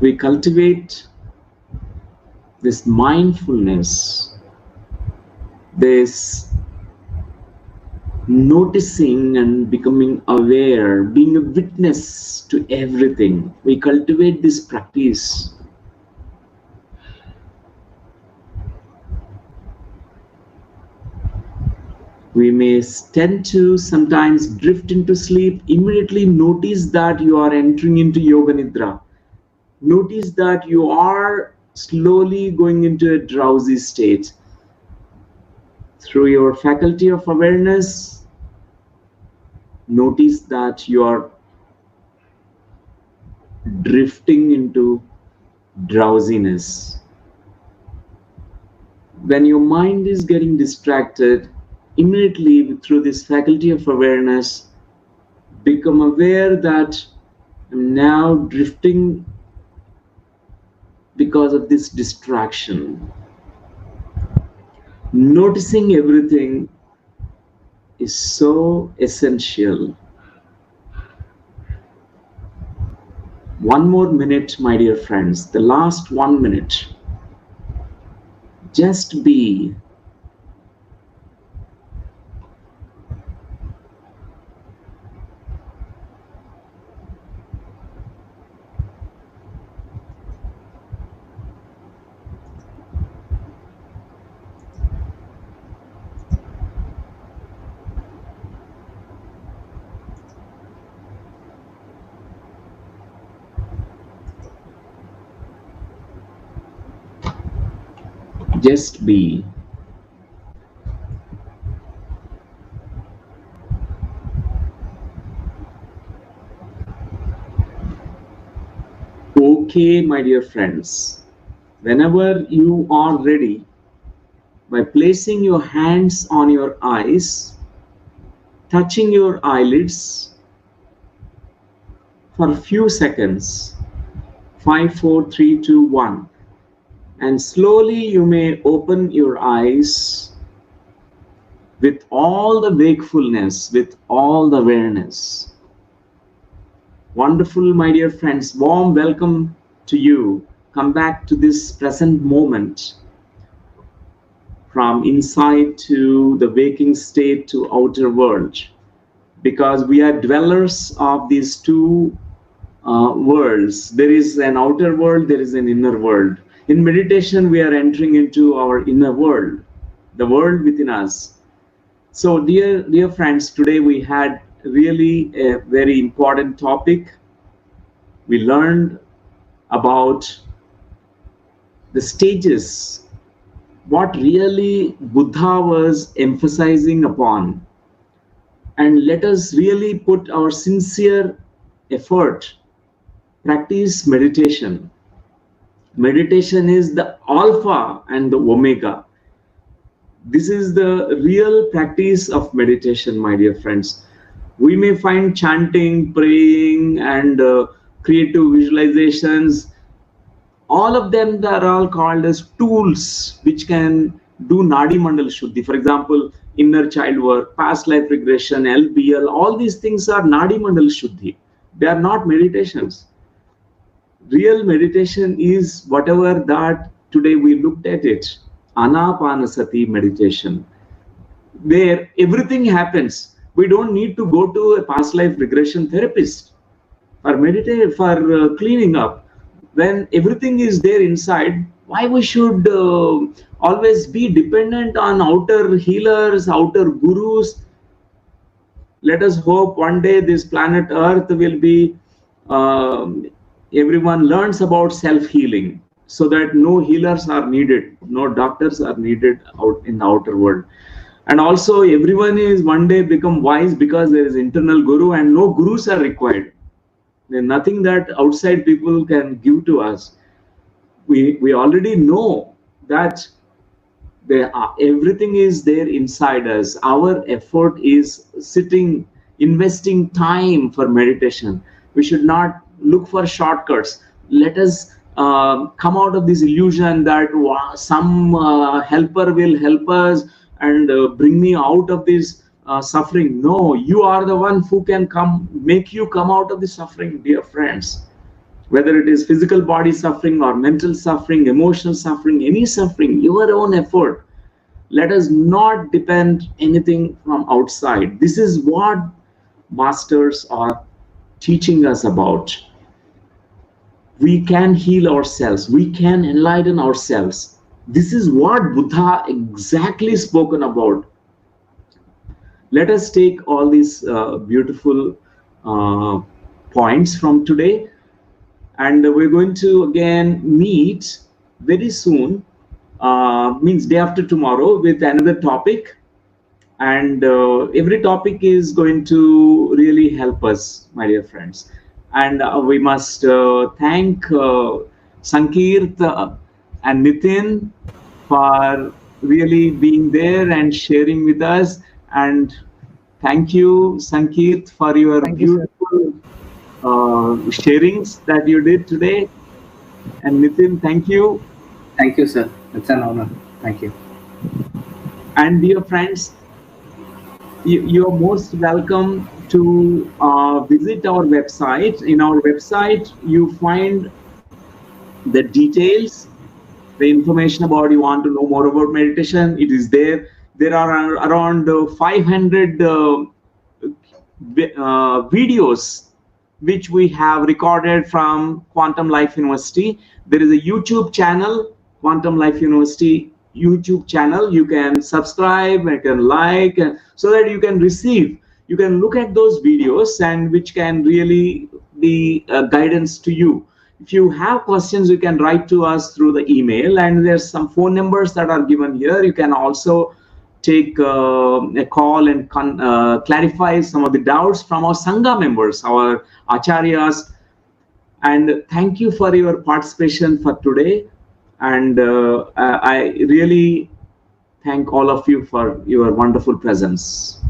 We cultivate this mindfulness, this noticing and becoming aware, being a witness to everything. We cultivate this practice. We may tend to sometimes drift into sleep. Immediately notice that you are entering into Yoga Nidra. Notice that you are slowly going into a drowsy state. Through your faculty of awareness, notice that you are drifting into drowsiness. When your mind is getting distracted, immediately through this faculty of awareness, become aware that I'm now drifting because of this distraction. Noticing everything is so essential. One more minute, my dear friends, the last 1 minute. Just be. Just be. Okay, my dear friends, whenever you are ready, by placing your hands on your eyes, touching your eyelids for a few seconds, 5, 4, 3, 2, 1, and slowly you may open your eyes with all the wakefulness, with all the awareness. Wonderful, my dear friends, warm welcome to you. Come back to this present moment, from inside to the waking state to outer world, because we are dwellers of these two worlds. There is an outer world, there is an inner world. In meditation, we are entering into our inner world, the world within us. So, dear friends, today we had really a very important topic. We learned about the stages, what really Buddha was emphasizing upon. And let us really put our sincere effort, practice meditation. Meditation is the alpha and the omega. This is the real practice of meditation, my dear friends. We may find chanting, praying, and creative visualizations. All of them are all called as tools which can do Nadi Mandal Shuddhi. For example, inner child work, past life regression, LBL, all these things are Nadi Mandal Shuddhi. They are not meditations. Real meditation is whatever that today we looked at it, Anapanasati meditation, where everything happens. We don't need to go to a past life regression therapist for meditate, for cleaning up. When everything is there inside, why we should always be dependent on outer healers, outer gurus? Let us hope one day this planet Earth will be, everyone learns about self-healing, so that no healers are needed, no doctors are needed out in the outer world. And also everyone is one day become wise because there is internal guru and no gurus are required. There's nothing that outside people can give to us. We already know that everything is there inside us. Our effort is sitting, investing time for meditation. We should not look for shortcuts. Let us come out of this illusion that some helper will help us and bring me out of this suffering. No, you are the one who can make you come out of the suffering, dear friends. whether it is physical body suffering or mental suffering, emotional suffering, any suffering, your own effort. Let us not depend anything from outside. This is what masters are teaching us about. We can heal ourselves, we can enlighten ourselves. This is what Buddha exactly spoken about. Let us take all these beautiful uh, points from today, and we're going to again meet very soon, means day after tomorrow, with another topic. And every topic is going to really help us, my dear friends. And we must thank Sankirt and Nitin for really being there and sharing with us. And thank you, Sankirt, for your Thank you, sir. beautiful sharings that you did today. And Nitin, thank you. Thank you, sir. It's an honor. Thank you. And dear friends, you're most welcome to visit our website. In our website, you find the details, the information about you want to know more about meditation. It is there. There are around 500 videos which we have recorded from Quantum Life University. There is a YouTube channel, Quantum Life University YouTube channel. You can subscribe, you can like, so that you can receive, you can look at those videos, and which can really be guidance to you. If you have questions, you can write to us through the email, and there's some phone numbers that are given here. You can also take a call and clarify some of the doubts from our Sangha members, our Acharyas. And thank you for your participation for today. And I really thank all of you for your wonderful presence.